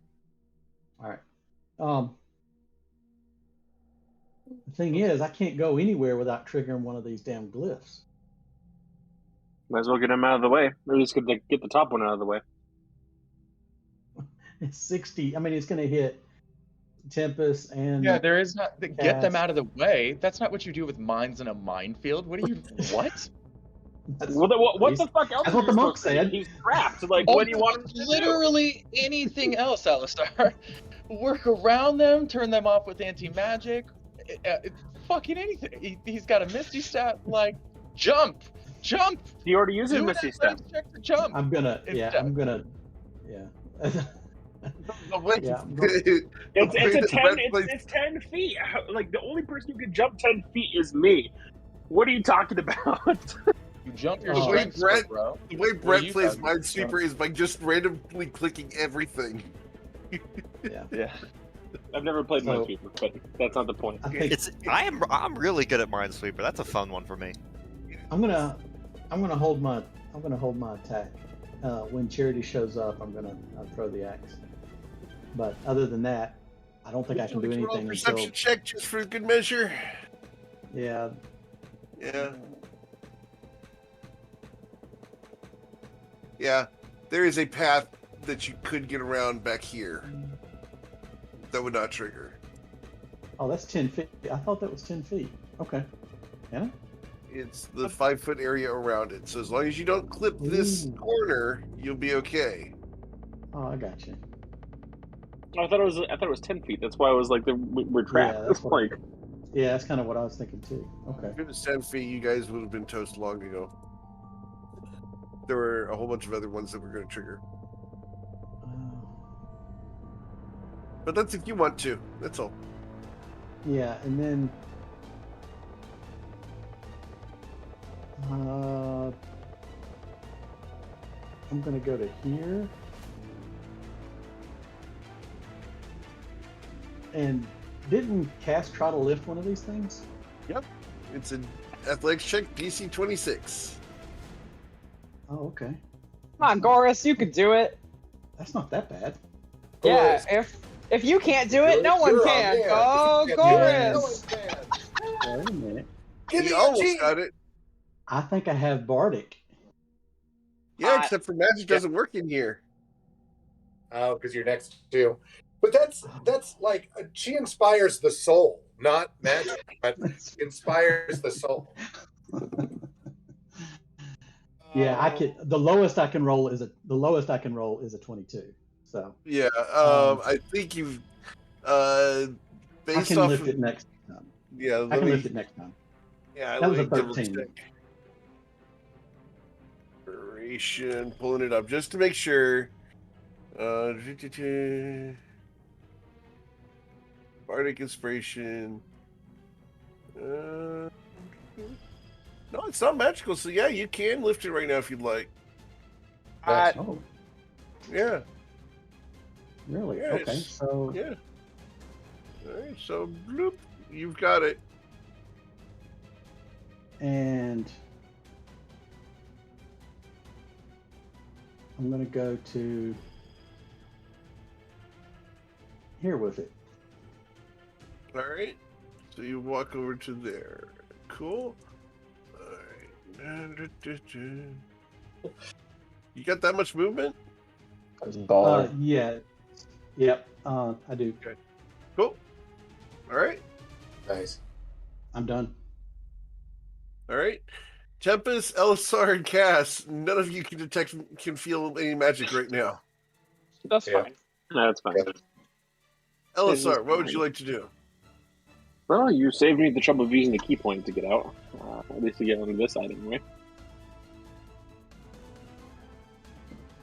All right. The thing is, I can't go anywhere without triggering one of these damn glyphs. Might as well get him out of the way. Or at least get the top one out of the way. It's 60. I mean, it's going to hit Tempest and. Yeah, there is not. Get them Cast. out of the way. That's not what you do with mines in a minefield. What do you. What? What the fuck else? That's what the monk said. He's trapped. Like, what do you want him to do? Literally anything else, Alistar. Work around them, turn them off with anti-magic. Fucking anything. He's got a Misty Step. Like, jump. He already uses Misty Step. Check to jump. I'm gonna. Yeah. Yeah. It's 10 feet. Like, the only person who can jump 10 feet is me. What are you talking about? You jump your The way strength, bro. The way Brett you plays got? Minesweeper is by just randomly clicking everything. Yeah. I've never played So- Minesweeper, but that's not the point. I think I'm really good at Minesweeper. That's a fun one for me. I'm gonna hold my attack. When Charity shows up, I'll throw the axe. But other than that, I don't think I can do Would you roll a anything perception until. check just for good measure. Yeah. Yeah, there is a path that you could get around back here that would not trigger. Oh, that's 10 feet. I thought that was 10 feet. Okay. Yeah. It's the 5-foot area around it. So as long as you don't clip this Ooh. corner, you'll be okay. Oh, I got you. I thought it was 10 feet. That's why I was like, we're trapped. Yeah, that's what- like, Yeah, that's kind of what I was thinking too. Okay. If it was 10 feet, you guys would have been toast long ago. There were a whole bunch of other ones that were going to trigger. But that's if you want to. That's all. Yeah, and then I'm gonna go to here. And didn't Cass try to lift one of these things? Yep. It's an athletics check, DC 26. Oh, okay. Come on, Goris, you could do it. That's not that bad. Yeah, Goris. if you can't do it, You're- no one you're can. on, yeah. Go, If you can't do it, no Goris. one can. Wait a minute. Give me You a almost G. got it. I think I have Bardic. Yeah, except for magic doesn't work in here. Oh, because you're next to. But that's like she inspires the soul, not magic, but inspires the soul. Yeah, I can. The lowest I can roll is a 22. So Yeah, I think you've I based can off lift of, it next time. Yeah, I can lift it next time. Yeah, That was a let me double 13. check. Inspiration, pulling it up just to make sure. Bardic inspiration. No, it's not magical. So yeah, you can lift it right now if you'd like. Oh, Yeah. really? Yeah, Okay, so Yeah. All right. So bloop, you've got it. and I'm gonna go to here with it. All right. So you walk over to there. Cool. All right. You got that much movement? Yeah. Yep. I do. Cool. All right. Nice. I'm done. All right. Tempest, Elisar, and Cass. None of you can feel any magic right now. That's Yeah. fine. No, that's fine. Elisar, what would you like to do? Well, you saved me the trouble of using the key point to get out. At least to get onto this side anyway.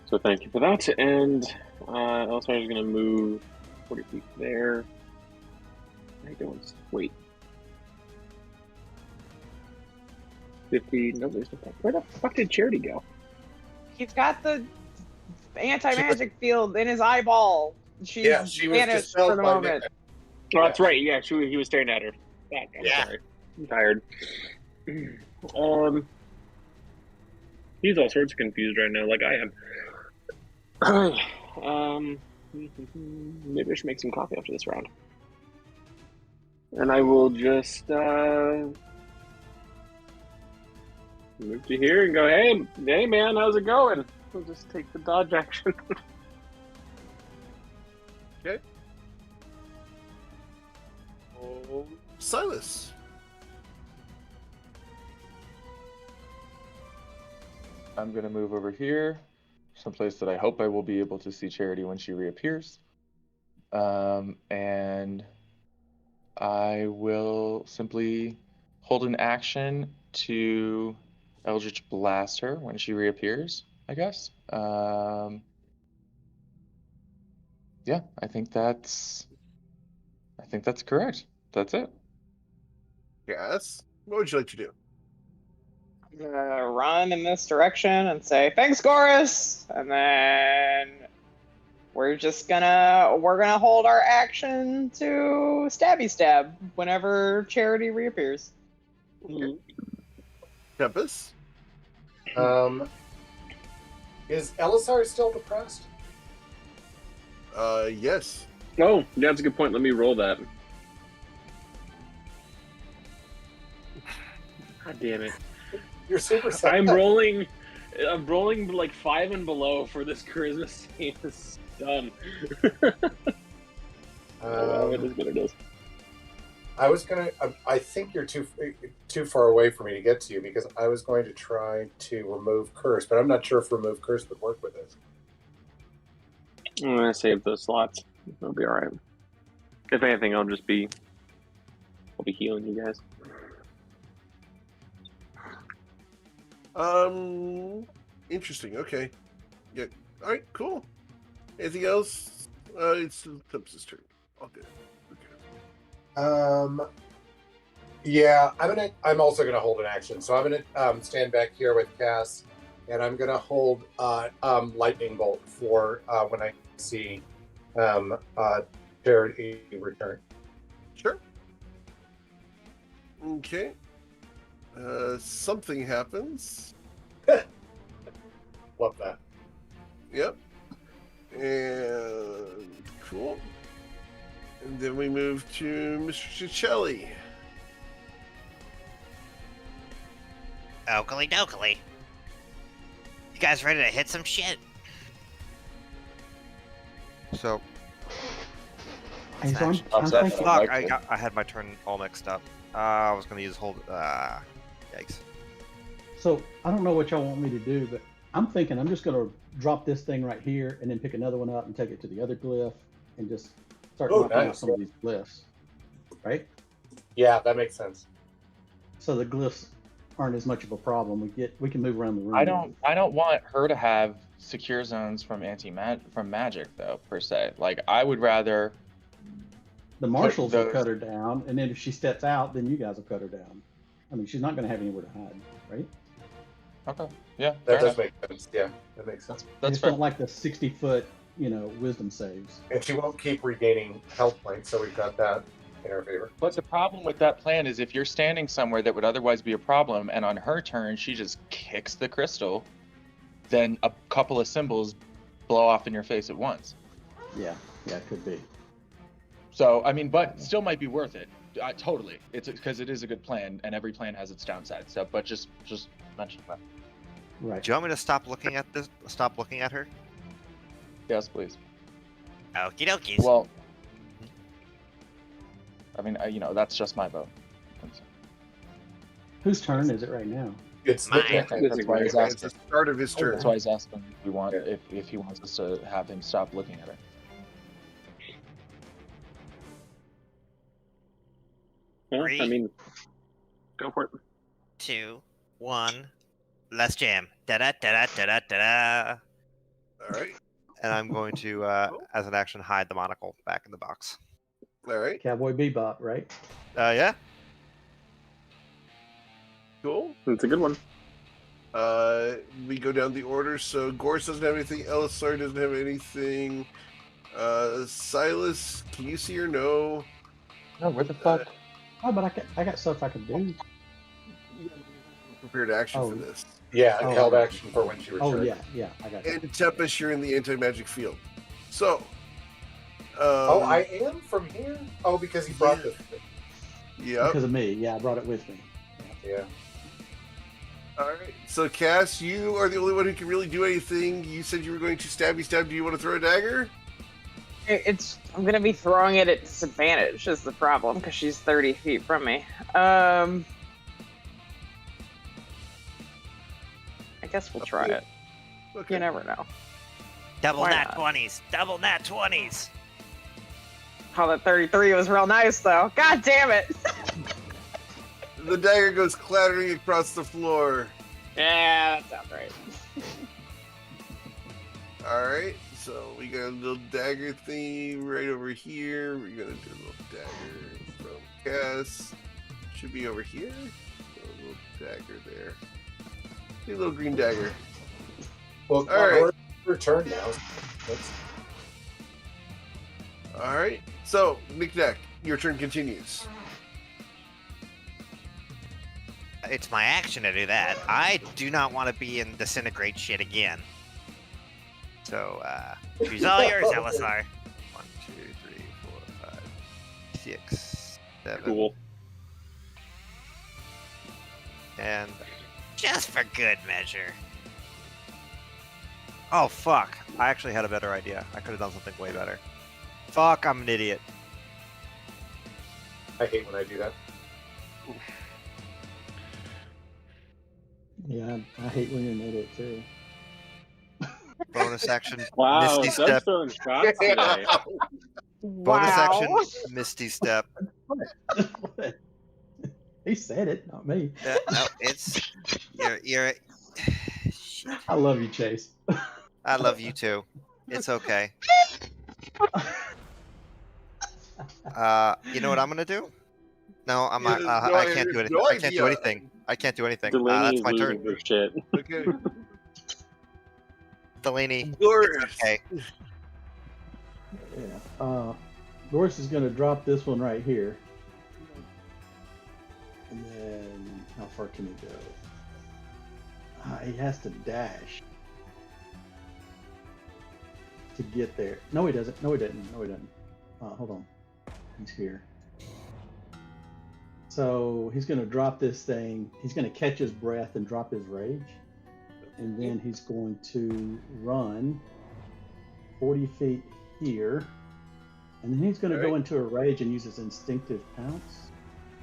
So thank you for that. And Elisar is going to move 40 feet there. What are you doing? Wait. 50. No, there's no point. Where the fuck did Charity go? He's got the anti-magic field in his eyeball. She was vanished dispelled for the by moment. Nick. Oh, that's right. Yeah, he was staring at her. Fuck, I'm Yeah. sorry. I'm tired. He's all sorts of confused right now, like I am. Maybe I should make some coffee after this round. And I will just move to here and go, hey man, how's it going? We'll just take the dodge action. Okay. Oh, Silas. I'm gonna move over here, someplace that I hope I will be able to see Charity when she reappears. And I will simply hold an action to Eldritch Blast her when she reappears, I guess. Yeah, I think that's correct. That's it. Yes. What would you like to do? I'm gonna run in this direction and say, thanks, Goris! And then we're gonna hold our action to stabby stab whenever Charity reappears. Tempest? Is Elisar still depressed? Yes. Oh, that's a good point. Let me roll that. God damn it. You're super sad. I'm rolling like 5 and below for this charisma save. It's done. It is what it is. I was gonna. I think you're too far away for me to get to you because I was going to try to remove curse, but I'm not sure if remove curse would work with it. I'm gonna save those slots. It'll be all right. If anything, I'll be healing you guys. Interesting. Okay. Yeah. All right. Cool. Anything else? It's Tempest's turn. Okay. Yeah, I'm also gonna hold an action. So I'm gonna stand back here with Cass, and I'm gonna hold lightning bolt for when I see Charity return. Sure. Okay. Something happens. Love that. Yep. And cool. And then we move to Mr. Cicelli. Oakley dokley. You guys ready to hit some shit? So, Hey, so That's I'm Offset. thinking, fuck, I had my turn all mixed up. I was gonna use hold. Yikes. so I don't know what y'all want me to do, but I'm thinking I'm just gonna drop this thing right here and then pick another one up and take it to the other glyph and just start knocking out nice. some of these glyphs, right? Yeah, that makes sense. So the glyphs aren't as much of a problem. We can move around the room. I don't want her to have secure zones from magic though, per se. Like I would rather The marshals will those- cut her down, and then if she steps out, then you guys will cut her down. I mean, she's not going to have anywhere to hide, right? Okay. Yeah. That fair does enough. make sense. Yeah, that makes sense. I That's just fair. don't like the 60-foot, wisdom saves. And she won't keep regaining health points, so we've got that in our favor. But the problem with that plan is if you're standing somewhere that would otherwise be a problem, and on her turn she just kicks the crystal, then a couple of symbols blow off in your face at once. Yeah, it could be. So I mean, but still might be worth it. Totally, it's because it is a good plan, and every plan has its downside. So, but just mention that. Right. Do you want me to stop looking at this? Stop looking at her? Yes, please. Okie dokies. Well, I mean, that's just my vote. Whose turn is it right now? It's Mine. That's why he's It's asking. the start of his turn. That's why he's asking if we want if he wants us to have him stop looking at her. Yeah, I Three. mean, go for it. 2, 1. Let's jam. Da da da da da da da. All right. And I'm going to, as an action, hide the monocle back in the box. All right. Cowboy Bebop, right? Yeah. Cool. That's a good one. We go down the order. So Gorse doesn't have anything. Elisar doesn't have anything. Silas, can you see or no? No, where the fuck? Oh, but I got stuff I can do. Prepared action Oh. for this. Yeah, Oh. held action for when she returned. Oh, yeah, I got it. And Tempest, you're in the anti-magic field. So. Oh, I am from here? Oh, because he brought this. Yep. Because of me. Yeah, I brought it with me. Yeah. All right. So, Cass, you are the only one who can really do anything. You said you were going to stabby stab. Do you want to throw a dagger? I'm gonna be throwing it at disadvantage is the problem because she's 30 feet from me. I guess we'll try it. Okay. You never know. Double Why nat not? 20s. Double nat 20s. Oh, that 33 was real nice though. God damn it! The dagger goes clattering across the floor. Yeah, that sounds right. All right. So we got a little dagger thing right over here. We're gonna do a little dagger from Cass. Should be over here. A little dagger there. A little green dagger. Well, All right. we're returned now. Let's... All right. So Knick-Knack, your turn continues. It's my action to do that. I do not want to be in disintegrate shit again. So, she's all yours, Elisar. 1, 2, 3, 4, 5, 6, 7. Cool. And Just for good measure. oh fuck! I actually had a better idea. I could have done something way better. Fuck! I'm an idiot. I hate when I do that. Yeah, I hate when you're an idiot too. Bonus action. Wow, Misty Doug's step. throwing shots today. Bonus action. Misty step. He said it, not me. No, it's you're. Shit. I love you, Chase. I love you too. It's okay. You know what I'm gonna do? No, I'm not. No, I can't do have anything. no I can't do idea. anything. I can't do anything. Delaney That's is my losing turn. her shit. Okay. Delaney, Boris. it's okay. Yeah. Doris is going to drop this one right here. And then, how far can he go? He has to dash to get there. No, he doesn't. No, he didn't. No, he didn't. Hold on. He's here. So he's going to drop this thing. He's going to catch his breath and drop his rage. And then he's going to run 40 feet here. And then he's going to go into a rage and use his instinctive pounce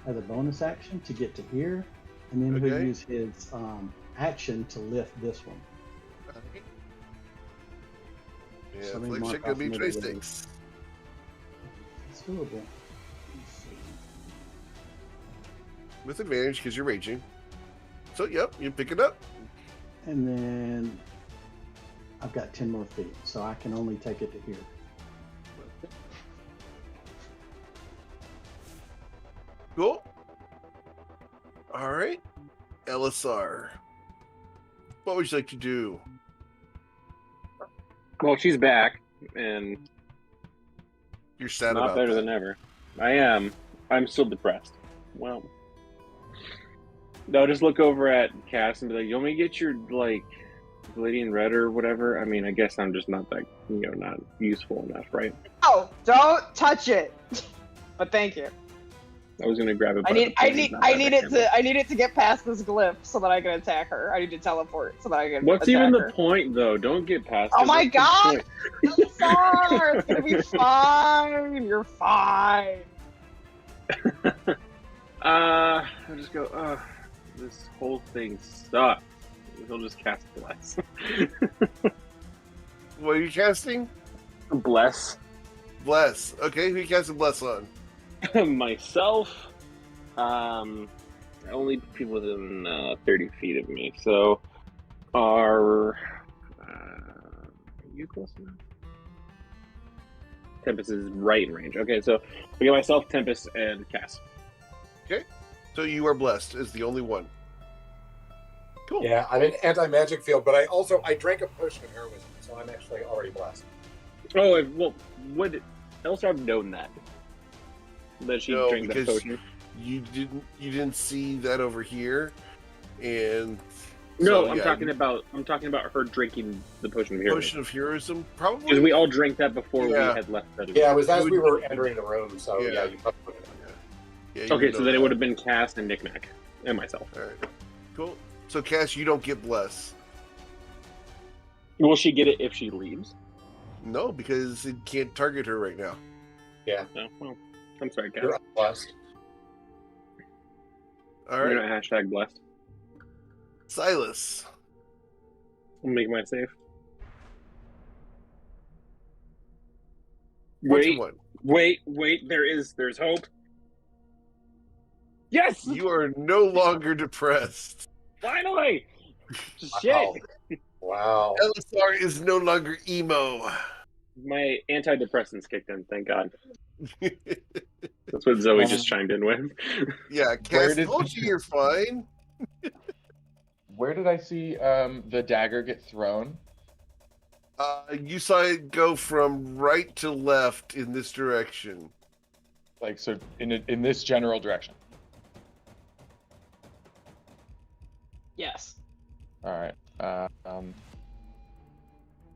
as a bonus action to get to here. And then he'll use his action to lift this one. Yeah, So affliction could be trade stakes. It's doable. With advantage because you're raging. So, yep, you pick it up. And then I've got 10 more feet, so I can only take it to here. Cool. All right. LSR. What would you like to do? Well, she's back, and You're sad not about better that. than ever. I am. I'm still depressed. Well, no, just look over at Cass and be like, "You want me to get your like Palladian red or whatever?" I mean, I guess I'm just not that not useful enough, right? Oh, don't touch it. But thank you. I was gonna grab it. I need it to get past this glyph so that I can attack her. I need to teleport so that I can. What's attack even her. the point, though? Don't get past. Oh it. my What's the god! point? Sorry, it's gonna be fine. You're fine. I just go. This whole thing sucks. He'll just cast bless. What are you casting? Bless. Bless. Okay, who you casting bless on? Myself. Only people within 30 feet of me. So, are you close enough? Tempest is right in range. Okay, so I get myself, Tempest, and Cass. Okay, so you are blessed as the only one. Cool. Yeah, I'm in anti-magic field, but I drank a potion of heroism, so I'm actually already blessed. Oh, well, would Elsa have known that she No, drank that because potion? you didn't see that over here, and No, so, I'm yeah, talking about her drinking the potion of heroism. potion of heroism, probably. Because we all drank that before we Yeah. had left. That Yeah, it was as we were entering the room, so Yeah. yeah, you probably would have. Yeah, you Okay, know so then it that. would have been Cass and Knickknack and myself. All right, cool. So Cass, you don't get bless. Will she get it if she leaves? No, because it can't target her right now. Yeah. No. Well, I'm sorry, Cass. You're blessed. All You're right, not hashtag blessed. Silas. I'll make my save. What's Wait, one? wait. There's hope. Yes! You are no longer depressed. Finally! Wow. Shit! Wow. LSR is no longer emo. My antidepressants kicked in, thank God. That's what Zoe just chimed in with. Yeah, Cass told you you're fine. Where did I see the dagger get thrown? You saw it go from right to left in this direction. Like, so in this general direction. Yes. All right.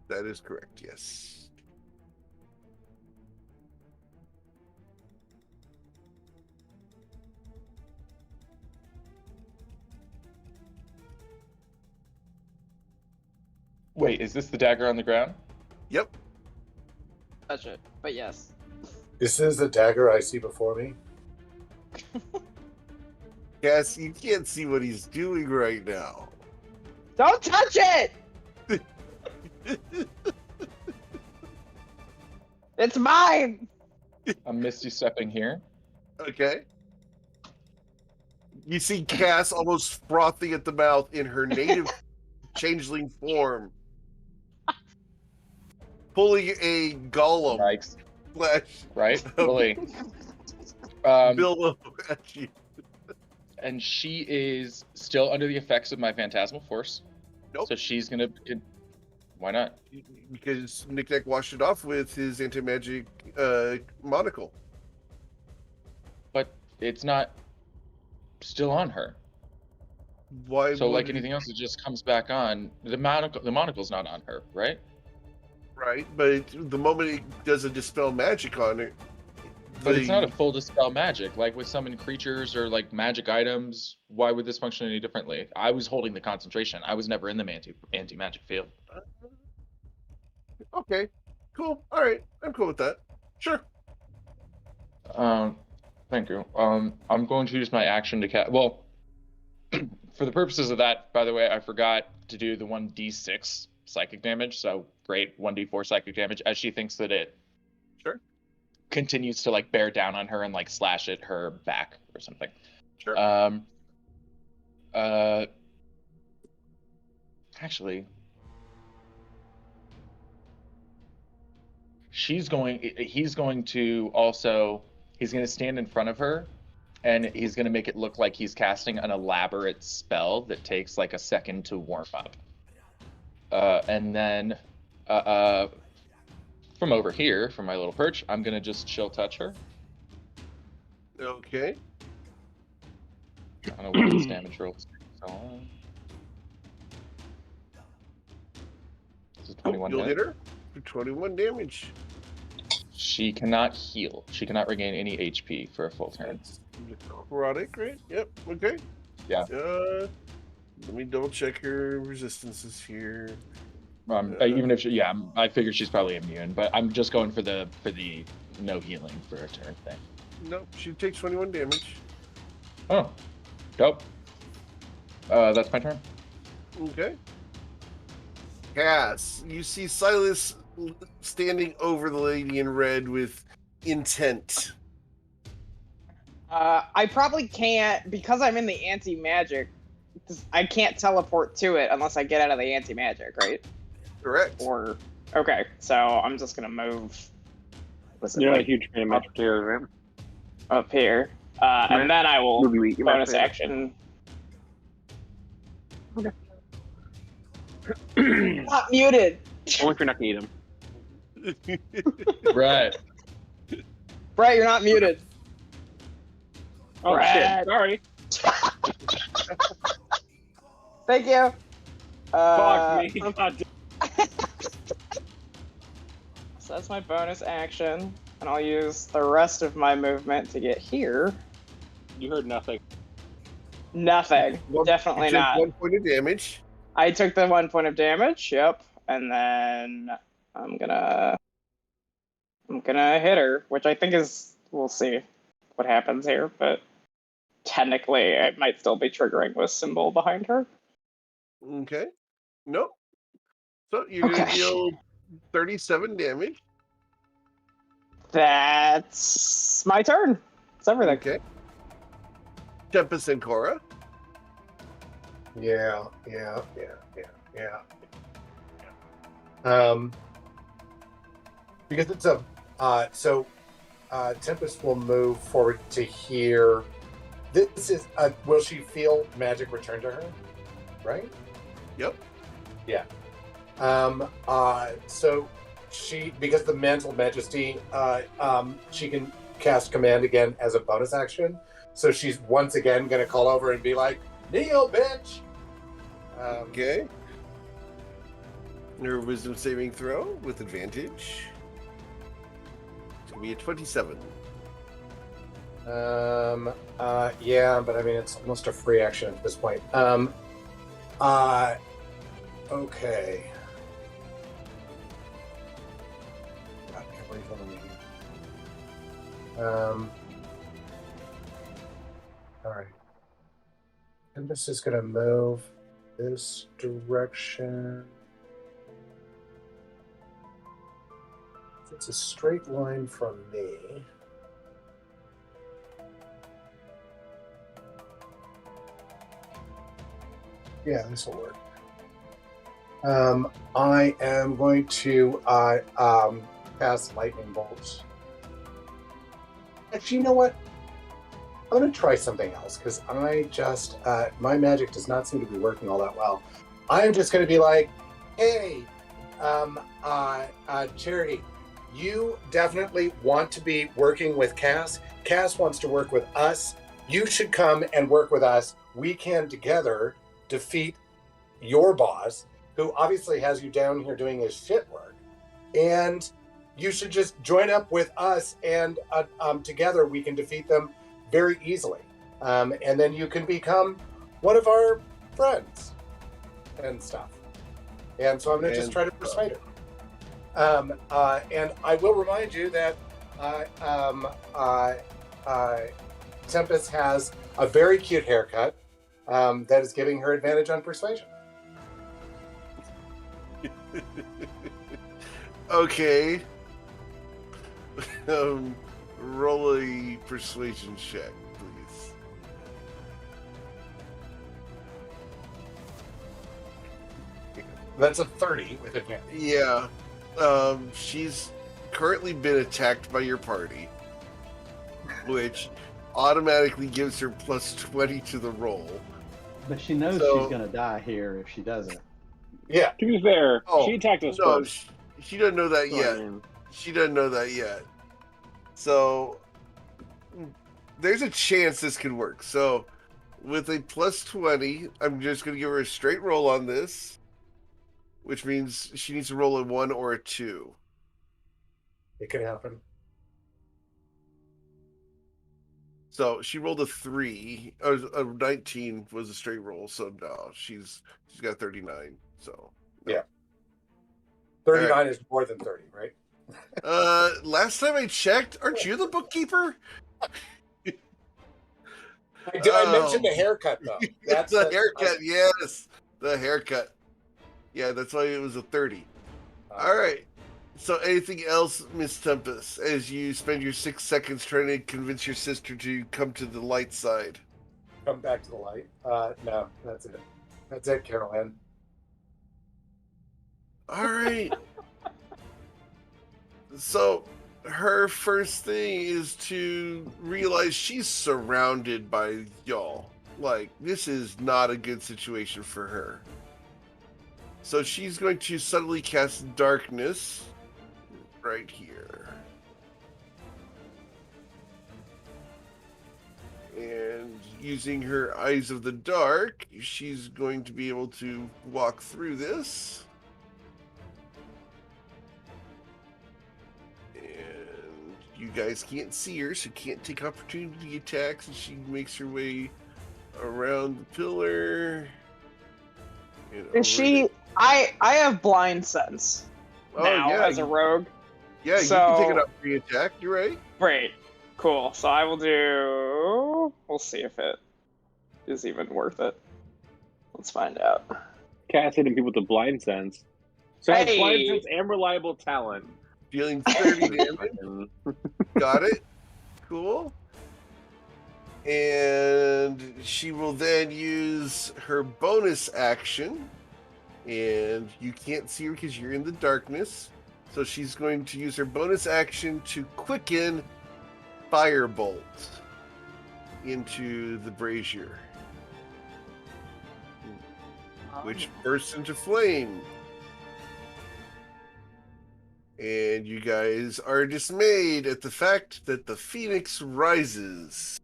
That is correct, yes. Wait, is this the dagger on the ground? Yep. Touch it. But yes. This is the dagger I see before me. Cass, you can't see what he's doing right now. Don't touch it! It's mine! I'm misty stepping here. Okay. You see Cass almost frothing at the mouth in her native changeling form, pulling a golem. Yikes. Flash. right? Lily. Billow at you. And she is still under the effects of my phantasmal force. Nope. So she's gonna. Why not? Because Nick washed it off with his anti-magic monocle. But it's not still on her. Why? So like anything else, it just comes back on. The monocle's not on her, right? Right, but the moment it does a dispel magic on it, But it's not a full dispel magic. Like with summon creatures or like magic items, why would this function any differently? I was holding the concentration. I was never in the anti-magic field. Okay, cool. All right, I'm cool with that. Sure. Thank you. I'm going to use my action to cast. Well, for the purposes of that, by the way, I forgot to do the 1d6 psychic damage. So great, 1d4 psychic damage as she thinks that it Sure. continues to like bear down on her and like slash at her back or something. Sure. Actually, he's going to stand in front of her and he's going to make it look like he's casting an elaborate spell that takes like a second to warm up. And then from over here, from my little perch, I'm going to just chill touch her. Okay. I don't know what this damage rolls. This is 21 You'll hit hit. her for 21 damage. She cannot heal. She cannot regain any HP for a full turn. That's necrotic, right? Yep. Okay. Yeah. Let me double check her resistances here. Even if I figure she's probably immune, but I'm just going for the no healing for a turn thing. Nope, she takes 21 damage. Oh, dope. That's my turn. Okay. Cass, you see Silas standing over the lady in red with intent. I probably can't, because I'm in the anti-magic, I can't teleport to it unless I get out of the anti-magic, right? Correct. Or, okay, so I'm just gonna move. You're not a huge fan of magic too, right? Up here. And then I will You bonus action. Okay. Not muted. Only if you're not gonna eat them. Right. Brett, you're not muted. Oh Brett. shit! Sorry. Thank you. Fuck me. God damn. So that's my bonus action, and I'll use the rest of my movement to get here. You heard nothing. Nothing. Definitely You took not. 1 point of damage. I took the 1 point of damage. Yep, and then I'm gonna hit her, which I think is, we'll see what happens here, but technically it might still be triggering with symbol behind her. Okay. Nope. So you're going to Okay. deal 37 damage. That's my turn. It's everything. Okay. Tempest and Cora. Yeah. Because it's a Tempest will move forward to here. This is will she feel magic return to her? Right? Yep. Yeah. So she, because the mantle majesty, she can cast command again as a bonus action. So she's once again gonna call over and be like, "Kneel, bitch." Okay. Her wisdom saving throw with advantage. It's gonna be a 27. Yeah, but I mean it's almost a free action at this point. Okay. God, everything. All right. Tempest is gonna move this direction. It's a straight line from me. Yeah, this will work. I am going to cast lightning bolts Actually, you know what? I'm going to try something else because I just, my magic does not seem to be working all that well. I'm just going to be like, hey, Charity, you definitely want to be working with Cass. Cass wants to work with us. You should come and work with us. We can together defeat your boss, who obviously has you down here doing his shit work. And you should just join up with us, and together we can defeat them very easily. And then you can become one of our friends and stuff. And so I'm going to just try to persuade her. And I will remind you that Tempest has a very cute haircut that is giving her advantage on persuasion. Okay. Roll a persuasion check, please. That's a 30 with advantage. Yeah. She's currently been attacked by your party, which automatically gives her plus 20 to the roll. But she knows she's going to die here if she doesn't. Yeah. To be fair, she attacked us first. She doesn't know that yet. She doesn't know that yet. So there's a chance this could work. So with a plus 20, I'm just going to give her a straight roll on this, which means she needs to roll a 1 or a 2. It could happen. So she rolled a 3. A 19 was a straight roll. So no, she's got 39. So no. Yeah. 39 is more than 30, right? Last time I checked, aren't you the bookkeeper? I mentioned the haircut, though. That's the haircut, yes. The haircut. Yeah, that's why it was a 30. All right. So anything else, Miss Tempest, as you spend your 6 seconds trying to convince your sister to come to the light side? Come back to the light. No, that's it. That's it, Carol Ann. All right. So her first thing is to realize she's surrounded by y'all. Like, this is not a good situation for her. So she's going to subtly cast darkness right here. And using her eyes of the dark, she's going to be able to walk through this. You guys can't see her, so can't take opportunity attacks, and she makes her way around the pillar. Is she? I have blind sense now as a rogue. Yeah, so, you can take an opportunity attack. You're right. Great, cool. So I will do. We'll see if it is even worth it. Let's find out. Cass hitting people with a blind sense. So I have blind sense and reliable talent. Dealing 30 damage. Got it. Cool. And she will then use her bonus action. And you can't see her because you're in the darkness. So she's going to use her bonus action to quicken Firebolt into the brazier, which bursts into flame. And you guys are dismayed at the fact that the phoenix rises.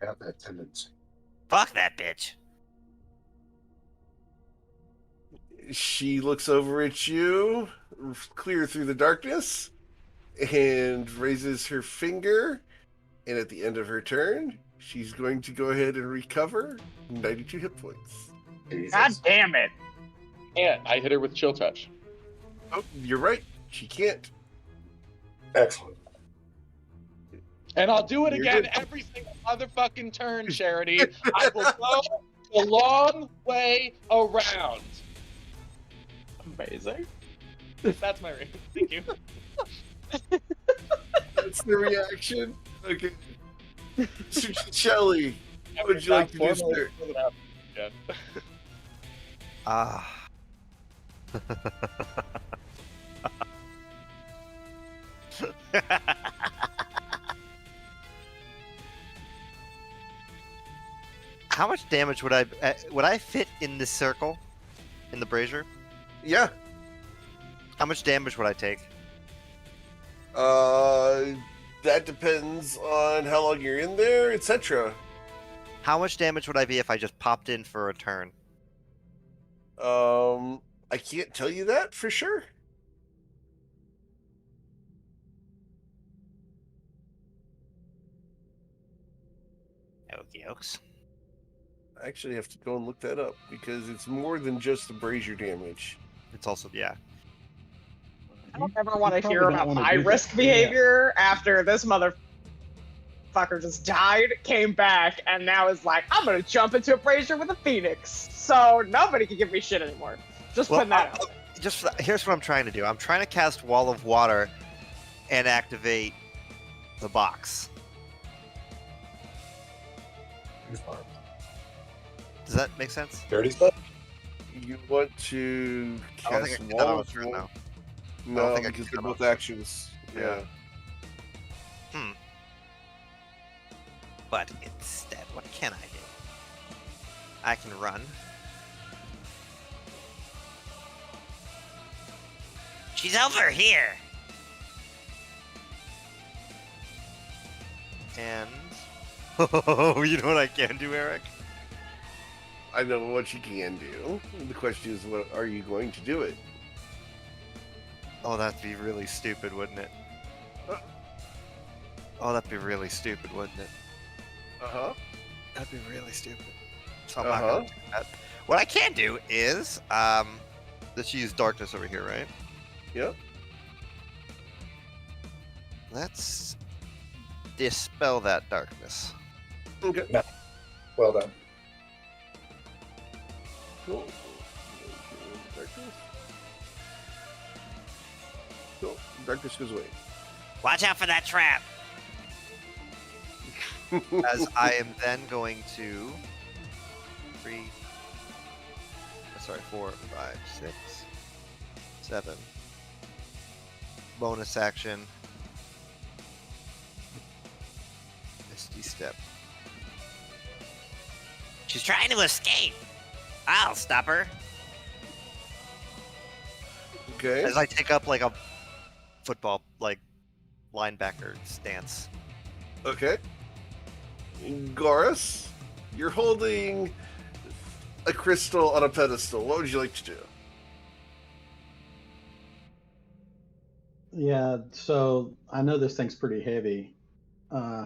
You have that tendency. Fuck that bitch. She looks over at you, clear through the darkness, and raises her finger. And at the end of her turn, she's going to go ahead and recover 92 hit points. Jesus. God damn it. And I hit her with chill touch. Oh, you're right. She can't. Excellent. And I'll do it You're again good. every single motherfucking turn, Charity. I will go the long way around. Amazing. That's my rating. Thank you. That's the reaction. Okay. Shelly, what would you like to do, sir? How much damage would I fit in this circle, in the brazier? Yeah. How much damage would I take? That depends on how long you're in there, etc. How much damage would I be if I just popped in for a turn? I can't tell you that for sure. Okie dokes. I actually have to go and look that up because it's more than just the brazier damage. It's also, yeah. I don't ever want to probably hear don't about wanna high do that. risk behavior after this motherfucker just died, came back, and now is like, I'm gonna jump into a brazier with a phoenix. So nobody can give me shit anymore. Just putting that out there. Here's what I'm trying to do. I'm trying to cast Wall of Water and activate the box. Does that make sense? Dirty stuff. You want to I don't cast think I can do that on Wall a of turn, Water? though. No, think I because can they're do that both actions. Yeah. But instead, what can I do? I can run. She's over here. And oh, you know what I can do, Eric? I know what you can do. The question is, what are you going to do it? Oh, that'd be really stupid, wouldn't it? Oh, that'd be really stupid, wouldn't it? Uh-huh. That'd be really stupid. So I'm not gonna do that. What I can do is, let's use darkness over here, right? Yep. Let's dispel that darkness. Okay. Well done. Cool. Darkness. Cool. Darkness goes away. Watch out for that trap. As I am then going to 4, 5, 6, 7. Bonus action. Misty step. She's trying to escape. I'll stop her. Okay. As I take up like a football, like linebacker stance. Okay. Goris, you're holding a crystal on a pedestal. What would you like to do? Yeah, so I know this thing's pretty heavy. I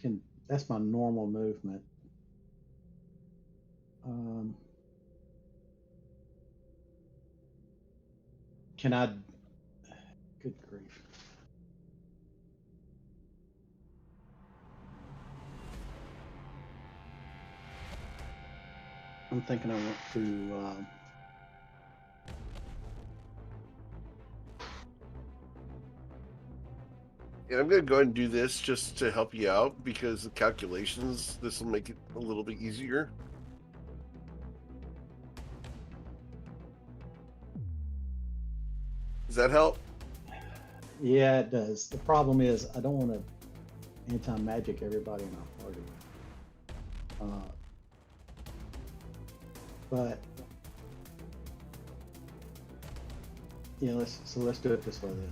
can. That's my normal movement. Can I? Good grief. I'm thinking I want to. Yeah, I'm going to go ahead and do this just to help you out because the calculations, this will make it a little bit easier. Does that help? Yeah, it does. The problem is I don't want to anti-magic everybody in our party. But yeah, let's do it this way then.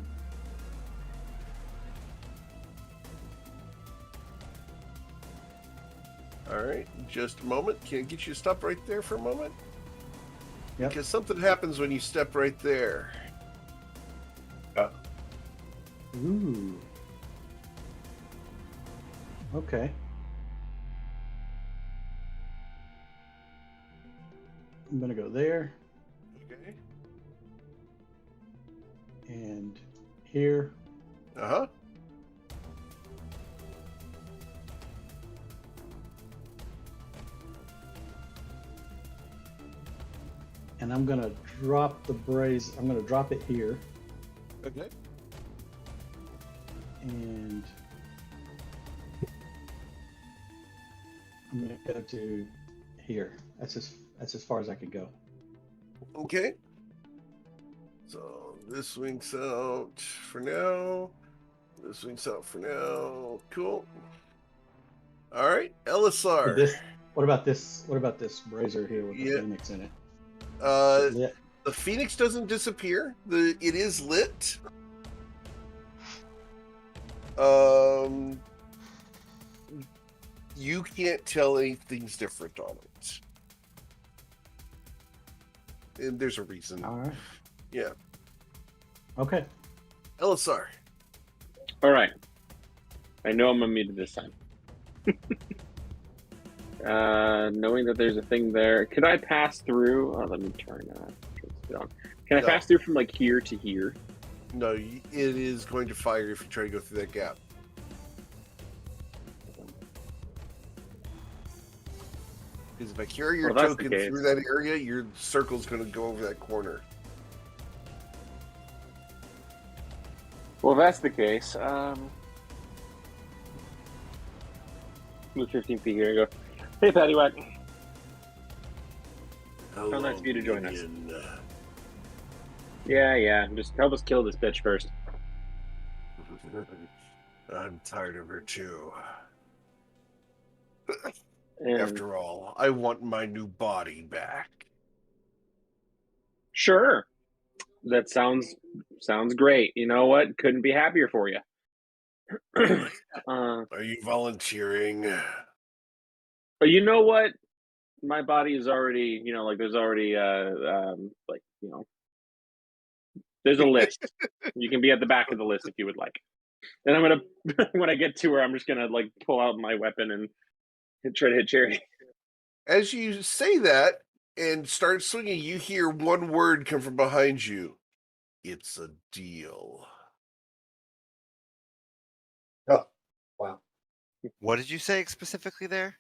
All right, just a moment. Can I get you to stop right there for a moment? Yep. Because something happens when you step right there. Ooh. Okay. I'm gonna go there. Okay. And here. Uh-huh. And I'm gonna drop the braze. I'm gonna drop it here. Okay. And I'm gonna go to here. That's as far as I can go. Okay. So This winks out for now. This winks out for now. Cool. All right, Elisar. What about this brazier here with the Yeah. phoenix in it? The phoenix doesn't disappear. It is lit. You can't tell anything's different on it. And there's a reason. All right. Yeah. Okay. Elisar. All right. I know I'm unmuted this time. Knowing that there's a thing there, could I pass through? Oh, let me turn it on. Can I No. pass through from like here to here? No, it is going to fire if you try to go through that gap. Because if I carry your Well, that's the token case. through that area, your circle's going to go over that corner. Well, if that's the case, move 15 feet here. I go, hey, Paddywhack. How How nice of you to join us. minion? Yeah. Just help us kill this bitch first. I'm tired of her too. And After all, I want my new body back. sure, that sounds great. You know what? Couldn't be happier for you. Are you volunteering? But you know what? My body is already, like there's already, there's a list. You can be at the back of the list if you would like. And I'm gonna, when I get to her, I'm just gonna like pull out my weapon and try to hit Charity. As you say that and start swinging, you hear one word come from behind you. It's a deal. Oh, wow. What did you say specifically there?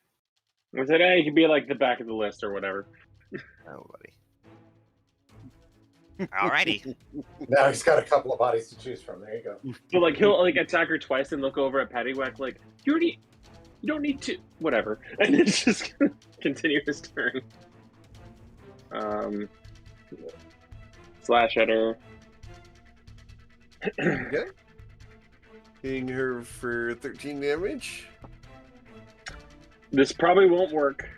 I said, hey, you can be like the back of the list or whatever. Oh, buddy. Alrighty. Now he's got a couple of bodies to choose from. There you go. So like he'll like attack her twice and look over at Paddywhack like, you don't need to, whatever, and then just continue his turn. Slash at her. Okay. Hitting her for 13 damage. This probably won't work,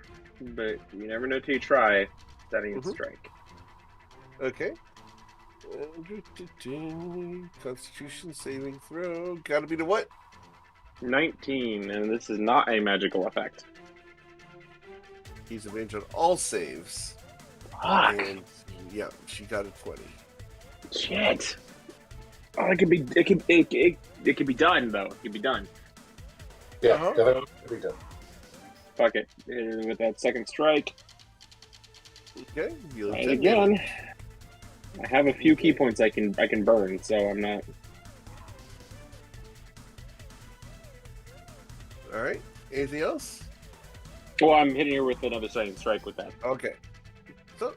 but you never know till you try. Setting a strike. Okay. Constitution saving throw. Gotta be the what? 19, and this is not a magical effect. He's advantage on all saves. Fuck. And yeah, she got a 20. Shit. Oh, it could be be done though. It could be done. Yeah, Uh-huh. that'll be done. Fuck it. And with that second strike, Okay. Deal and 10 again, damage. I have a few key points I can burn, so I'm not. All right. Anything else? Well, I'm hitting her with another second strike with that. Okay. So.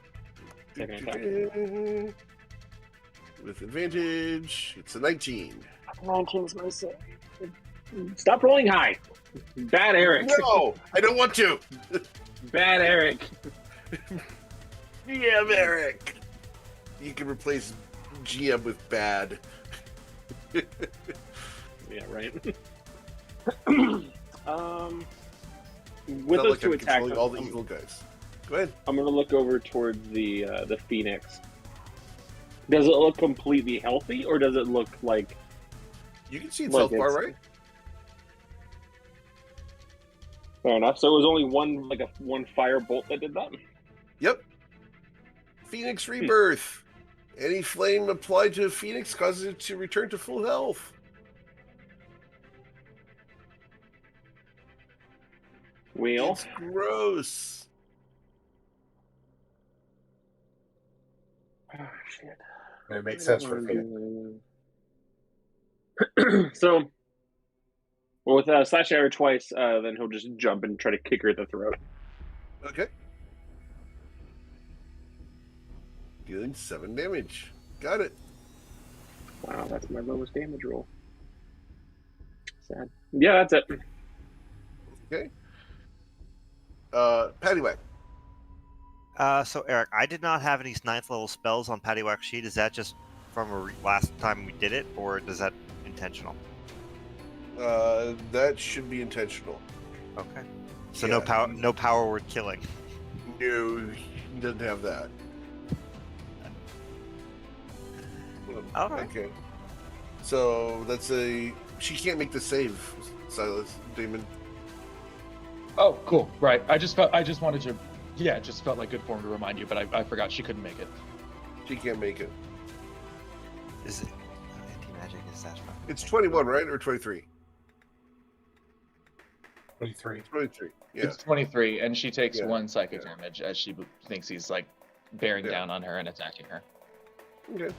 Second attack. With advantage, it's a 19. 19's my save. Stop rolling high. Bad Eric. No, I don't want to. Bad Eric. GM Eric. You can replace GM with bad. Yeah, right. Not With those like two I'm attacks, controlling all the evil guys. Go ahead. I'm gonna look over towards the Phoenix. Does it look completely healthy, or does it look like You can see its Like health bar, it's- right? fair enough? So it was only one fire bolt that did that. Yep. Phoenix Rebirth. Any flame applied to a phoenix causes it to return to full health. Wheel. It's gross. Oh, shit. And it makes sense for Phoenix. So, well, with slash arrow twice, then he'll just jump and try to kick her at the throat. Okay. Dealing 7 damage. Got it. Wow, that's my lowest damage roll. Sad. Yeah, that's it. Okay. Paddywhack. So Eric, I did not have any 9th level spells on Paddywhack's sheet. Is that just from last time we did it, or is that intentional? That should be intentional. Okay. So Yeah. no power word killing. No, he doesn't have that. Alright. Okay. So that's she can't make the save, Silas, Damon. Oh, cool. Right. I just wanted to. Yeah, it just felt like good form to remind you, but I forgot she couldn't make it. She can't make it. Is it anti-magic? Is that fucking It's thing? 21, right? Or 23? 23. 23. Yeah. It's 23, and she takes Yeah, 1 psychic damage as she thinks he's like bearing down on her and attacking her. Okay.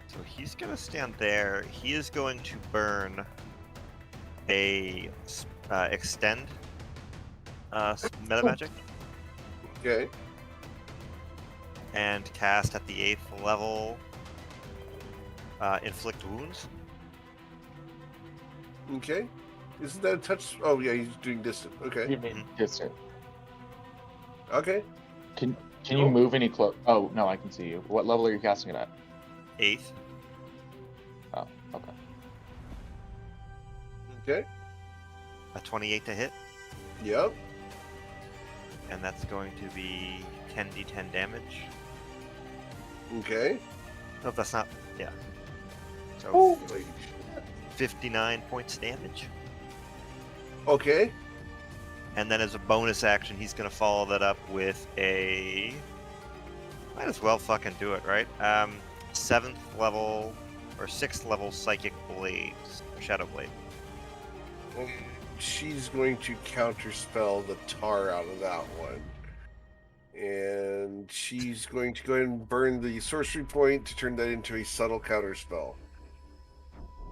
So he's gonna stand there. He is going to burn a extend meta magic Okay. and cast at the 8th level inflict wounds. Okay. Isn't that a touch? Oh, yeah, he's doing distant. Okay. You mean distant? Okay. Can you move any close? Oh no, I can see you. What level are you casting it at? 8th. Oh, okay. Okay. A 28 to hit, Yep. and that's going to be 10d10 damage. Okay. No, that's not. Yeah. So Holy 59 points damage. Okay. And then as a bonus action, he's going to follow that up with a... Might as well fucking do it, right? 7th level or 6th level Psychic Blades. Or Shadow Blade. She's going to counterspell the tar out of that one. And she's going to go ahead and burn the sorcery point to turn that into a subtle counterspell.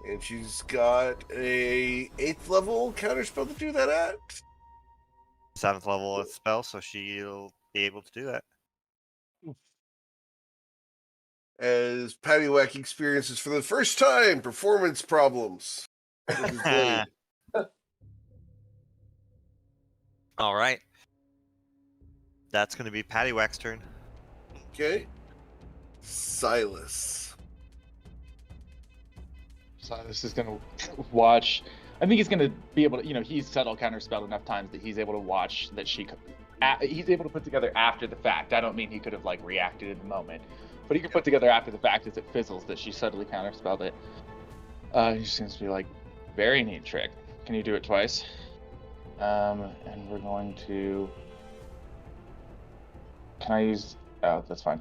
And she's got a 8th level counterspell to do that at. 7th level spell, so she'll be able to do that. As Paddywhack experiences for the first time performance problems with his blade. All right. That's going to be Paddywhack's turn. Okay. Silas. Silas is gonna watch. I think he's gonna be able to. He's subtle counterspelled enough times that he's able to watch that he's able to put together after the fact. I don't mean he could have like reacted in the moment, but he could put together after the fact as it fizzles that she subtly counterspelled it. He seems to be like, very neat trick. Can you do it twice? And we're going to. Can I use? Oh, that's fine.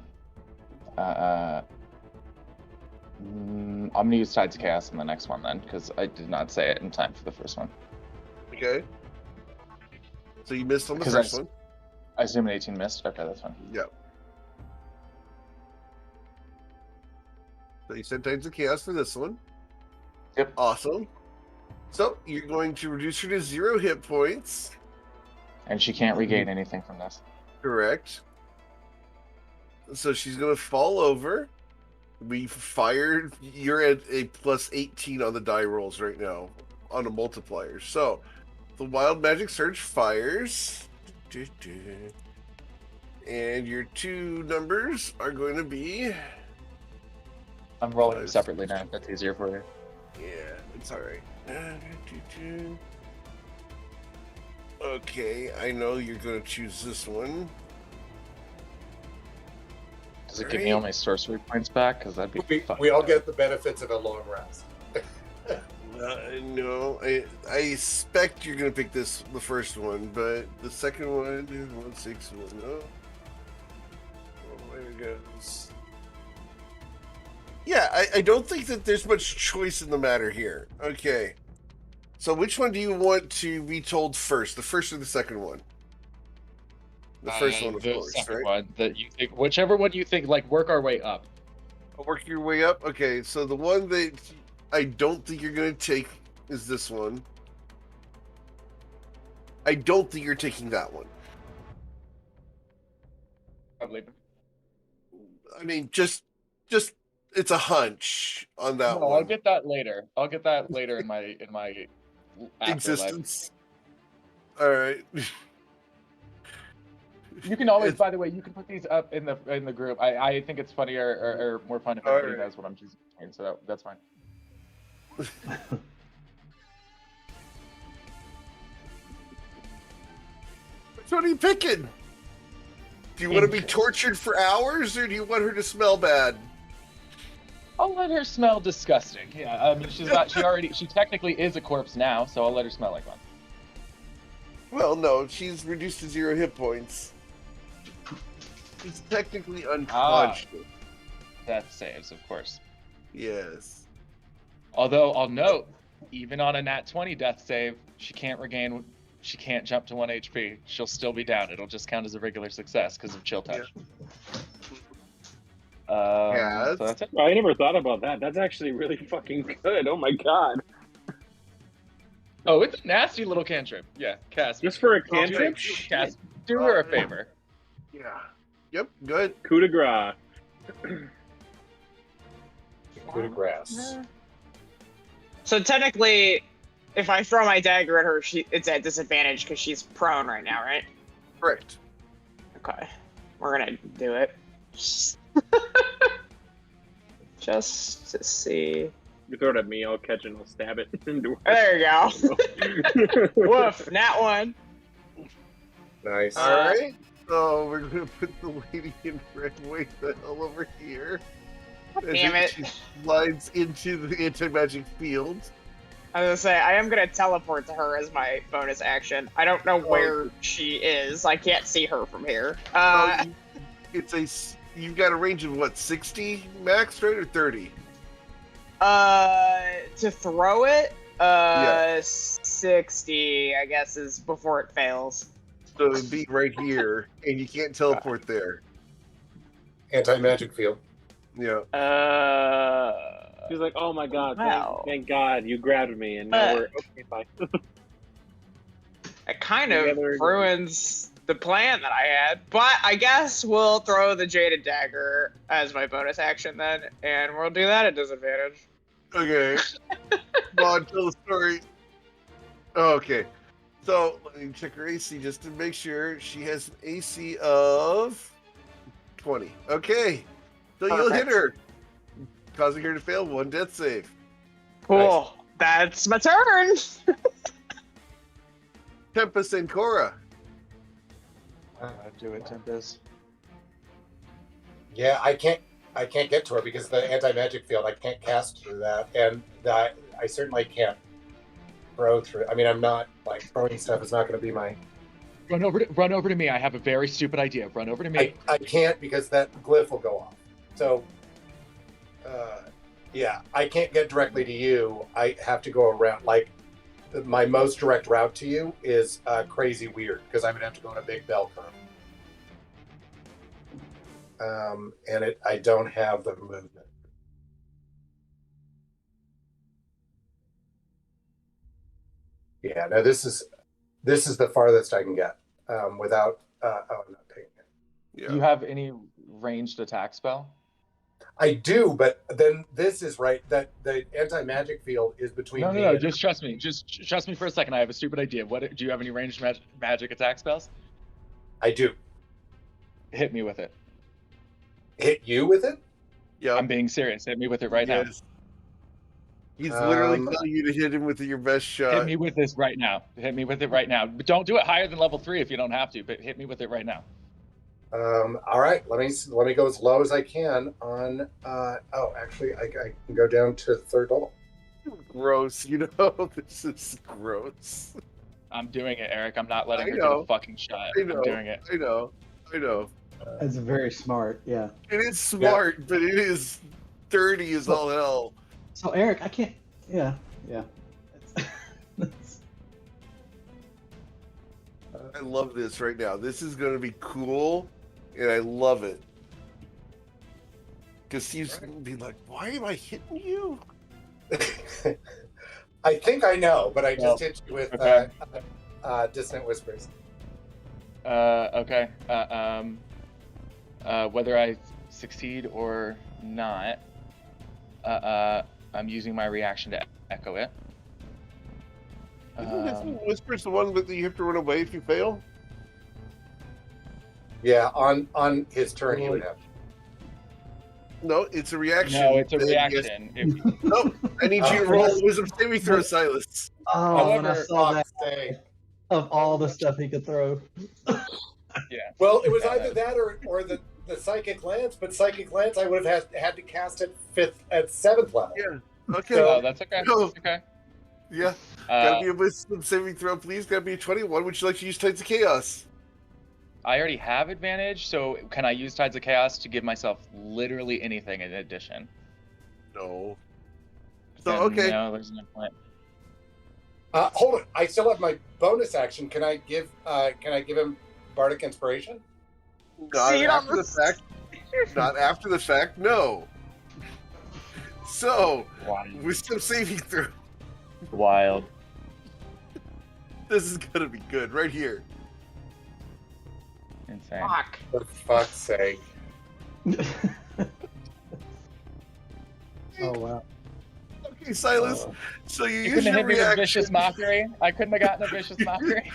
I'm gonna use Tides of Chaos in the next one then, because I did not say it in time for the first one. Okay. So you missed on the 'Cause first one. I assume an 18 missed. Okay, that's fine. Yep. So you said Tides of Chaos for this one. Yep. Awesome. So you're going to reduce her to 0 hit points. And she can't regain anything from this. Correct. So she's going to fall over. We fired. You're at a plus 18 on the die rolls right now on a multiplier. So the Wild Magic Surge fires. And your 2 numbers are going to be. I'm rolling them separately now. That's easier for you. Yeah, it's alright. Okay, I know you're going to choose this one. Does it give me all my sorcery points back? Because that'd be We all get the benefits of a long rest. No, I expect you're going to pick the first one, but the second one is 161. Oh, there it goes. Yeah, I don't think that there's much choice in the matter here. Okay. So which one do you want to be told first? The first or the second one? The first one, of the course, second right? one that you think, whichever one you think, like work our way up. I'll work your way up? Okay, so the one that I don't think you're going to take is this one. I don't think you're taking that one. Probably. I mean, just it's a hunch on that No, one. I'll get that later. I'll get that later in my afterlife. Existence. All right. You can always, by the way, you can put these up in the group. I think it's funnier or more fun if everybody knows what I'm choosing between, so that's fine. Which one are you picking? Do you want to be tortured for hours, or do you want her to smell bad? I'll let her smell disgusting. Yeah, I mean, she technically is a corpse now, so I'll let her smell like one. Well, no, she's reduced to 0 hit points. She's technically unconscious. Death saves, of course. Yes. Although I'll note, even on a nat 20 death save, she can't jump to 1 HP. She'll still be down. It'll just count as a regular success because of chill touch. Yeah. So that's it. I never thought about that. That's actually really fucking good. Oh my god. Oh, it's a nasty little cantrip. Yeah, cast. Just for a cantrip? Do her a favor. Yeah. Yep, good. Coup de grace. Coup de grace. So technically, if I throw my dagger at her, it's at disadvantage because she's prone right now, right? Correct. Okay. We're gonna do it. Just to see. You throw it at me, I'll catch it and I'll stab it. There you go. Woof, nat 1. Nice. All right. So we're gonna put the lady in red way the hell over here. Damn it. She slides into the anti-magic field. I was gonna say, I am gonna teleport to her as my bonus action. I don't know where she is. I can't see her from here. You've got a range of what, 60 max, right, or 30? To throw it, 60, I guess, is before it fails. So it'd be right here, and you can't teleport there. Anti-magic field. Yeah. She's like, oh my god, Wow. thank God you grabbed me, and now we're okay, fine. It kind of ruins the plan that I had, but I guess we'll throw the Jaded Dagger as my bonus action then, and we'll do that at disadvantage. Okay. Come on, tell the story. Okay. So, let me check her AC just to make sure. She has an AC of 20. Okay. So you'll hit her, causing her to fail 1 death save. Cool. Nice. That's my turn. Tempest and Cora. Do it, Tempest. Yeah, I can't get to her because of the anti-magic field. I can't cast through that, and I certainly can't throw through. I mean, I'm not like throwing stuff is not going to be my. Run over to me. I have a very stupid idea. Run over to me. I can't because that glyph will go off. So, yeah, I can't get directly to you. I have to go around. Like, my most direct route to you is crazy weird because I'm gonna have to go on a big bell curve. And I don't have the movement. Yeah, no, this is the farthest I can get without. I'm not taking it. Yeah. Do you have any ranged attack spell? I do, but then this is right that the anti-magic field is between. No. Just trust me. Just trust me for a second. I have a stupid idea. What do you have any ranged magic attack spells? I do. Hit me with it. Hit you with it? Yeah. I'm being serious. Hit me with it right now. He's literally telling you to hit him with your best shot. Hit me with this right now. Hit me with it right now. But don't do it higher than level 3 if you don't have to. But hit me with it right now. All right. Let me go as low as I can on. Actually, I can go down to 3rd level. Gross. You know, this is gross. I'm doing it, Eric. I'm not letting her get a fucking shot. I'm doing it. I know. That's very smart. Yeah. It is smart, but it is dirty as all hell. So Eric, I can't. Yeah. I love this right now. This is going to be cool, and I love it. Because he's going to be like, why am I hitting you? I think I know, but I just hit you with Dissonant Whispers. Okay. Whether I succeed or not, I'm using my reaction to echo it. Isn't Whispers the one that you have to run away if you fail? Yeah, on his turn he would have. No, it's a reaction. No, it's a Yes. reaction. Nope. I need you to roll a wisdom saving throw, Silas. Oh, when I However, saw that, Say. of all the stuff he could throw. Well, it was either that or the psychic lance, but psychic lance I would have had to cast at 7th level. Yeah. Okay. So- Oh, that's okay. No. That's okay. Yeah. Gotta be a wisdom saving throw, please. Gotta be a 21. Would you like to use Tides of Chaos? I already have advantage, so can I use Tides of Chaos to give myself literally anything in addition? No. So, Then, okay. No, there's no point. Hold on, I still have my bonus action. Can I give him Bardic Inspiration? Not See it on after the the- fact. Not after the fact, no. So, Wild. wisdom saving throw. Wild. This is gonna be good right here. Insane. Fuck. For fuck's sake. Oh wow. Okay, Silas. So you You use couldn't your have hit me with reaction. vicious mockery. I couldn't have gotten a vicious mockery.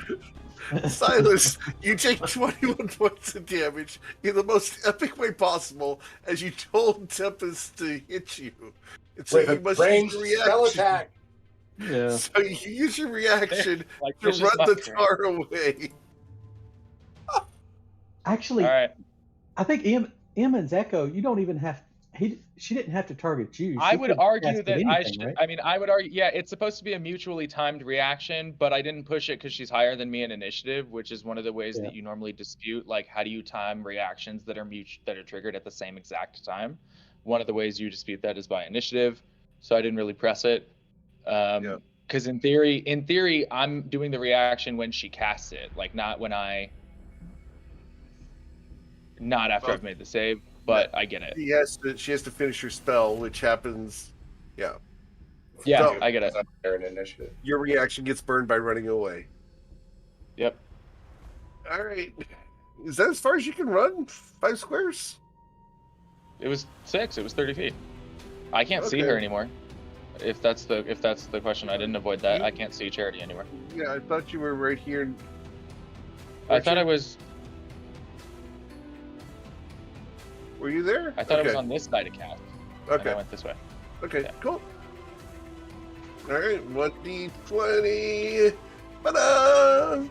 Silas, you take 21 points of damage in the most epic way possible as you told Tempest to hit you. And so With you a must ranged use your spell reaction. attack. Yeah. So you use your reaction Like to vicious run the mockery. tar away. Actually, All right. I think Emma's Echo. You don't even have. She didn't have to target you. I She would could argue cast that anything, I should. right? I mean, I would argue. Yeah, it's supposed to be a mutually timed reaction, but I didn't push it because she's higher than me in initiative, which is one of the ways Yeah. that you normally dispute. Like, how do you time reactions that are triggered at the same exact time? One of the ways you dispute that is by initiative. So I didn't really press it. Yeah. Because in theory, I'm doing the reaction when she casts it, like not when not after Well, I've made the save. But I get it. She has to finish her spell, which happens. Yeah. Yeah, So- I get it. I'm there in initiative. Your reaction gets burned by running away. Yep. All right. Is that as far as you can run? 5 squares? It was 6. It was 30 feet. I can't see Okay. her anymore. If that's the question, I didn't avoid that. I can't see Charity anywhere. Yeah, I thought you were right here. I thought I was. Were you there? I thought okay. I was on this side of Cat. And Okay. I went this way. Okay, Yeah. cool. All right, 1d20. Ta-da!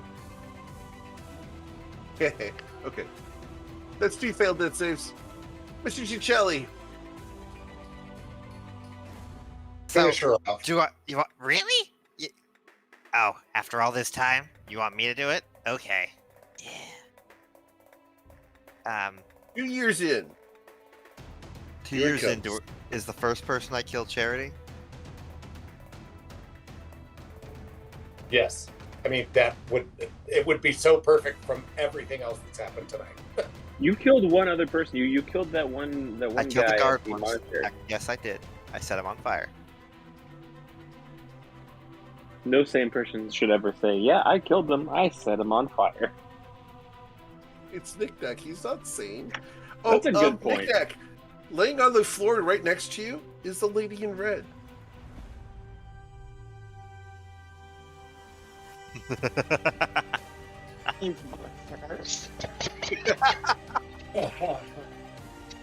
Okay. That's 2 failed death saves. Mr. Cicelli. Finish her off. You want really? Oh, after all this time, you want me to do it? Okay. Yeah. 2 years in. 2 Here it years comes. into it, is the first person I killed Charity? Yes. I mean, it would be so perfect from everything else that's happened tonight. You killed one other person. You killed that one I guy. killed the guard the once. monster. Yes, I did. I set him on fire. No sane person should ever say, "Yeah, I killed them. I set him on fire." It's Knick-Knack. He's not sane. That's a good point. Knick-Knack, laying on the floor right next to you is the lady in red.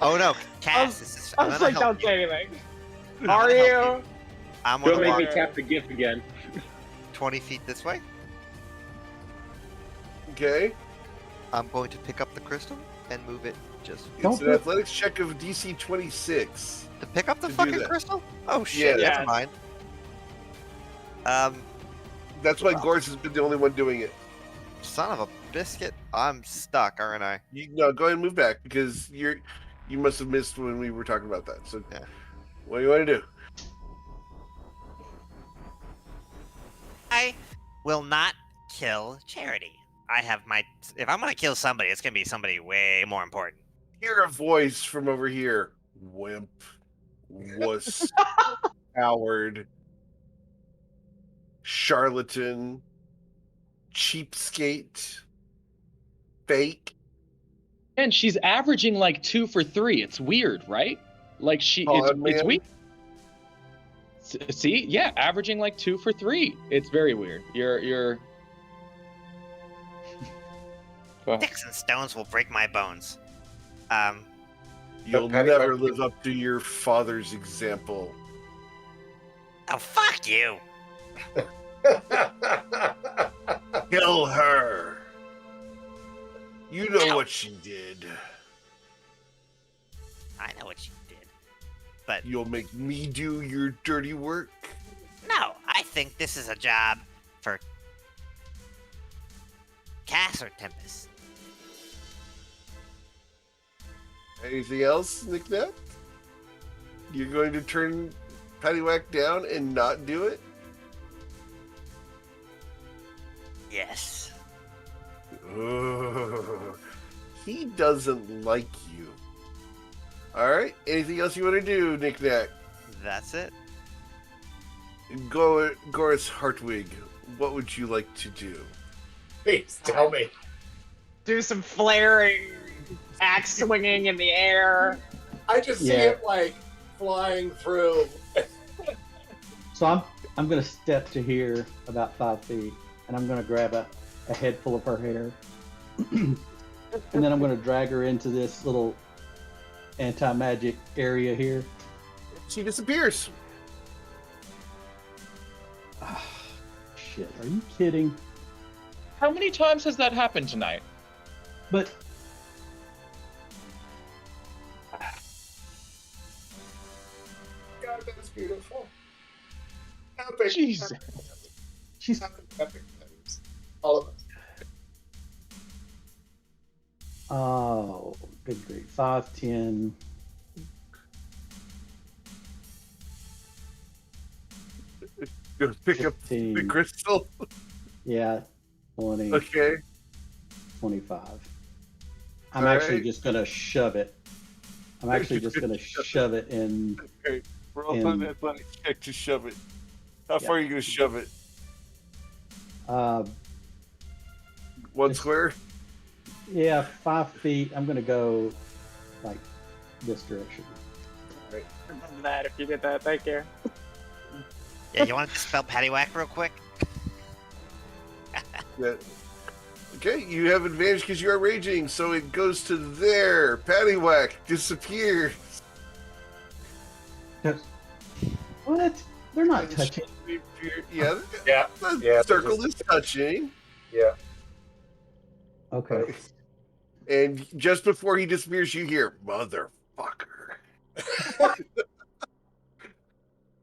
Oh no, Cass, this is. I was like, don't say anything. Are gonna you? help I'm Don't gonna make walk me tap the GIF again. 20 feet this way. Okay. I'm going to pick up the crystal and move it just It's an athletics check of DC 26. to pick up the To do fucking that. crystal. Oh shit, Yeah. never mind. That's why Gorge has been the only one doing it. Son of a biscuit. I'm stuck, aren't I? No, go ahead and move back because you must have missed when we were talking about that. So, Yeah. what do you want to do? I will not kill Charity. I have my. If I'm gonna kill somebody, it's gonna be somebody way more important. Hear a voice from over here. Wimp. Wuss. Coward. Charlatan. Cheapskate. Fake. And she's averaging like 2 for 3. It's weird, right? Like it's man. weird. See, yeah, averaging like 2 for 3. It's very weird. You're Go ahead. Sticks and stones will break my bones. You'll Patty never Whack- live up to your father's example. Oh, fuck you! Kill her. You know what she did. I know what you did. But You'll make me do your dirty work. no, I think this is a job for Cass or Tempest. Anything else, Nick Nack? You're going to turn Paddywhack down and not do it? Yes. Ugh. He doesn't like you. Alright, anything else you want to do, Nick Nack? That's it. Goris Hartwig, what would you like to do? Please tell me. Do some flaring, axe swinging in the air. I just see Yeah. it like flying through. So I'm gonna step to here about 5 feet, and I'm gonna grab a head full of her hair, and then I'm gonna drag her into this little anti-magic area here. She disappears. Ah, shit, are you kidding? How many times has that happened tonight? But God, that's beautiful. Epic. Jeez. she's Epic things. All of it. oh, good grief, 5, 10. Go pick up 15. the crystal. Yeah, 20, Okay. 25. I'm All actually right. just gonna shove it. I'm actually just gonna shove it in. Okay. Roll And- an athletic check to shove it. How Yeah. far are you going to shove it? One Just- square? Yeah, 5 feet. I'm gonna go like this direction. I'd love that if you did that. Thank you. Yeah, you want to spell Paddywhack real quick? Yeah. Okay, you have advantage because you are raging, so it goes to there. Paddywhack disappears. What? They're not touching. Yeah, Yeah. the Yeah, circle they're is touching. Yeah. Okay. And just before he disappears, you hear, motherfucker.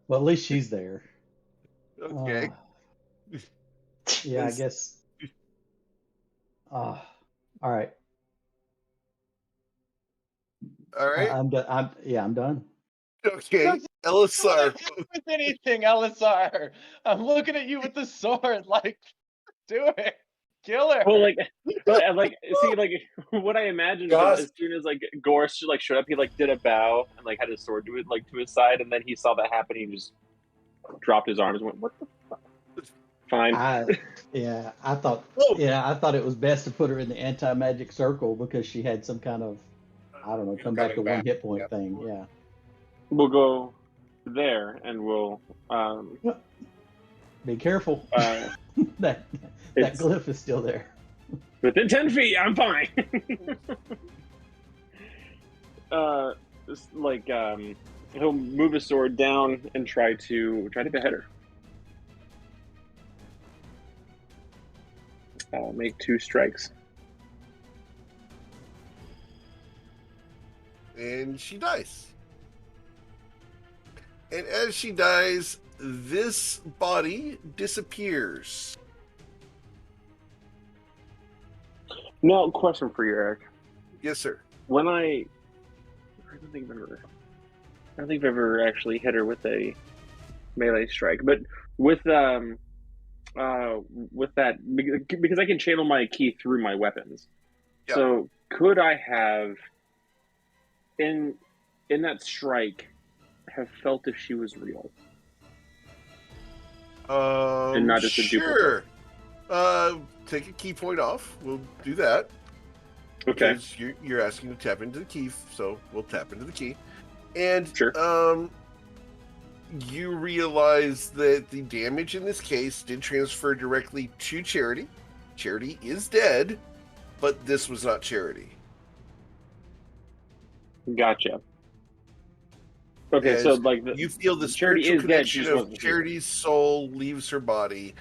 Well, at least she's there. Okay. Yeah, I guess. All right. All right. I'm done. I'm done. Okay. Elisar. With anything, Elisar. I'm looking at you with the sword. Like, do it. Kill her. Well, like, see, like, what I imagined Gosh. was as soon as like Gorse like showed up, he like did a bow and like had his sword to it like to his side, and then he saw that happen. He just dropped his arms and went, "What the fuck?" Fine. I thought it was best to put her in the anti-magic circle because she had some kind of, I don't know, come back to Coming back, one hit point yeah. thing. Yeah. We'll go there and we'll Be careful. that it's- glyph is still there. within 10 feet. I'm fine. Just like he'll move his sword down and try to behead her. I'll make 2 strikes. And she dies. And as she dies, this body disappears. Now, question for you, Eric. Yes, sir. When I don't think I've ever actually hit her with a melee strike, but with that, because I can channel my key through my weapons. Yeah. So could I have in that strike have felt if she was real? And not just a sure. Take a key point off. We'll do that. Okay. Because you're asking to tap into the key, so we'll tap into the key. And Sure. you realize that the damage in this case did transfer directly to Charity. Charity is dead. but this was not charity. Gotcha. Okay, so As like you feel the Charity spiritual is dead. She connection just of wasn't here. Charity's soul leaves her body,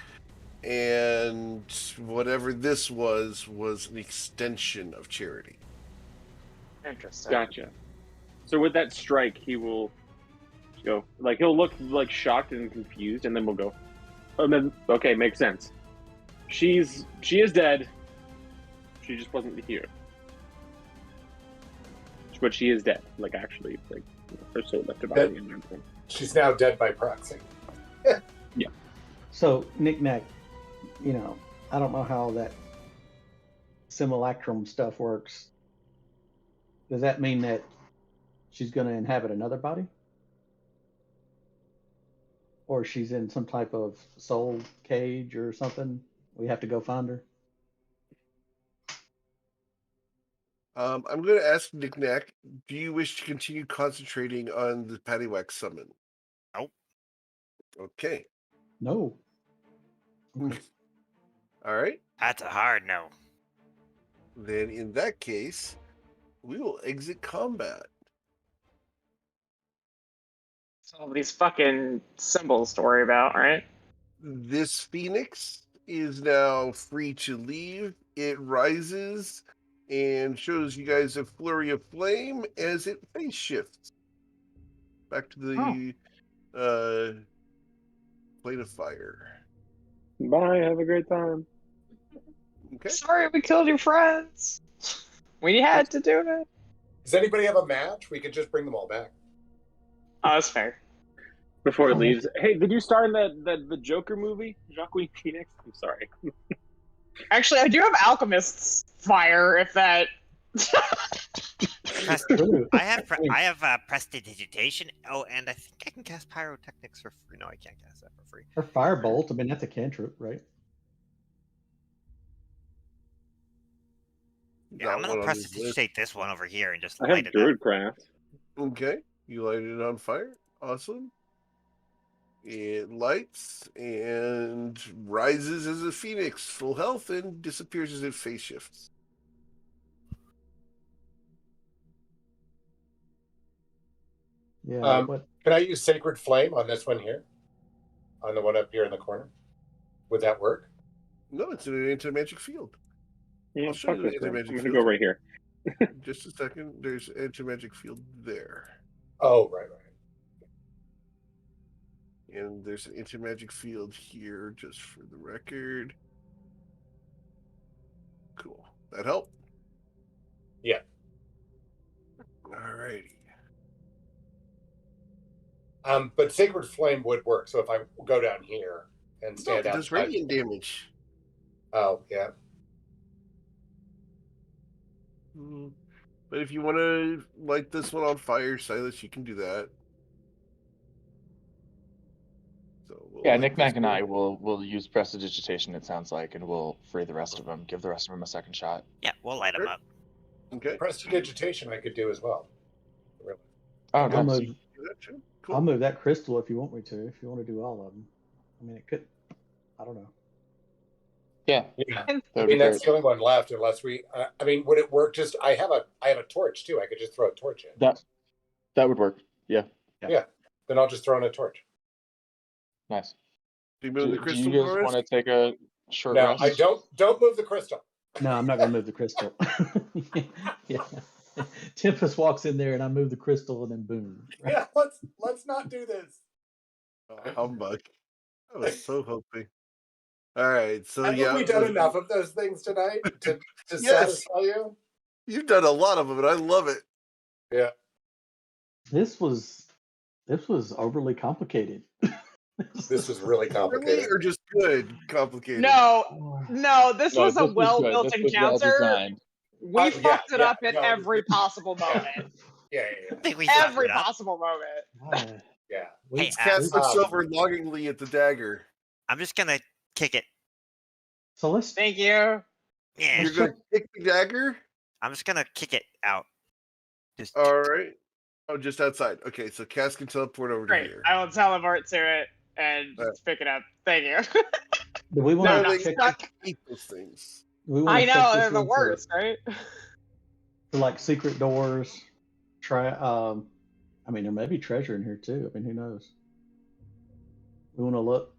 and whatever this was an extension of Charity. Interesting. Gotcha. So with that strike, he will go like he'll look like shocked and confused, and then we'll go. And then okay, makes sense. She is dead. She just wasn't here. But she is dead. Like actually, like her soul left her body and everything. She's now dead by proxy. Yeah. So, Knick-Knack, I don't know how that simulacrum stuff works. Does that mean that she's going to inhabit another body? Or she's in some type of soul cage or something? We have to go find her? I'm going to ask Knick-Knack, do you wish to continue concentrating on the Paddywhack summon? Nope. Okay. No. Okay. All right. That's a hard no. Then in that case, we will exit combat. All these fucking symbols to worry about, right? This phoenix is now free to leave. It rises and shows you guys a flurry of flame as it phase shifts back to the plane of fire. Bye. Have a great time. Okay. Sorry we killed your friends. We had to do it. Does anybody have a match? We could just bring them all back. Oh, that's fair. Before it leaves, hey, did you star in the Joker movie, Joaquin Phoenix? I'm sorry. Actually, I do have Alchemist's fire. If that. I have prestidigitation. Oh, and I think I can cast pyrotechnics for free. No, I can't cast that for free. Or firebolt. I mean, that's a cantrip, right? Yeah, I'm gonna prestidigitate this one over here and just I light have it up. Druidcraft. Okay. You light it on fire. Awesome. It lights and rises as a phoenix, full health, and disappears as it phase shifts. Yeah. Can I use Sacred Flame on this one here? On the one up here in the corner? Would that work? No, it's an anti-magic field. Yeah, I'll show you the I'm anti-magic gonna field. go right here. Just a second. There's anti-magic field there. Oh, right. And there's an anti-magic field here, just for the record. Cool. That help? Yeah. Alrighty. But Sacred Flame would work. So if I go down here and stand It outside. does radiant damage. Oh, yeah. But if you want to light this one on fire, Silas, you can do that. So Yeah, Knick-Knack and I will use prestidigitation, it sounds like, and we'll free the rest of them, give the rest of them a second shot. Yeah, we'll light them up. Okay. Prestidigitation I could do as well. Really. Oh, I'll nice. move, Cool. I'll move that crystal if you want me to. If you want to do all of them, I mean, it could. I don't know. Yeah. Yeah. That'd I be mean, that's great. the only one left, unless we. I mean, would it work? Just I have a torch too. I could just throw a torch in. That would work. Yeah. Yeah. Then I'll just throw in a torch. Nice. Do you move the Do crystal, you guys Boris? want to take a short No, rest? I don't move the crystal. No, I'm not going to move the crystal. Yeah. Tempest walks in there and I move the crystal and then boom. Yeah, let's not do this. Oh, humbug. I was so hoping. All right, so Haven't we done enough of those things tonight to Yes. satisfy you? You've done a lot of them, and I love it. Yeah. This was overly complicated. This was really Really, complicated. or just good, complicated? No, this was a well-built encounter. We Oh, fucked it yeah, up at no, every possible moment. Yeah. I think we fucked Every it up. possible moment. Yeah. Hey, Cast looks over longingly at the dagger. I'm just gonna kick it. So let's. Thank you. Yeah, You're going to kick the dagger? I'm just gonna kick it out. Just All right. Oh, just outside. Okay, so Cass can teleport over to Great. here. I will teleport to it and Alright. pick it up. Thank you. Do we want No, to no, check? stuck. Eat those things. We wanna I check know this they're the room worst, right? for like secret doors. Try. I mean, there may be treasure in here too. I mean, who knows? We want to look.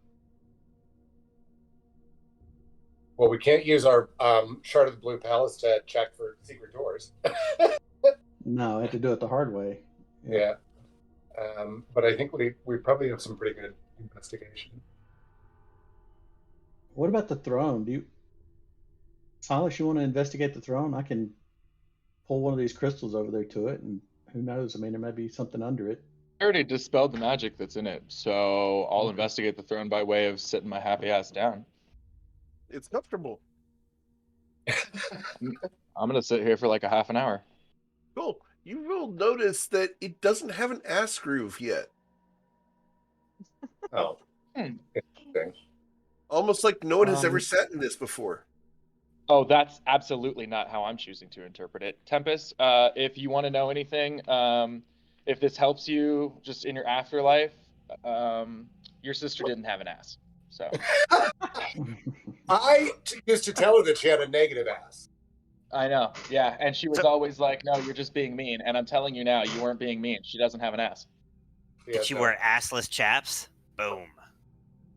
Well, we can't use our Shard of the Blue Palace to check for secret doors. No, I have to do it the hard way. Yeah. But I think we probably have some pretty good investigation. What about the throne? Silas, you want to investigate the throne? I can pull one of these crystals over there to it, and who knows? I mean, there might be something under it. I already dispelled the magic that's in it, so I'll investigate the throne by way of sitting my happy ass down. It's comfortable. I'm gonna sit here for like a half an hour. Cool. You will notice that it doesn't have an ass groove yet. Oh. Interesting. Almost like no one has ever sat in this before. Oh, that's absolutely not how I'm choosing to interpret it. Tempest, if you want to know anything, if this helps you just in your afterlife, your sister didn't have an ass. So I used to tell her that she had a negative ass. I know, yeah, and she was always like, "No, you're just being mean." And I'm telling you now, you weren't being mean. She doesn't have an ass. Did she wear assless chaps? Boom.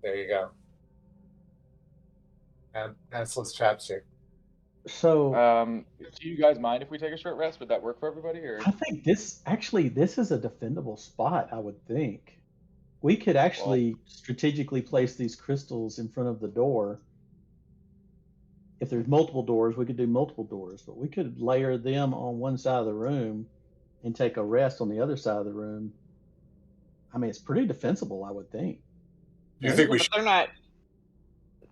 There you go. Assless chapstick. So, do you guys mind if we take a short rest? Would that work for everybody? Or I think this is a defendable spot. I would think we could actually strategically place these crystals in front of the door. If there's multiple doors, we could do multiple doors, but we could layer them on one side of the room and take a rest on the other side of the room. I mean, it's pretty defensible, I would think. Do you think we should? They're not.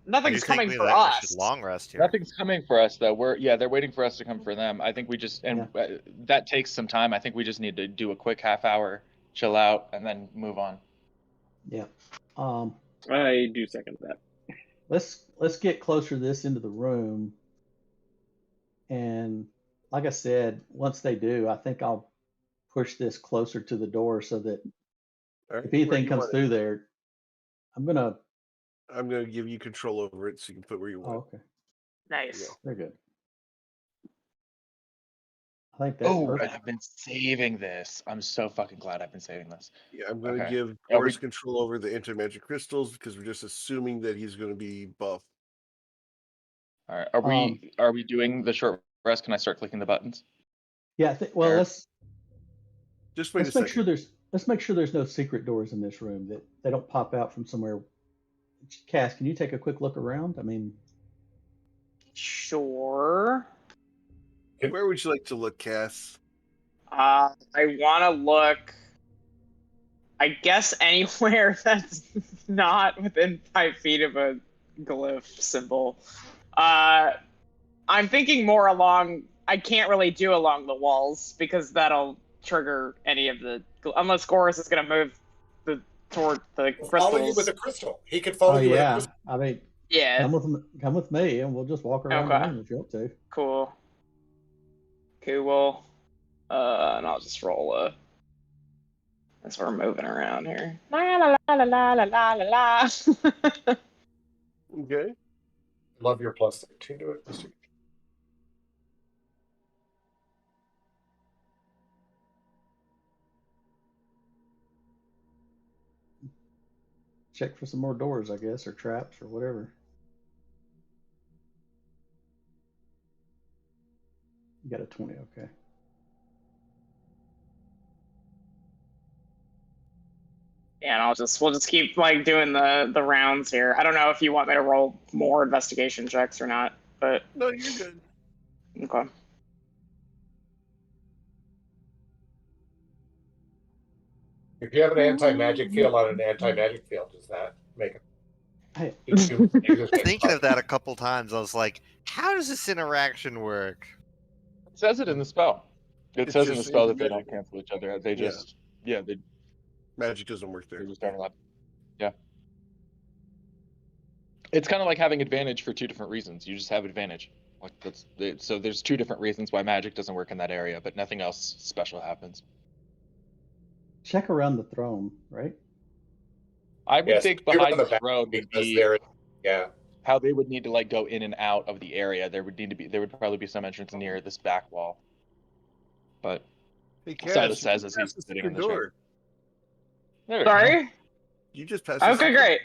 Nothing's coming for We us. should long rest here. nothing's coming for us though. They're waiting for us to come for them. I think we just that takes some time. I think we just need to do a quick half hour, chill out, and then move on. Yeah. I do second that. Let's get closer to this into the room, and like I said, once they do, I think I'll push this closer to the door so that if anything comes through there, I'm gonna give you control over it, so you can put where you want. Oh, okay. Nice. Very good. I think that's perfect. I've been saving this. I'm so fucking glad I've been saving this. Yeah, I'm going to Okay. give Boris control over the anti-magic crystals because we're just assuming that he's going to be buff. All right. Are we doing the short rest? Can I start clicking the buttons? Yeah. Let's just wait a second. second. Let's make sure there's no secret doors in this room, that they don't pop out from somewhere. Cass, can you take a quick look around? I mean, sure. Where would you like to look, Cass? I want to look, I guess, anywhere that's not within 5 feet of a glyph symbol. I'm thinking more along, I can't really do along the walls because that'll trigger any of the, unless Goris is going to move toward the crystals. Follow you with a crystal. He could follow you with a crystal. I mean, yeah. Come with me and we'll just walk around the room if you want to. Cool. Cool. And I'll just roll as we're moving around here. La la la la la la la la. Okay. Love your plus 13 to it, Mr. Check for some more doors, I guess, or traps or whatever. You got a 20, okay. Yeah, and we'll just keep like doing the rounds here. I don't know if you want me to roll more investigation checks or not, but no, you're good. Okay. If you have an anti-magic field on an anti-magic field, does that make it? Thinking of that a couple times, I was like, how does this interaction work? It says it in the spell. It says in the spell that they don't cancel each other. They just, magic doesn't work there. They just overlap. Yeah. It's kind of like having advantage for two different reasons. You just have advantage. Like so there's two different reasons why magic doesn't work in that area, but nothing else special happens. Check around the throne, right? I would think behind the throne would be. Yeah. how they would need to like go in and out of the area. There would probably be some entrance near this back wall. But Hey, Cass, Silas you says just as passed he's the sitting in second the chair. door. There we go. Sorry. You just passed the Okay, second great.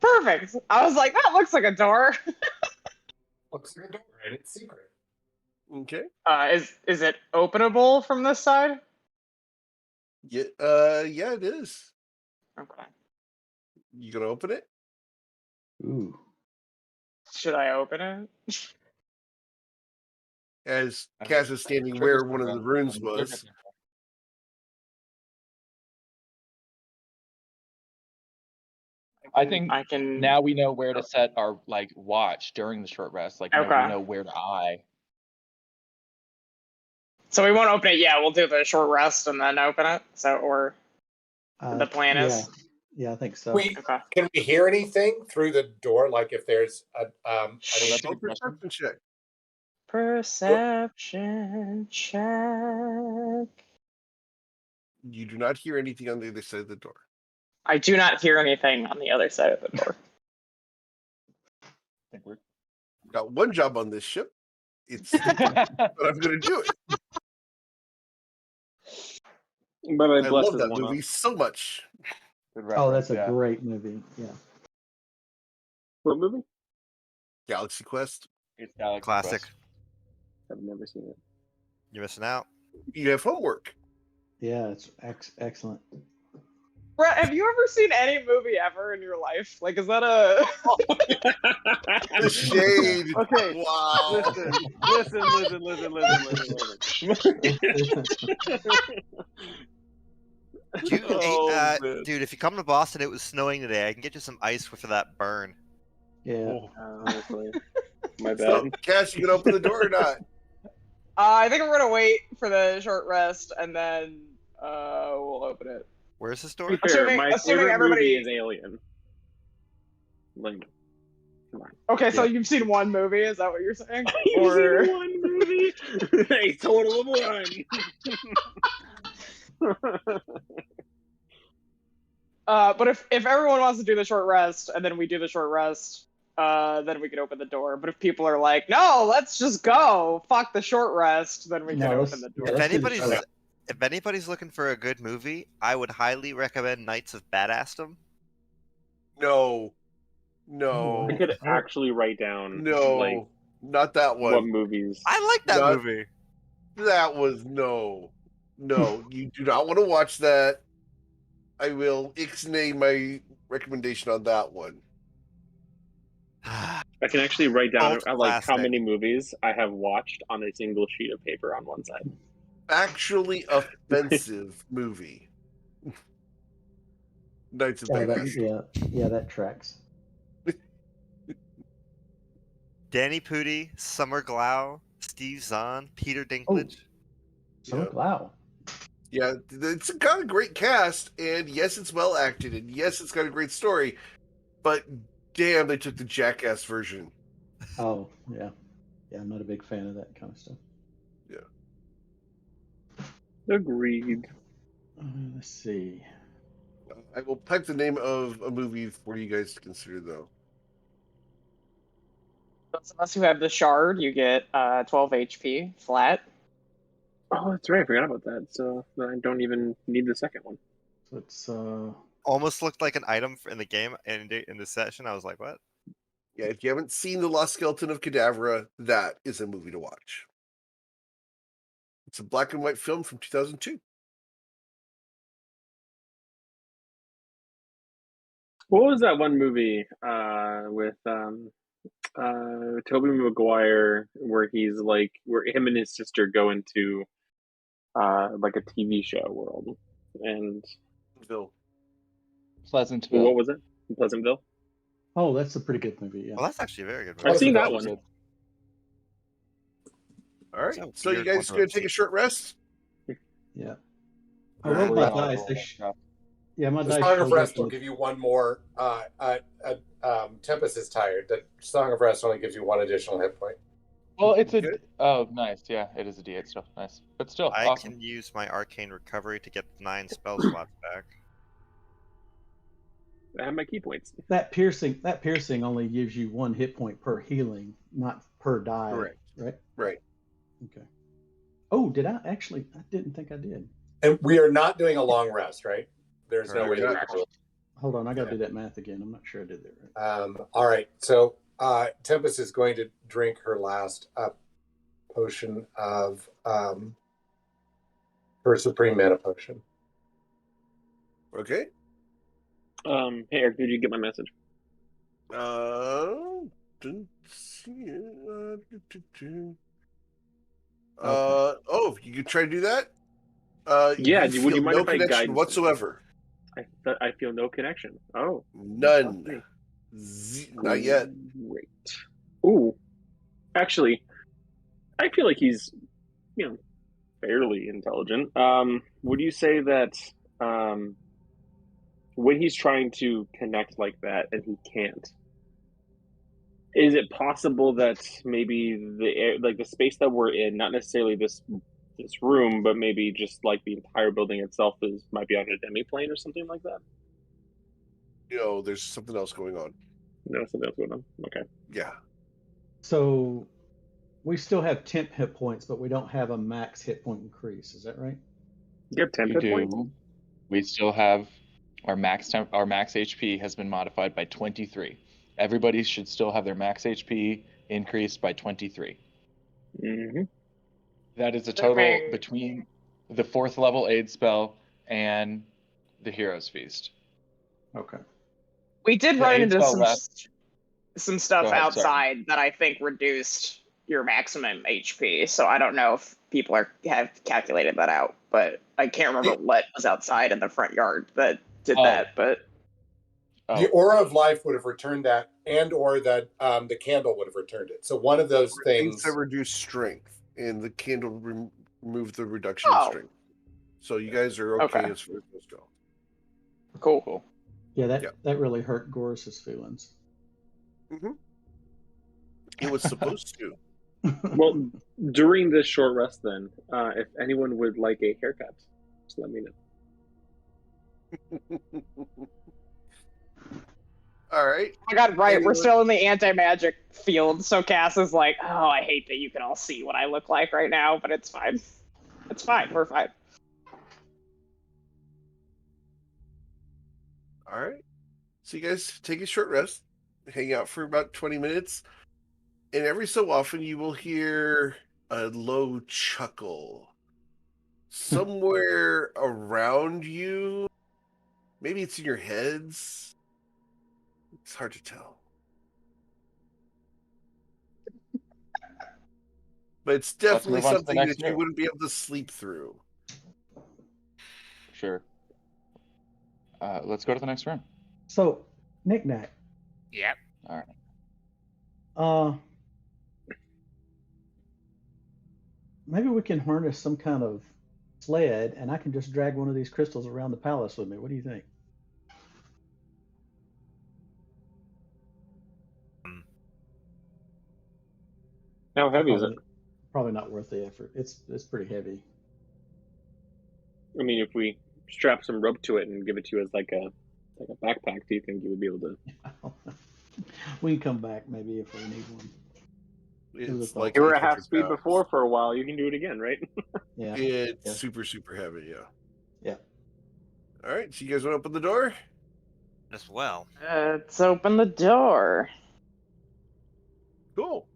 Perfect. I was like, that looks like a door. Looks like a door, and it's secret. Okay. Is it openable from this side? Yeah, yeah, it is. Okay. You gonna open it? Ooh. Should I open it? As Cass is standing where one of the runes was. I think I can. now we know where to set our like watch during the short rest. Like Okay. we know where to eye. So we won't open it yet. We'll do the short rest and then open it. So, or the plan is. Yeah, I think so. Okay. Can we hear anything through the door? Like if there's a that's a Oh, good question. perception check. Perception check. You do not hear anything on the other side of the door. I do not hear anything on the other side of the door. I think we're Got one job on this ship. It's but I'm gonna do it. But I love that movie so much. Oh, that's a great movie. Yeah. What movie? Galaxy Quest. It's Galaxy Classic. Quest. I've never seen it. You're missing out. You have homework. Yeah, it's excellent. Brett, have you ever seen any movie ever in your life? Like, is that a? The shade. Okay. Wow. Listen. Dude, if you come to Boston, it was snowing today. I can get you some ice for that burn. Yeah. Honestly, my bad. So, Cass, you can open the door or not? I think we're gonna wait for the short rest and then we'll open it. Where's the To store? be fair, my Assuming favorite everybody- movie is Alien. Like, come on. Okay, so Yeah. you've seen one movie, is that what you're saying? You've Or seen one movie? A total of one. but if everyone wants to do the short rest and then we do the short rest, then we can open the door. But if people are like, no, let's just go, fuck the short rest, then we can open the door. If let's do the anybody's short rest. if anybody's looking for a good movie, I would highly recommend Knights of Badassdom. No. I could actually write down like not that one. what movies. I like that Not- movie. That was no. You do not want to watch that. I will ixnay my recommendation on that one. I can actually write down Cult like how classic. many movies I have watched on a single sheet of paper on one side. Actually movie. Knights of Badass. Yeah, that tracks. Danny Pudi, Summer Glau, Steve Zahn, Peter Dinklage. So wow. Yeah, it's got a great cast, and yes, it's well acted, and yes, it's got a great story, but damn, they took the Jackass version. Oh yeah. Yeah, I'm not a big fan of that kind of stuff. Agreed. Let's see. I will type the name of a movie for you guys to consider, though. Those of us who have the shard, you get 12 HP flat. Oh, that's right. I forgot about that. So I don't even need the second one. So it's Almost looked like an item in the game and in the session. I was like, what? Yeah, if you haven't seen The Lost Skeleton of Cadavra, that is a movie to watch. It's a black and white film from 2002. What was that one movie with Tobey Maguire where he's like where him and his sister go into like a TV show world and Pleasantville. What was it? Pleasantville? oh, that's a pretty good movie. Yeah. Well, that's actually a very good movie. I've seen that Pleasantville one. was All right, So so you weird guys one going to to take a short rest? Yeah. I Yeah, rolled we my all dice. roll. Yeah, my The dice. Song of told Rest us will to- give you one more. Tempest is tired. The Song of Rest only gives you one additional hit point. Well, it's a. Good. Oh, nice. Yeah, it is a D8 still. Nice. But still, I awesome. can use my Arcane Recovery to get 9 spell slots back. I have my key points. That piercing only gives you 1 hit point per healing, not per die. Correct. Right? Right. Okay. Oh, did I actually? I didn't think I did. And we are not doing a long rest, right? There's no Correct. way that we can. Hold on, I got to do that math again. I'm not sure I did that right. All right, so Tempest is going to drink her last potion of her supreme mana potion. Okay. Hey Eric, did you get my message? Didn't see it. Oh, you could try to do that? Yeah, you would you feel mind no if I connection guide- whatsoever. I feel no connection. Oh, None. okay. Not yet. Great. Ooh, actually, I feel like he's, fairly intelligent. Would you say that when he's trying to connect like that and he can't, is it possible that maybe the space that we're in, not necessarily this room, but maybe just like the entire building itself might be on a demi-plane or something like that? There's something else going on. No, something else going on. Okay. Yeah. So we still have temp hit points, but we don't have a max hit point increase. Is that right? You have 10 You hit do. points? We still have our max HP has been modified by 23. Everybody should still have their max HP increased by 23. Mm-hmm. That is a total between the 4th level aid spell and the Hero's Feast. Okay. We did The run aid into spell left. some stuff Go ahead, outside sorry. that I think reduced your maximum HP. So I don't know if people have calculated that out, but I can't remember what was outside in the front yard that did that. But the aura of life would have returned that, and or that the candle would have returned it. So one of those things that reduce strength, and the candle removed the reduction in strength. So you guys are okay as far as those go. Cool. Yeah, that really hurt Goris's feelings. Mm-hmm. It was supposed to. Well, during this short rest, then, if anyone would like a haircut, just let me know. All right. I got it right. We're still in the anti-magic field, so Cass is like, "Oh, I hate that you can all see what I look like right now, but it's fine. It's fine. We're fine." All right. So you guys take a short rest, hang out for about 20 minutes, and every so often you will hear a low chuckle somewhere around you. Maybe it's in your heads. It's hard to tell. But it's definitely something that you wouldn't be able to sleep through. Sure. Let's go to the next room. So, Knick-Knack. Yep. All right. Maybe we can harness some kind of sled, and I can just drag one of these crystals around the palace with me. What do you think? How heavy is it? Probably not worth the effort. It's pretty heavy. I mean, if we strap some rope to it and give it to you as like a backpack, do you think you would be able to? We can come back maybe if we need one. It's like you were at half speed before for a while. You can do it again, right? Yeah. It's super, super heavy, yeah. Yeah. All right, so you guys want to open the door? As well. Let's open the door. Cool.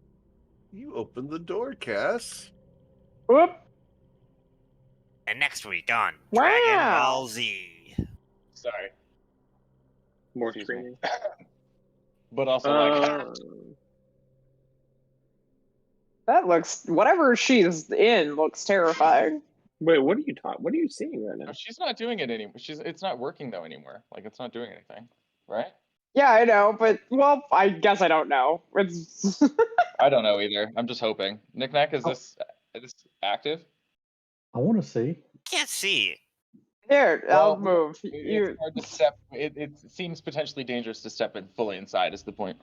You open the door, Cass. Whoop. And next week on Wow. Dragon Ball Z. Sorry. More Excuse screaming. But also, That looks, whatever she's in looks terrifying. Wait, what are you talking? What are you seeing right now? she's not doing it anymore. It's not working though anymore. Like it's not doing anything, right? Yeah, I know, but well, I guess I don't know. It's I don't know either. I'm just hoping. Knick-Knack, is this active? I want to see. Can't see. Here, I'll move. It's hard to step. It seems potentially dangerous to step in fully inside. Is the point?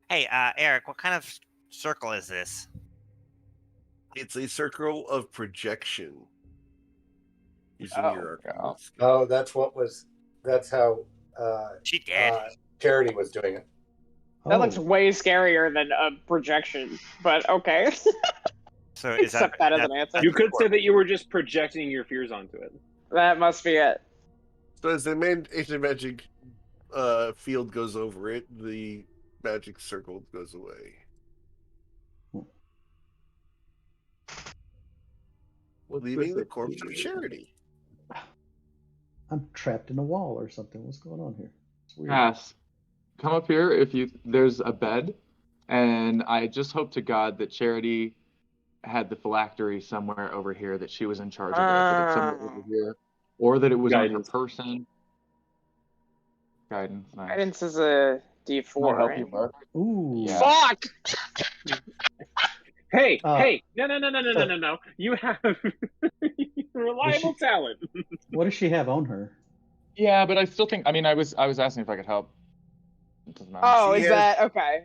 Hey, Eric, what kind of circle is this? It's a circle of projection. Using your Oh, that's how She did. Charity was doing it. That looks way scarier than a projection, but okay. So is Accept that as an answer. You could say that you were just projecting your fears onto it. That must be it. So as the main anti-magic field goes over it, the magic circle goes away. Leaving the corpse of Charity. I'm trapped in a wall or something. What's going on here? It's weird. Cass, come up here if you. There's a bed, and I just hope to God that Charity had the phylactery somewhere over here, that she was in charge of it, that it's somewhere over here, or that it was Guidance. on her person. Guidance. Nice. Guidance is a D4, Can I help right? you, Mark? Ooh. Yeah. Fuck! Hey, no. You have reliable talent. What does she have on her? Yeah, but I still think. I mean, I was asking if I could help. It doesn't matter. Oh, She is has- that okay?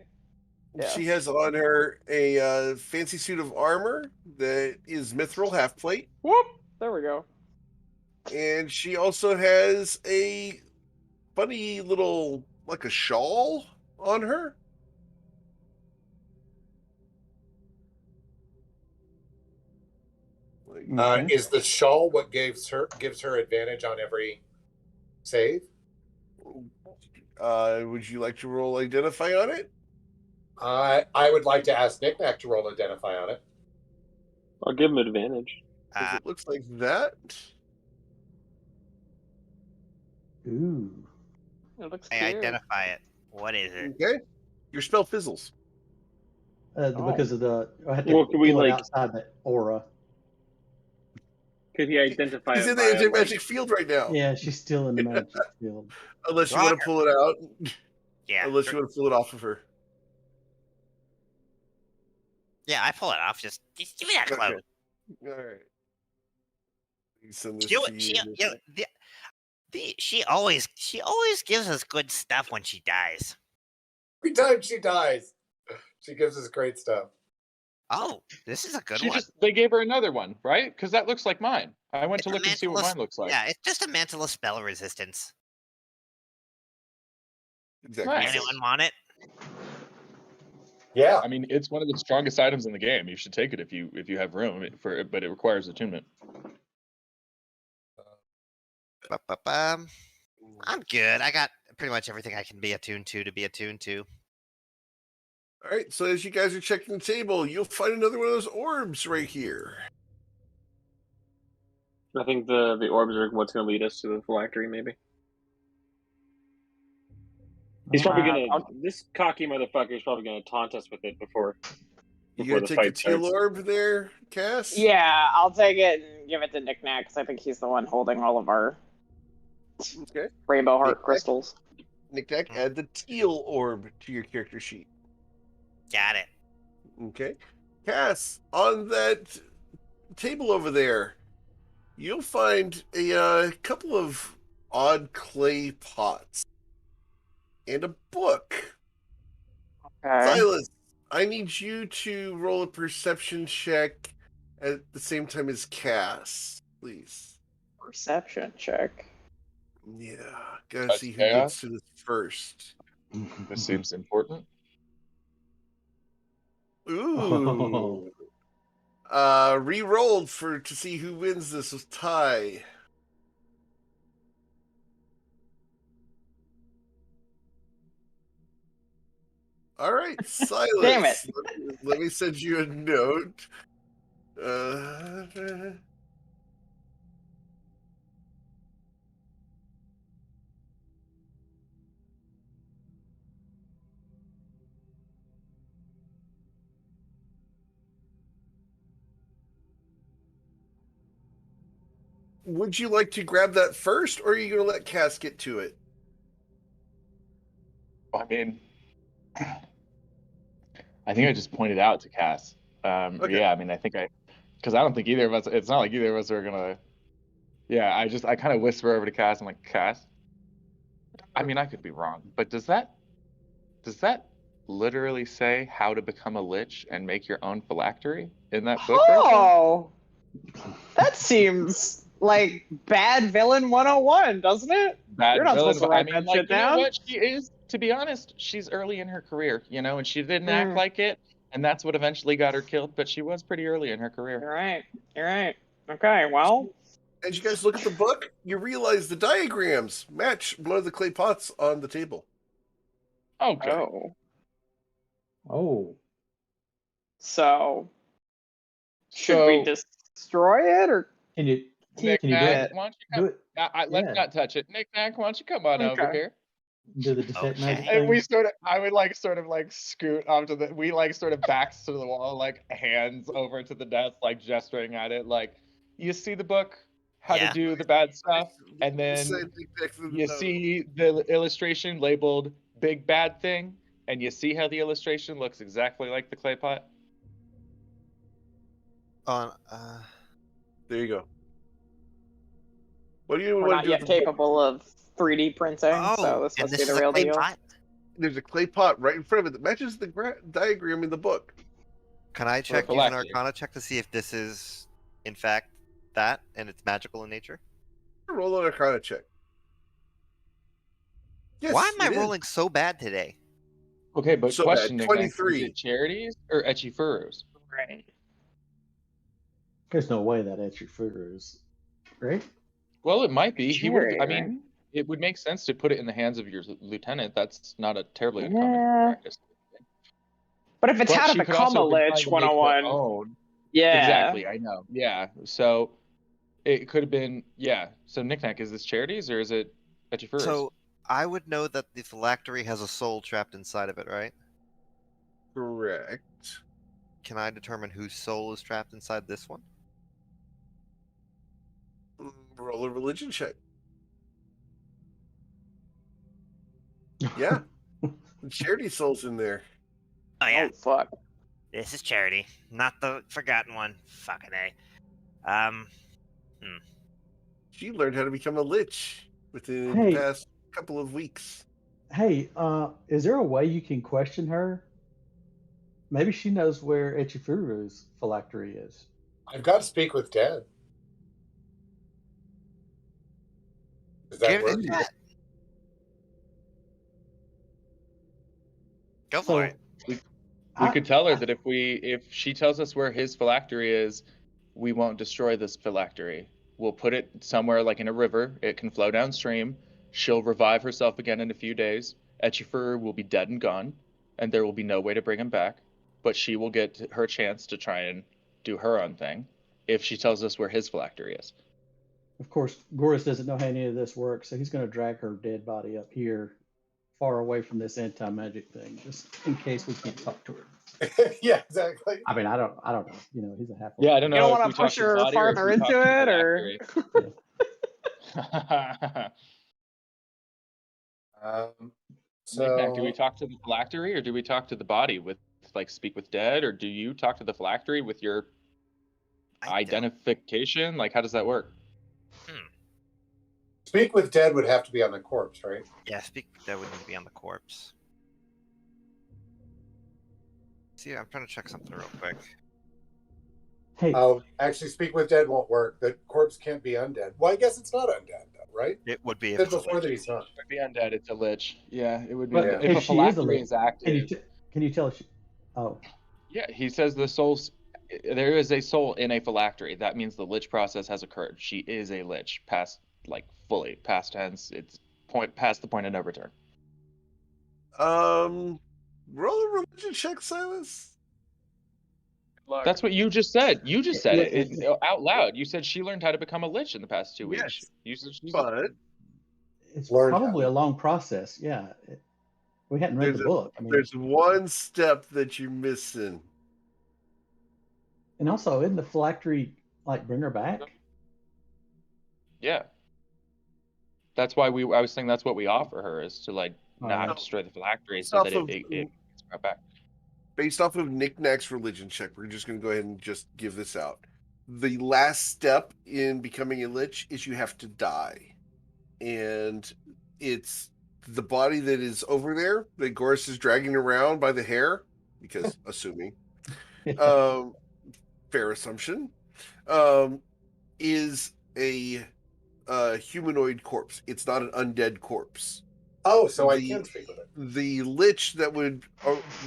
Yeah. She has on her a fancy suit of armor that is mithril half plate, Whoop! There we go. and she also has a funny little, like a shawl on her. Is the shawl what gives her advantage on every save? Would you like to roll identify on it? I would like to ask Knick-Knack to roll identify on it. I'll give him advantage. 'Cause it looks like that. Ooh. It looks I cute. identify it. What is it? Okay. Your spell fizzles. Because of the, I had to Well, can we, pull it like- outside the aura. Could he identify He's it in the via, anti-magic field right now. Yeah, she's still in the magic field. Unless you want to pull it out. Yeah. Unless you want to pull it off of her. Yeah, I pull it off. Just give me that Okay. cloak. All right. Send this She, to she, you. you know, she always gives us good stuff when she dies. Every time she dies, she gives us great stuff. Oh, this is a good She one. they gave her another one, right? Because that looks like mine. I went to It's a look and see what mantle mine looks like. Yeah, it's just a mantle of spell resistance. Exactly. Nice. Anyone want it? Yeah. I mean, it's one of the strongest items in the game. You should take it if you have room for it, but it requires attunement. I'm good. I got pretty much everything I can be attuned to. All right. So as you guys are checking the table, you'll find another one of those orbs right here. I think the orbs are what's going to lead us to the phylactery, maybe. He's probably gonna. This cocky motherfucker is probably gonna taunt us with it before You the gonna take fight the teal starts. orb there, Cass? Yeah, I'll take it and give it to Knick-Knack because I think he's the one holding all of our Okay. rainbow heart Knick-Knack. crystals. Knick-Knack, add the teal orb to your character sheet. Got it. Okay. Cass, on that table over there, you'll find a couple of odd clay pots and a book. Okay. Silas, I need you to roll a perception check at the same time as Cass, please. Perception check. Yeah, gotta That's see who chaos? gets to this first. This seems important. Ooh. Re-rolled to see who wins this with tie. All right, Silas. Damn it. Let me send you a note. Would you like to grab that first, or are you going to let Cass get to it? I mean, I think I just pointed out to Cass. Okay. Yeah, I mean, because I don't think either of us. It's not like either of us are gonna. Yeah, I kind of whisper over to Cass. I'm like, Cass. I mean, I could be wrong, but does that literally say how to become a lich and make your own phylactery in that book? right there? Oh, that seems like bad villain 101, doesn't it? bad You're not villain. supposed to I write mean, that like, shit you know down. what? She is, to be honest, she's early in her career, you know, and she didn't act Mm. like it, and that's what eventually got her killed. But she was pretty early in her You're career. right. You're right. Okay, well, As you guys look at the book, you realize the diagrams match one of the clay pots on the table. Okay. oh. Oh, So, should we destroy it or can you Nick keep Nack, it? why don't you do come? it? Let's Yeah. not touch it. Nick Nack, why don't you come on over Okay. here? Do the detect magic Okay. thing? I would sort of scoot onto sort of backs to the wall, like hands over to the desk, like gesturing at it, like, you see the book, how to Yeah. do the bad stuff, and then you see the illustration labeled Big Bad Thing, and you see how the illustration looks exactly like the clay pot. There you go. What do you We're want not to do yet with the book? capable of 3D printing, so this and must this be is the a real clay deal. pot? There's a clay pot right in front of it that matches the diagram in the book. Can I For a check use an phylactery. Arcana check to see if this is, in fact, that and it's magical in nature? Roll an Arcana check. Yes, Why am I it is. rolling so bad today? Okay, but So question, bad. Nick Nack, is 23. it charities or etchy furrows? Right. There's no way that etchy figure is right. Well, it might be. He would. Charity, I mean, it would make sense to put it in the hands of your lieutenant. That's not a terribly uncommon Yeah. practice. But if it's But how to she could become also a have been trying lich to make her 101, own. yeah. Exactly, I know. Yeah. So it could have been, yeah. So Nick Nack, is this charities or is it etchy furrows? So I would know that the phylactery has a soul trapped inside of it, right? Correct. Can I determine whose soul is trapped inside this one? Roll a religion check. Yeah. The charity soul's in there. Oh yeah, Oh, fuck. this is Charity, not the forgotten one. Fucking A. She learned how to become a lich within Hey. the past couple of weeks. Hey, is there a way you can question her? Maybe she knows where Echifuru's phylactery is. I've got to speak with Dad. Does that Give work? it that. Go for it. We could tell her that if she tells us where his phylactery is, we won't destroy this phylactery. We'll put it somewhere like in a river. It can flow downstream. She'll revive herself again in a few days. Etchifer will be dead and gone, and there will be no way to bring him back. But she will get her chance to try and do her own thing if she tells us where his phylactery is. Of course, Goris doesn't know how any of this works, so he's going to drag her dead body up here, far away from this anti-magic thing, just in case we can't talk to her. Yeah, exactly. I mean, I don't know. You know, he's a half. Yeah, I don't know. You don't if want we to talk push to the her body or if farther we talk into to the it, or phylactery. So Nick, do we talk to the phylactery or do we talk to the body with speak with dead, or do you talk to the phylactery with your identification? Like, how does that work? speak with Dead would have to be on the corpse, right? Yeah, that would need to be on the corpse. See, I'm trying to check something real quick. Hey, Oh, actually, speak with Dead won't work. The corpse can't be undead. Well, I guess it's not undead, though, right? It would be if Said it's a before lich. that he's not. It would be undead. It's a lich. Yeah, it would be. but If if a she is a phylactery lich, is active, can you tell if she? Oh, yeah, he says the soul's. There is a soul in a phylactery. That means the lich process has occurred. She is a lich, fully past tense. It's past the point of no return. Roll a religion check, Silas. That's what you just said. You just said Yeah, it out loud. You said she learned how to become a lich in the past 2 weeks. Yes, You said but it's Learn probably how. a long process. Yeah, we hadn't read the book. I mean, there's one step that you're missing. and also, isn't the phylactery like bring her back? yeah. That's why I was saying that's what we offer her, is to not Alright. destroy the phylactery Based so off that of- it gets brought back. Based off of Nick Nack's religion check, we're just going to go ahead and just give this out. The last step in becoming a lich is you have to die. And it's the body that is over there that Goris is dragging around by the hair, because assuming, fair assumption, is a humanoid corpse. It's not an undead corpse. Oh, so I can speak with it. The lich that would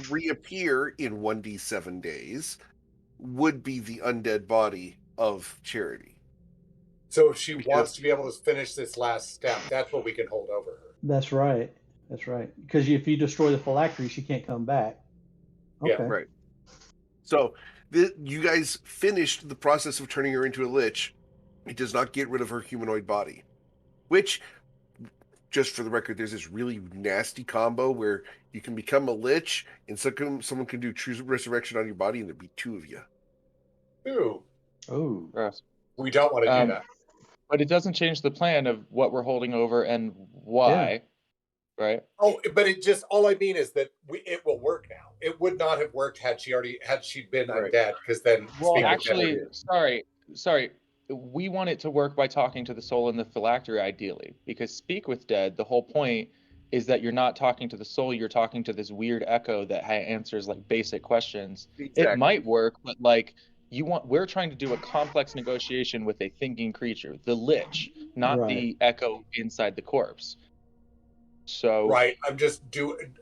reappear in 1d7 days would be the undead body of Charity. So if she wants to be able to finish this last step, that's what we can hold over her. That's right. That's right. Because if you destroy the phylactery, she can't come back. Okay. Yeah, right. So you guys finished the process of turning her into a lich. It does not get rid of her humanoid body, which, just for the record, there's this really nasty combo where you can become a lich and someone can do true resurrection on your body, and there'd be two of you. Ooh. Oh. Gross. We don't want to do that. But it doesn't change the plan of what we're holding over and why, right? Oh, but it just, all I mean is that it will work now. It would not have worked had she been undead, because then... Well, actually, sorry. We want it to work by talking to the soul in the phylactery, ideally, because speak with dead, the whole point is that you're not talking to the soul, you're talking to this weird echo that answers like basic questions. Exactly. It might work, but like we're trying to do a complex negotiation with a thinking creature, the lich, not the echo inside the corpse. So right, I'm just doing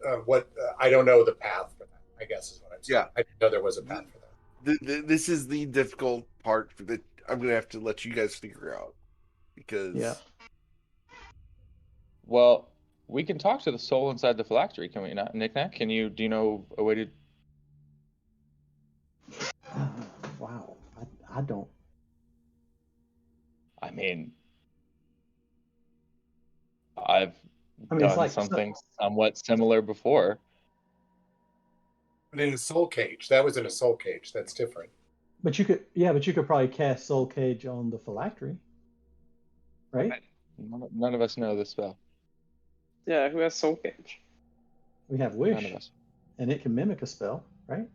I don't know the path for that, I guess is what I'm saying. I didn't know there was a path for that. This is the difficult part that I'm going to have to let you guys figure out, because well, we can talk to the soul inside the phylactery, can we not? Knick-Knack, do you know a way to... Wow, I don't. I mean, I've done like something somewhat similar before. But in a soul cage. That was in a soul cage. That's different. But you could probably cast Soul Cage on the phylactery, right? None of us know this spell. Yeah, who has Soul Cage? We have Wish. None of us. And it can mimic a spell, right?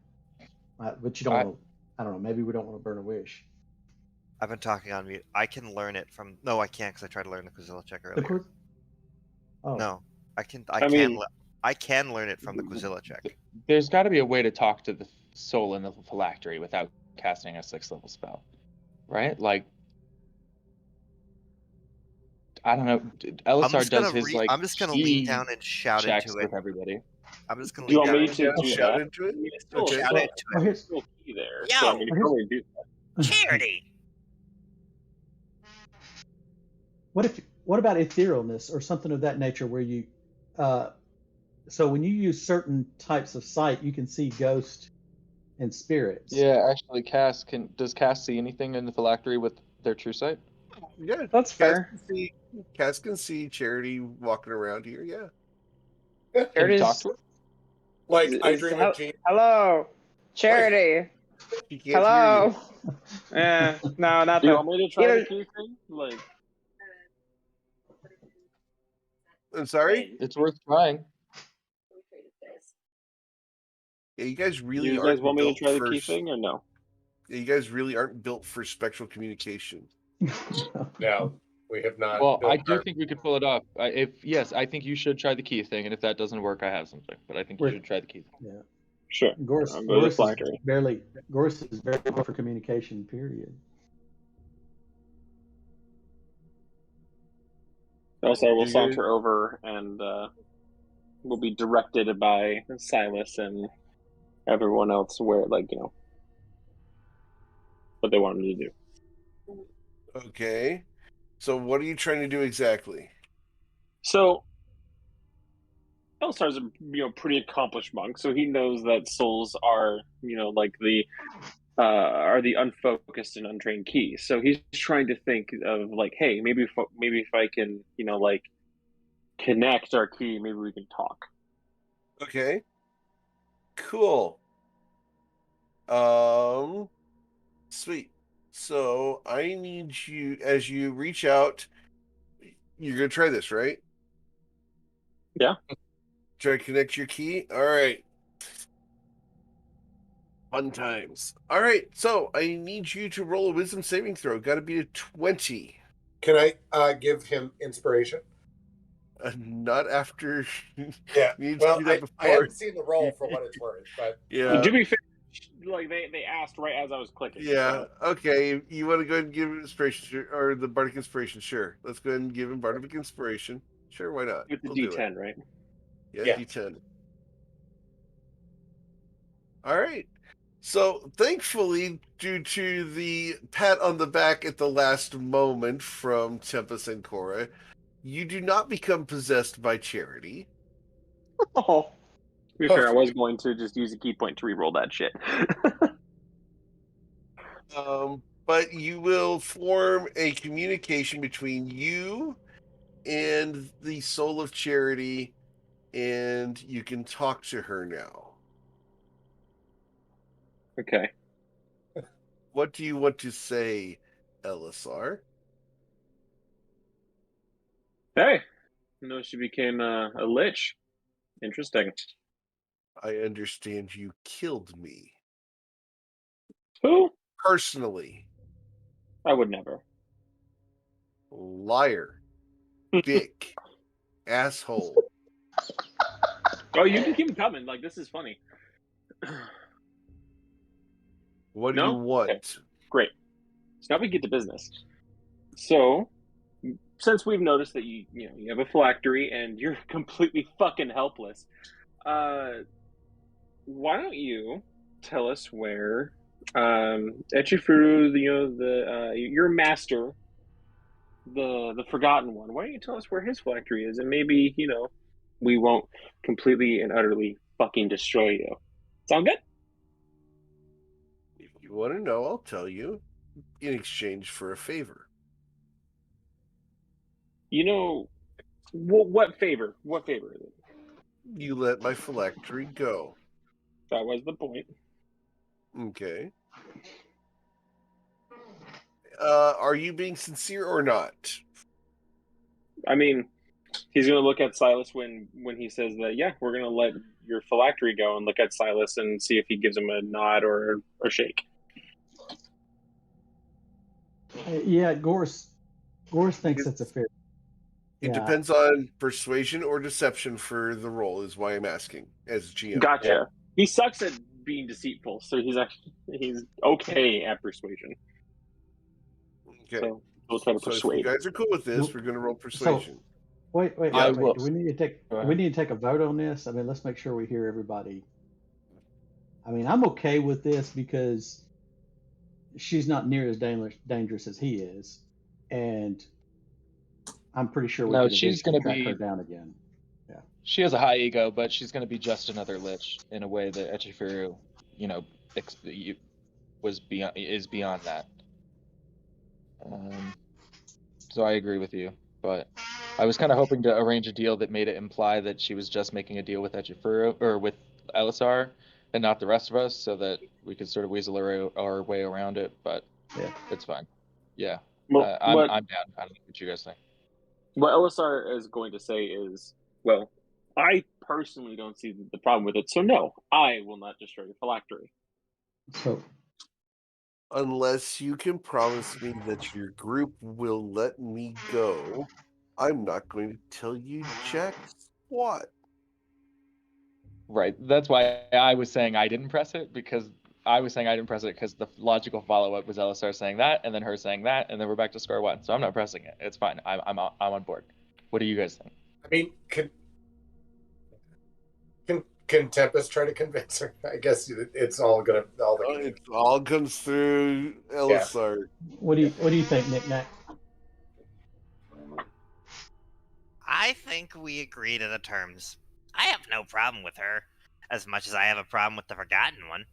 But you don't want to, I don't know, maybe we don't want to burn a wish. I've been talking on mute. I can learn it from... No, I can't, because I tried to learn the Quizilla check earlier. No, I can learn it from the Quizilla check. There's got to be a way to talk to the soul in the phylactery without casting a 6th level spell, right? Like, I don't know. Elisar does his like. I'm just gonna lean down and shout into it with everybody. I'm just gonna. Do you want me to shout into it? Shout into it. There's still key there. Yo, so I mean, probably do that. Charity. What about etherealness or something of that nature, where you, so when you use certain types of sight, you can see ghosts and spirits. Yeah, actually, does Cass see anything in the phylactery with their true sight? Yeah, that's fair. Cass can see Charity walking around here. Yeah. Charity's talk to her? Like I dream of Jean. Hello, Charity. Hello. Yeah, no, not. Do you want me to try the key thing? Like, I'm sorry. It's worth trying. Yeah, you guys really. You guys want me to try the key thing or no? Yeah, you guys really aren't built for spectral communication. No, we have not. Well, I do think we could pull it off. Yes, I think you should try the key thing, and if that doesn't work, I have something. But I think you should try the key thing. Yeah. Sure. Goris is very good for communication, period. Also, we'll saunter over and we'll be directed by Silas and everyone else where, like, you know, what they want him to do. Okay. So what are you trying to do exactly? So Elstar's a pretty accomplished monk, so he knows that souls are like the unfocused and untrained key. So he's trying to think of like, hey, maybe if I can like connect our key, maybe we can talk. Okay. Cool. Sweet. So I need you, as you reach out, you're gonna try this, right? Yeah. Try to connect your key. All right. Fun times. All right. So I need you to roll a wisdom saving throw. Got to be a 20. Can I give him inspiration? Not after. Yeah. Well, I haven't seen the roll for what it's worth, but yeah. To be fair, like they asked right as I was clicking. Yeah. So. Okay. You want to go ahead and give him inspiration or the bardic inspiration? Sure. Let's go ahead and give him bardic inspiration. Sure. Why not? With the We'll do it. D10, right? Yeah. D10. All right. So, thankfully, due to the pat on the back at the last moment from Tempest and Cora, you do not become possessed by Charity. Oh. To be fair, I was going to just use a key point to re-roll that shit. But you will form a communication between you and the soul of Charity, and you can talk to her now. Okay. What do you want to say, Elisar? Hey, no, she became a lich. Interesting. I understand you killed me. Who? Personally. I would never. Liar. Dick. Asshole. Oh, you can keep them coming. Like, this is funny. What do you want? Okay. Great. So now we get to business. So, since we've noticed that you have a phylactery and you're completely fucking helpless, why don't you tell us where Echifuru, your master, the forgotten one, why don't you tell us where his phylactery is, and maybe we won't completely and utterly fucking destroy you. Sound good? If you want to know, I'll tell you in exchange for a favor. What favor? What favor is it? You let my phylactery go. That was the point. Okay. Are you being sincere or not? I mean, he's going to look at Silas when he says that, yeah, we're going to let your phylactery go, and look at Silas and see if he gives him a nod or a shake. Yeah, Gorse thinks it's a fair. It depends on persuasion or deception for the role, is why I'm asking as GM. Gotcha. Yeah. He sucks at being deceitful, so he's okay at persuasion. Okay. So we'll try to persuade. If you guys are cool with this, we're going to roll persuasion. So, wait. Do we need to take a vote on this? I mean, let's make sure we hear everybody. I mean, I'm okay with this because she's not near as dangerous as he is, and I'm pretty sure we could she's going to track her down again. Yeah. She has a high ego, but she's going to be just another lich in a way that Echifuru, is beyond that. So I agree with you, but I was kind of hoping to arrange a deal that made it imply that she was just making a deal with Echifuru or with Elisar and not the rest of us, so that we could sort of weasel our way around it. But yeah, it's fine. Yeah, well, I'm down. I don't know what you guys think. What Elisar is going to say is, well, I personally don't see the problem with it, so no, I will not destroy your phylactery. So, unless you can promise me that your group will let me go, I'm not going to tell you jack squat. Right. That's why I was saying I didn't press it, because the logical follow-up was Elisar saying that, and then her saying that, and then we're back to square one. So I'm not pressing it. It's fine. I'm on board. What do you guys think? I mean, can Tempest try to convince her? I guess it's all gonna. It all comes through Elisar. Yeah. What do you think, Nick Nack? I think we agree to the terms. I have no problem with her, as much as I have a problem with the Forgotten One.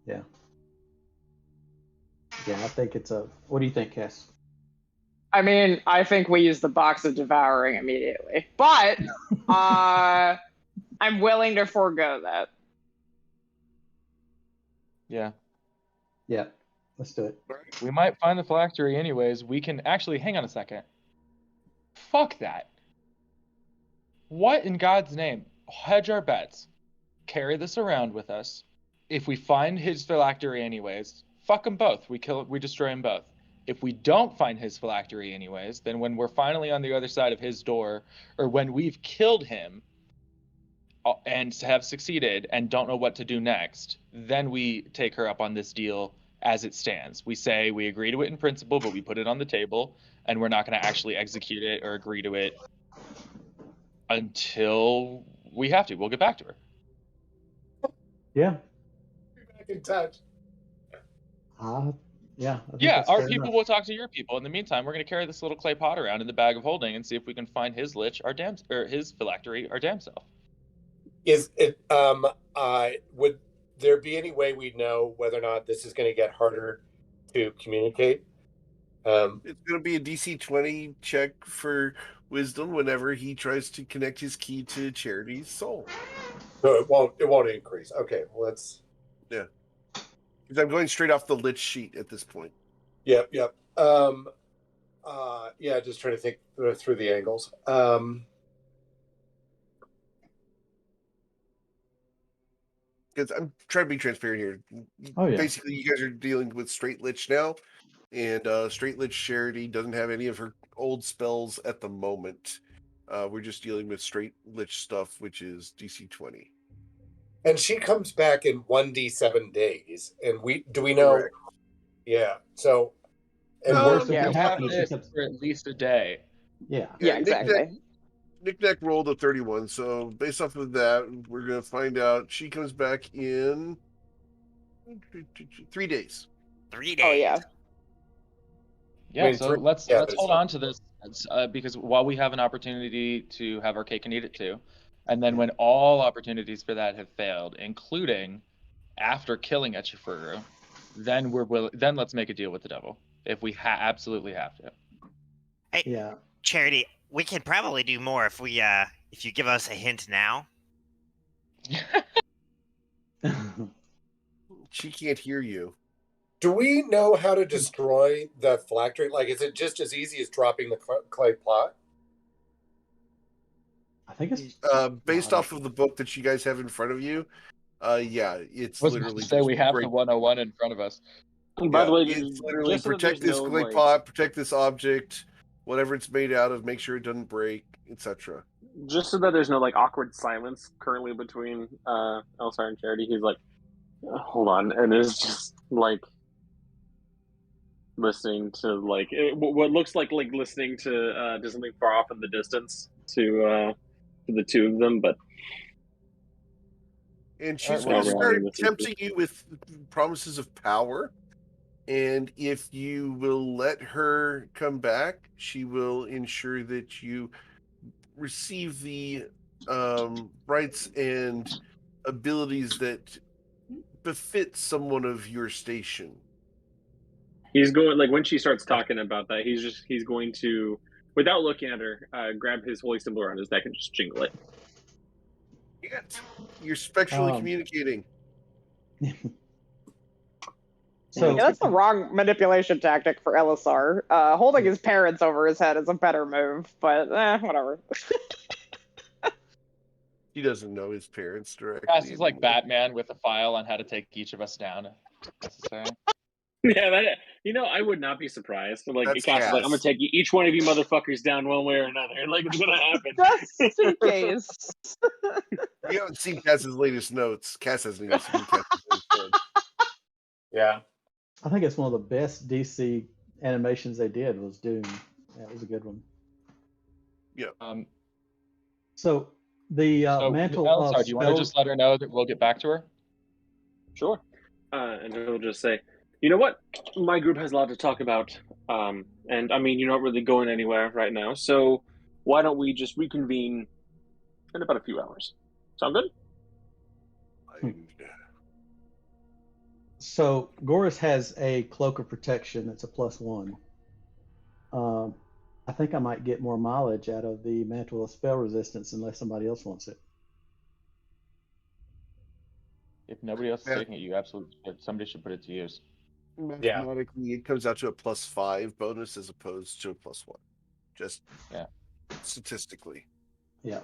Yeah. Yeah, I think it's a. What do you think, Cass? I mean, I think we use the box of devouring immediately, but I'm willing to forego that. Yeah. Yeah, let's do it. We might find the phylactery anyways. We can actually hang on a second. Fuck that. What in God's name? Hedge our bets. Carry this around with us. If we find his phylactery anyways, fuck them both. We destroy them both. If we don't find his phylactery anyways, then when we're finally on the other side of his door, or when we've killed him, and have succeeded and don't know what to do next, then we take her up on this deal as it stands. We say we agree to it in principle, but we put it on the table, and we're not going to actually execute it or agree to it until we have to. We'll get back to her. Yeah. Be back in touch. Yeah. I think Yeah, that's our fair people enough. will talk to your people. In the meantime, we're going to carry this little clay pot around in the bag of holding and see if we can find his lich, or his phylactery, our damn self. Is it? Would there be any way we know whether or not this is going to get harder to communicate? It's going to be a DC 20 check for wisdom whenever he tries to connect his key to Charity's soul. So it won't increase. Okay, well that's because I'm going straight off the lich sheet at this point. Yep. Yeah, just trying to think through the angles. Because I'm trying to be transparent here. Oh, yeah. Basically, you guys are dealing with straight lich now, and straight lich Charity doesn't have any of her old spells at the moment. We're just dealing with straight lich stuff, which is DC 20. And she comes back in 1d7 days, and do we know? Correct. Yeah. So, and No, we're so we what have happened is she this kept- for at least a day. Yeah. Yeah, exactly. Knick-Knack rolled a 31, so based off of that, we're going to find out she comes back in 3 days. 3 days. Oh yeah. Yeah, I mean, so let's there's hold on to this because while we have an opportunity to have our cake and eat it too, and then when all opportunities for that have failed, including after killing Echifuru, then then let's make a deal with the devil if we absolutely have to. Hey, Yeah. Charity, we can probably do more if you give us a hint now. She can't hear you. Do we know how to destroy the phylactery? Like, is it just as easy as dropping the clay pot? I think it's based off of the book that you guys have in front of you. Yeah, it's I was literally about to say we have break. the 101 in front of us. And by the way, it's literally just so that protect there's this no, clay like, pot, protect this object, whatever it's made out of, make sure it doesn't break, etc. just so that there's no like awkward silence currently between Elsar and Charity. He's like, hold on, and is just like listening to like what looks like listening to something far off in the distance to the two of them, but. And she's Alright, going to well, start tempting you with promises of power. And if you will let her come back, she will ensure that you receive the rights and abilities that befit someone of your station. He's going, like, when she starts talking about that, he's going to, without looking at her, grab his holy symbol around his neck and just jingle it. Yet you're spectrally communicating. So Yeah, that's the wrong manipulation tactic for Elisar. Holding his parents over his head is a better move, but whatever. He doesn't know his parents directly. Cass is like Batman with a file on how to take each of us down. Necessary. Yeah, I would not be surprised. Like, Cass is like, I'm gonna take each one of you motherfuckers down one way or another. Like, it's gonna happen. Just in case. You haven't seen Cass's latest notes. Cass hasn't even seen Cass's latest notes. Yeah. I think it's one of the best DC animations they did was Doom. That was a good one. Yeah. So the mantle Elisar, of do you want to just let her know that we'll get back to her? Sure. And he'll just say, you know what? My group has a lot to talk about. And I mean, you're not really going anywhere right now. So why don't we just reconvene in about a few hours? Sound good? So Goris has a cloak of protection that's a +1. I think I might get more mileage out of the mantle of spell resistance unless somebody else wants it. If nobody else is taking it, you absolutely should. Somebody should put it to use. Mathematically, it comes out to a +5 bonus as opposed to a +1. Just statistically. Yeah.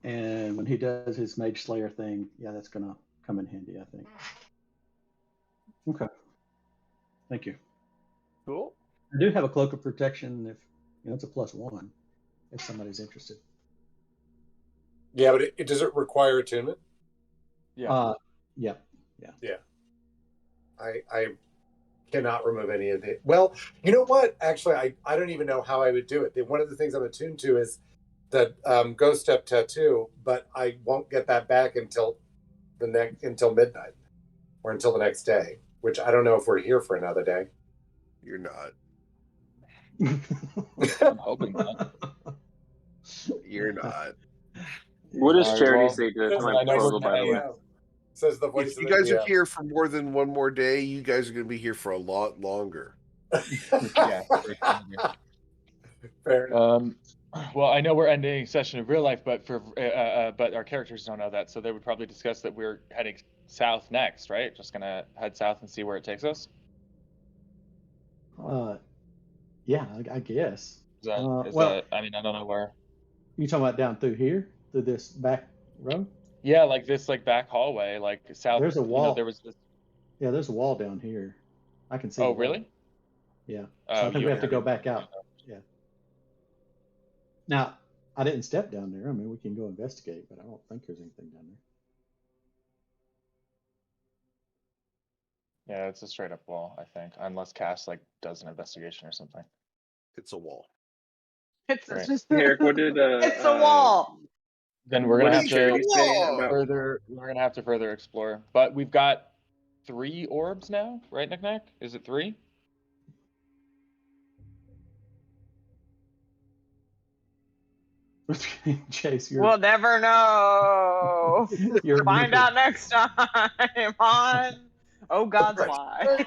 And when he does his Mage Slayer thing, that's going to come in handy, I think. Okay. Thank you. Cool. I do have a cloak of protection if it's a +1 if somebody's interested. Yeah, but does it require attunement? Yeah. Yeah. I cannot remove any of it. Well, you know what? Actually, I don't even know how I would do it. One of the things I'm attuned to is the Ghost Step tattoo, but I won't get that back until midnight or until the next day, which I don't know if we're here for another day. You're not. I'm hoping not. You're not. What does Alright, Charity well, say to I my know we're proposal, by the gonna- way? Says the voice If of you the guys are DM. here for more than one more day, you guys are going to be here for a lot longer. Yeah. Fair enough. Well, I know we're ending session of real life, but but our characters don't know that, so they would probably discuss that we're heading south next, right? Just gonna head south and see where it takes us. Yeah, I guess. Is that, I mean, I don't know where. You talking about down through here, through this back road? Yeah, like this, like back hallway, like south. There's a wall. There was this. Yeah, there's a wall down here. I can see. Oh, the wall. really? Yeah. So I think we have to go back out. Yeah. Now, I didn't step down there. I mean, we can go investigate, but I don't think there's anything down there. Yeah, it's a straight up wall, I think, unless Cass like does an investigation or something. It's a wall. It's Right. just Eric, what did it's a wall. Then we're what gonna did have Charity to say about further. We're gonna have to further explore, but we've got 3 orbs now, right, Knick-Knack? Is it 3? Chase, We'll never know. you're Find out next time on Oh God's Why.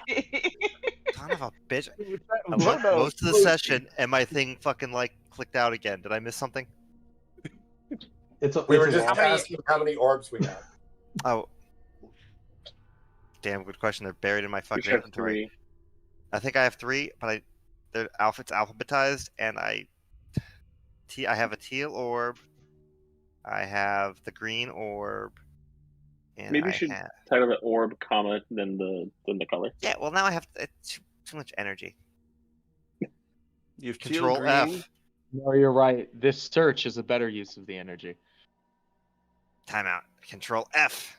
Son of a bitch. I No, went no. most of the session and my thing fucking like clicked out again. Did I miss something? We were just asking how many orbs we got. Oh. Damn good question. They're buried in my We fucking should have inventory. 3. I think I have 3, but it's alphabetized, and I have a teal orb. I have the green orb. And Maybe I you should have... title it orb, comma, then the color. Yeah, well now I have too much energy. You have Control green. F. No, you're right. This search is a better use of the energy. Timeout. Control F.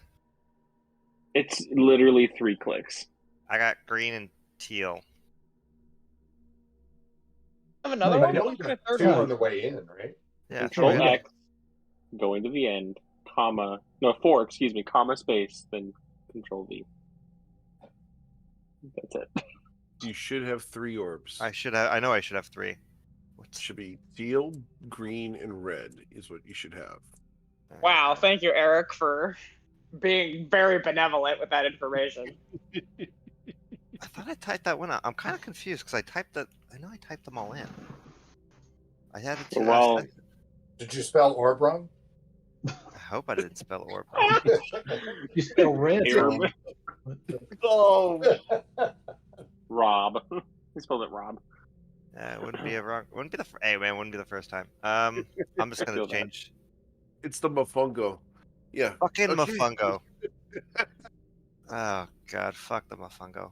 It's literally 3 clicks. I got green and teal. I have another I one. know Let's we get a got third 2 one. on the way in, right? Yeah. Control three. X, going to the end, comma, no, 4, excuse me, comma, space, then Control V. That's it. You should have 3 orbs. I know I should have 3. It should be teal, green, and red is what you should have. Wow, thank you, Eric, for being very benevolent with that information. I thought I typed that one out. I'm kind of confused because I know I typed them all in. I had it too. Well, did you spell orb wrong? I hope I didn't spell orb wrong. You spell red wrong. Oh, Rob. He spelled it Rob. It wouldn't be a wrong. Wouldn't be the. Hey man, wouldn't be the first time. I'm just gonna feel that. change. it's the Mofongo. Yeah. Fucking Okay. Mofongo. Oh god, fuck the Mofongo.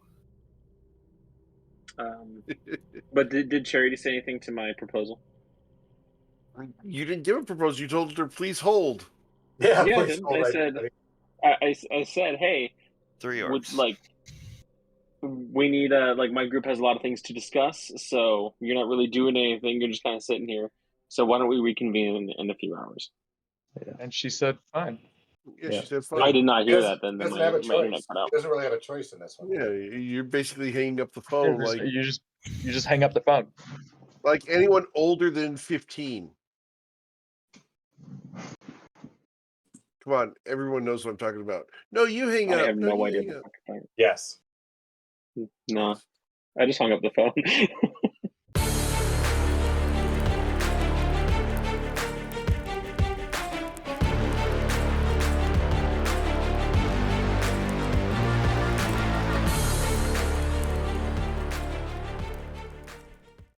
But did Charity say anything to my proposal? You didn't give a proposal. You told her, please hold. Yeah, I please did. hold I right said, there. I said, hey, 3 would orbs. we need my group has a lot of things to discuss, so you're not really doing anything. You're just kind of sitting here. So why don't we reconvene in a few hours? And she said, fine. Yeah, she said fine. I did not hear He that. Then doesn't my have a internet choice. cut out. He doesn't really have a choice in this one. Yeah, you're basically hanging up the phone like You just hang up the phone. like anyone older than 15. Come on, everyone knows what I'm talking about. No, you hang I up. have No, no you idea. hang What up. the fuck you're Yes. talking about. No, I just hung up the phone.